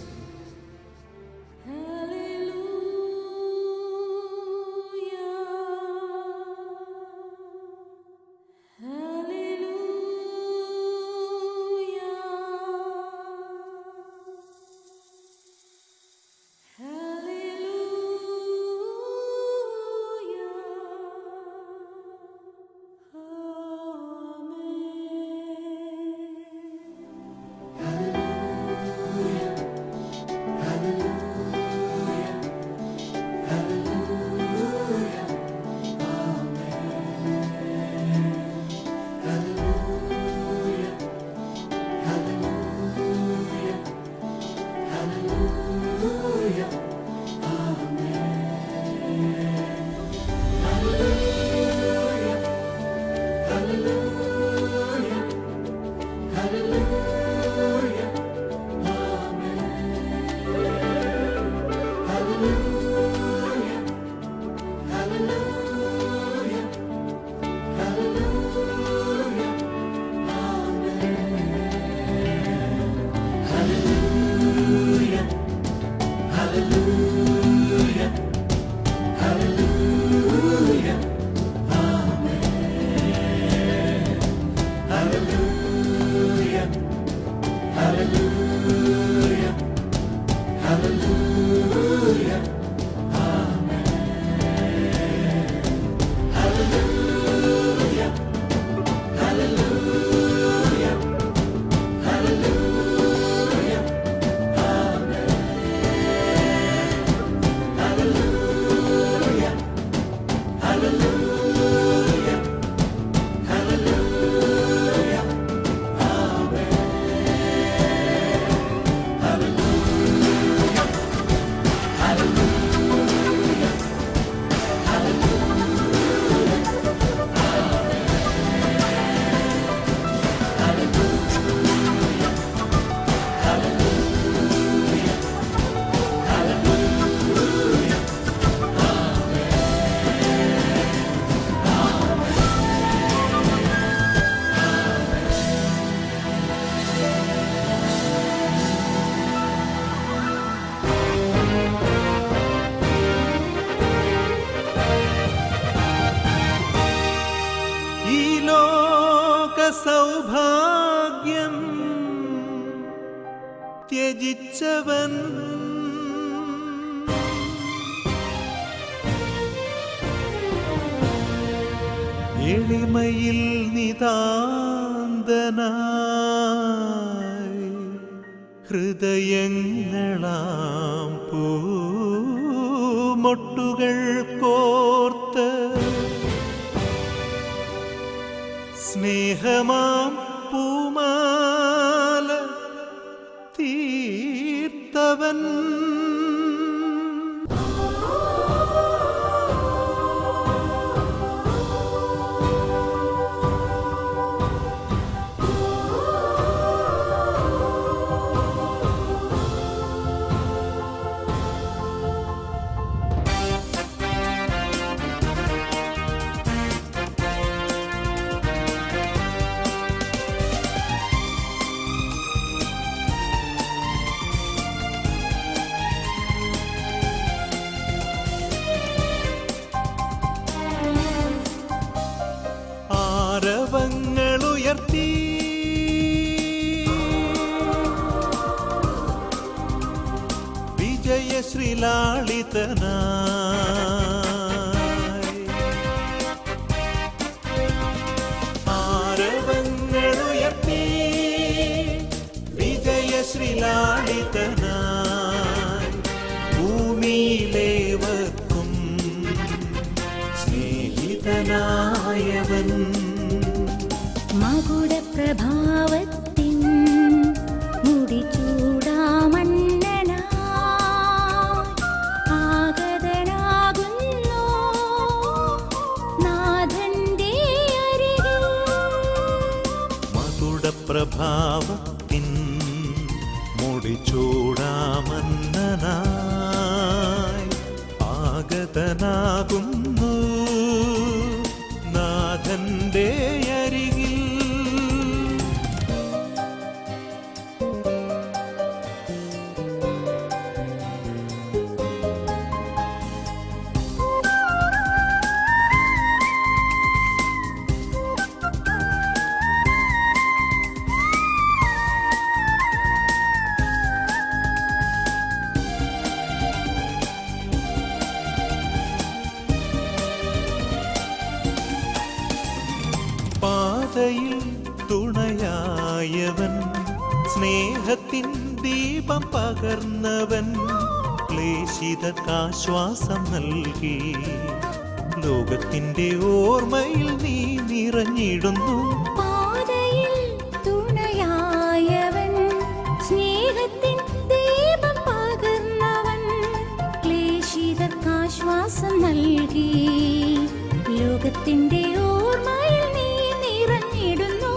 സൗഭാഗ്യം ത്യജിച്ചവൻ എളിമയിൽ നിതാന്തനായി ഹൃദയങ്ങളാം പൂമൊട്ടുകൾ കോർത്ത് സ്നേഹമാം പൂമാല തീർത്തവൻ ആരവങ്ങളുയർത്തി വിജയശ്രീലാളിതനായി ആരവങ്ങളുയർത്തി വിജയശ്രീലാളിതനായി ഭൂമിയിലേവർക്കും സ്നേഹിതനായവൻ മകുടപ്രഭാവത്തിൻ മുടിചൂടാമന്നനായി ആഗതനാകുന്നു നാഥന്റെ അരികിൽ. മകുടപ്രഭാവത്തിൻ മുടിചൂടാമന്നനായി ആഗതനാകുന്നു നാഥന്റെ അരികിൽ. പാതയിൽ തുണയായവൻ സ്നേഹത്തിൻ ദീപം പകർന്നവൻ ക്ലേശിതർക്കാശ്വാസം നൽകി ലോകത്തിന്റെ ഓർമ്മയിൽ നീ നിറഞ്ഞിടുന്നു. പാതയിൽ തുണയായവൻ സ്നേഹത്തിൻ ദീപം പകർന്നവൻ ക്ലേശിതർക്കാശ്വാസം നൽകി ലോകത്തിന്റെ ഓർമ്മയിൽ നീ നിറഞ്ഞിടുന്നു.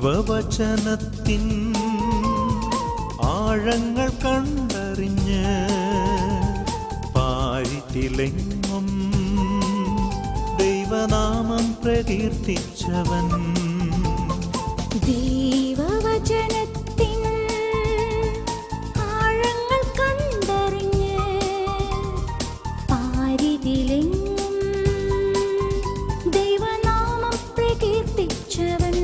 ദൈവവചനത്തിൻ ആഴങ്ങൾ കണ്ടറിഞ്ഞ് പാരിതിലെങ്ങും ദൈവനാമം പ്രകീർത്തിച്ചവൻ ദൈവവചനത്തിൻ ആഴങ്ങൾ കണ്ടറിഞ്ഞ് പാരിതിലെങ്ങും ദൈവനാമം പ്രകീർത്തിച്ചവൻ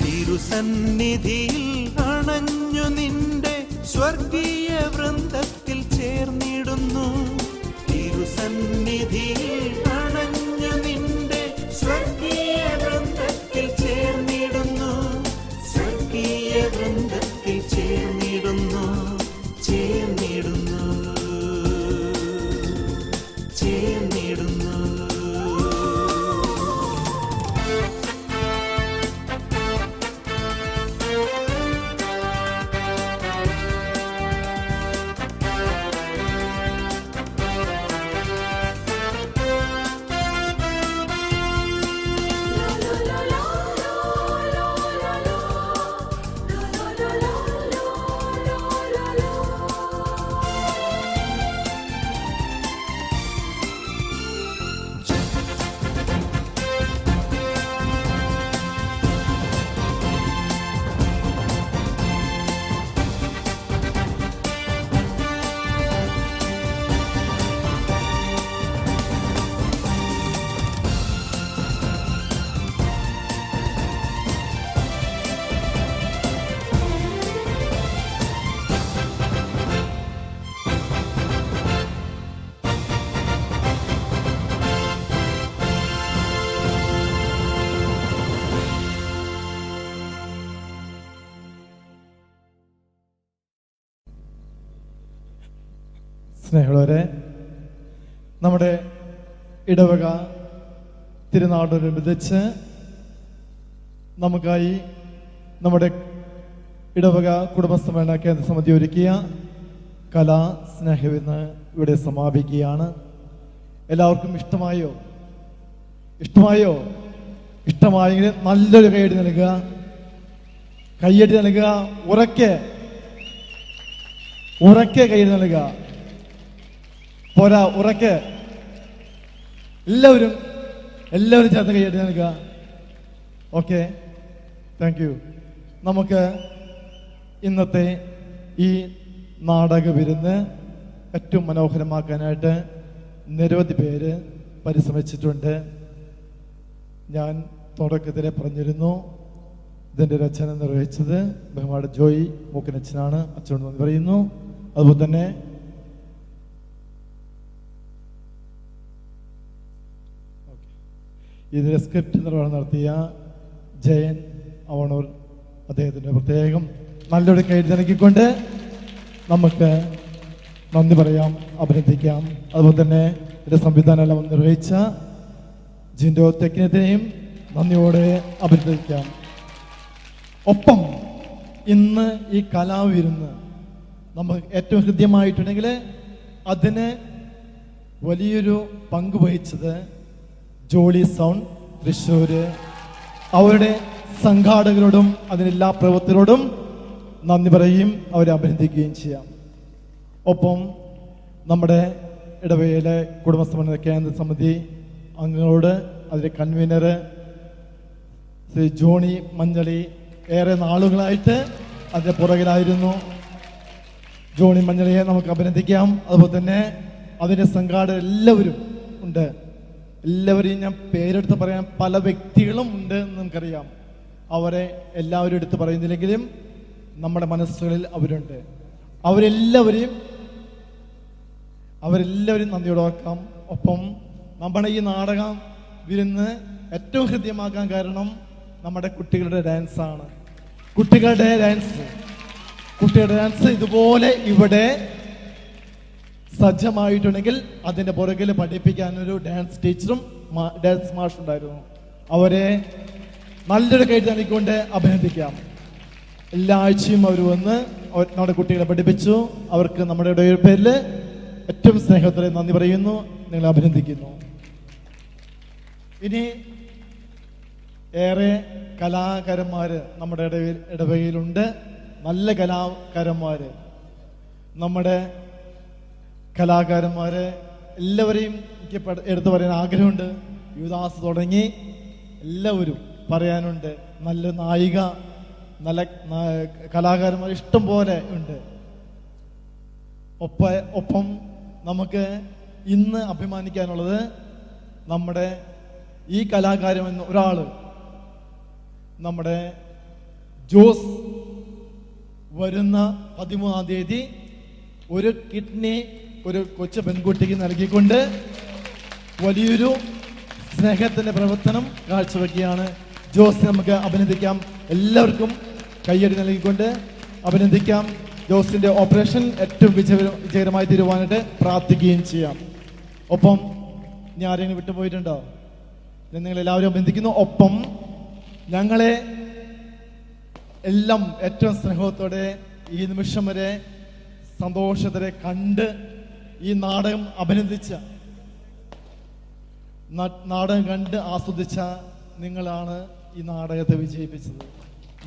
തിരുസന്നിധിയിൽ അണഞ്ഞു നിന്റെ സ്വർഗീയ വൃന്ദത്തിൽ ചേർന്നിടുന്നു. തിരുസന്നിധിയിൽ അണഞ്ഞു നിന്റെ സ്വർഗീയ വൃന്ദത്തിൽ ചേർന്നിടുന്നു. സ്വർഗീയ വൃന്ദത്തിൽ ചേർന്നിടുന്നു. ചേർന്നിടുന്നു. ചേർന്നിടുന്നു. സ്നേഹമുള്ളവരെ, നമ്മുടെ ഇടവക തിരുനാടോടനുബന്ധിച്ച് നമുക്കായി നമ്മുടെ ഇടവക കുടുംബസമ്മേളന കേന്ദ്ര സമിതി ഒരുക്കിയ കലാ സ്നേഹവിരുന്ന് ഇവിടെ സമാപിക്കുകയാണ്. എല്ലാവർക്കും ഇഷ്ടമായോ? ഇഷ്ടമായെങ്കിൽ നല്ലൊരു കൈയടി നൽകുക. കൈയടി നൽകുക. ഉറക്കെ കൈയടി നൽകുക. പോരാ, ഉറക്കെ എല്ലാവരും ചേർന്ന് കൈയടി നൽകുക. Okay, thank you. നമുക്ക് ഇന്നത്തെ ഈ നാടക വിരുന്ന് ഏറ്റവും മനോഹരമാക്കാനായിട്ട് നിരവധി പേര് പരിശ്രമിച്ചിട്ടുണ്ട്. ഞാൻ തുടക്കത്തിലെ പറഞ്ഞിരുന്നു, ഇതിൻ്റെ രചന നിർവഹിച്ചത് ബഹുമാന ജോയി മൂക്കനച്ഛനാണ്. അച്ഛനോട് നന്ദി പറയുന്നു. അതുപോലെ തന്നെ ഇതിലെ സ്ക്രിപ്റ്റ് നിർവഹണം നടത്തിയ ജയൻ അവണൂർ, അദ്ദേഹത്തിന് പ്രത്യേകം നല്ലൊരു കൈ നൽകിക്കൊണ്ട് നമുക്ക് നന്ദി പറയാം, അഭിനന്ദിക്കാം. അതുപോലെ തന്നെ ഇതിൻ്റെ സംവിധാനം എല്ലാം നിർവഹിച്ച ജിൻഡോ തെക്കിനെതിരെയും നന്ദിയോടെ അഭിനന്ദിക്കാം. ഒപ്പം ഇന്ന് ഈ കലാവിരുന്ന് നമുക്ക് ഏറ്റവും ഹൃദ്യമായിട്ടുണ്ടെങ്കിൽ അതിന് വലിയൊരു പങ്ക് വഹിച്ചത് ജോളി സൗണ്ട് തൃശ്ശൂർ, അവരുടെ സംഘാടകരോടും അതിനെല്ലാ പ്രവർത്തകരോടും നന്ദി പറയുകയും അവരെ അഭിനന്ദിക്കുകയും ചെയ്യാം. ഒപ്പം നമ്മുടെ ഇടവകയിലെ കുടുംബസമ്മേളന കേന്ദ്ര സമിതി അംഗങ്ങളോട്, അതിലെ കൺവീനർ ശ്രീ ജോണി മഞ്ഞളി ഏറെ നാളുകളായിട്ട് അതിൻ്റെ പുറകിലായിരുന്നു. ജോണി മഞ്ഞളിയെ നമുക്ക് അഭിനന്ദിക്കാം. അതുപോലെ തന്നെ അതിൻ്റെ സംഘാടകർ എല്ലാവരും ഉണ്ട്. എല്ലാവരെയും ഞാൻ പേരെടുത്ത് പറയാൻ പല വ്യക്തികളും ഉണ്ട് എന്ന് നമുക്കറിയാം. അവരെ എല്ലാവരും എടുത്ത് പറയുന്നില്ലെങ്കിലും നമ്മുടെ മനസ്സുകളിൽ അവരുണ്ട്. അവരെല്ലാവരെയും നന്ദിയോടെ ഓർക്കാം. ഒപ്പം നമ്മുടെ ഈ നാടകം വിരുന്ന് ഏറ്റവും ഹൃദ്യമാക്കാൻ കാരണം നമ്മുടെ കുട്ടികളുടെ ഡാൻസാണ്. കുട്ടികളുടെ ഡാൻസ് ഇതുപോലെ ഇവിടെ സജ്ജമായിട്ടുണ്ടെങ്കിൽ അതിൻ്റെ പുറകിൽ പഠിപ്പിക്കാനൊരു ഡാൻസ് ടീച്ചറും ഡാൻസ് മാഷും ഉണ്ടായിരുന്നു. അവരെ നല്ലൊരു കൈ നൽകിക്കൊണ്ട് അഭിനന്ദിക്കാം. എല്ലാ ആഴ്ചയും അവർ വന്ന് നമ്മുടെ കുട്ടികളെ പഠിപ്പിച്ചു. അവർക്ക് നമ്മുടെ പേരിൽ ഏറ്റവും സ്നേഹത്തോടെ നന്ദി പറയുന്നു, നിങ്ങളെ അഭിനന്ദിക്കുന്നു. ഇനി ഏറെ കലാകാരന്മാർ നമ്മുടെ ഇടവകയിലുണ്ട്. നല്ല കലാകാരന്മാർ, നമ്മുടെ കലാകാരന്മാരെ എല്ലാവരെയും എനിക്ക് എടുത്തു പറയാൻ ആഗ്രഹമുണ്ട്. യുവദാസ് തുടങ്ങി എല്ലാവരും പറയാനുണ്ട്. നല്ല നായിക, നല്ല കലാകാരന്മാർ ഇഷ്ടം പോലെ ഉണ്ട്. ഒപ്പം നമുക്ക് ഇന്ന് അഭിമാനിക്കാനുള്ളത് നമ്മുടെ ഈ കലാകാരൻ എന്ന ഒരാൾ, നമ്മുടെ ജോസ് വരുന്ന 13-ാം തീയതി ഒരു കിഡ്നി ഒരു കൊച്ചു പെൺകുട്ടിക്ക് നൽകിക്കൊണ്ട് വലിയൊരു സ്നേഹത്തിൻ്റെ പ്രവർത്തനം കാഴ്ചവെക്കുകയാണ്. ജോസ് നമുക്ക് അഭിനന്ദിക്കാം. എല്ലാവർക്കും കയ്യടി നൽകിക്കൊണ്ട് അഭിനന്ദിക്കാം. ജോസിൻ്റെ ഓപ്പറേഷൻ ഏറ്റവും വിജയകരമായി തീരുവാനായിട്ട് പ്രാർത്ഥിക്കുകയും ചെയ്യാം. ഒപ്പം ഇനി ആരെങ്കിലും വിട്ടുപോയിട്ടുണ്ടോ? നിങ്ങളെല്ലാവരും അഭിനന്ദിക്കുന്നു. ഒപ്പം ഞങ്ങളെ എല്ലാം ഏറ്റവും സ്നേഹത്തോടെ ഈ നിമിഷം വരെ സന്തോഷത്തോടെ കണ്ട് ഈ നാടകം കണ്ട് ആസ്വദിച്ച നിങ്ങളാണ് ഈ നാടകത്തെ വിജയിപ്പിച്ചത്.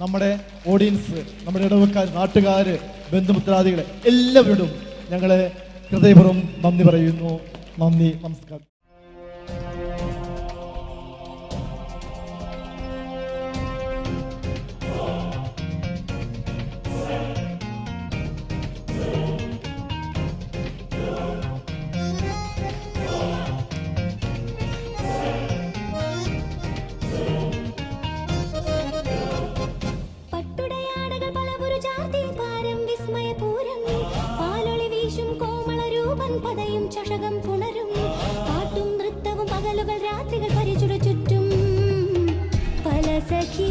നമ്മുടെ ഓഡിയൻസ്, നമ്മുടെ ഇടവക്കാർ, നാട്ടുകാർ, ബന്ധുമിത്രാദികളെ എല്ലാവരോടും ഞങ്ങളെ ഹൃദയപൂർവ്വം നന്ദി പറയുന്നു. നന്ദി, നമസ്കാരം. ചഷകം പുണരും പാട്ടും നൃത്തവും പകലുകൾ രാത്രികൾ പരിചുട ചുറ്റും പല സഖി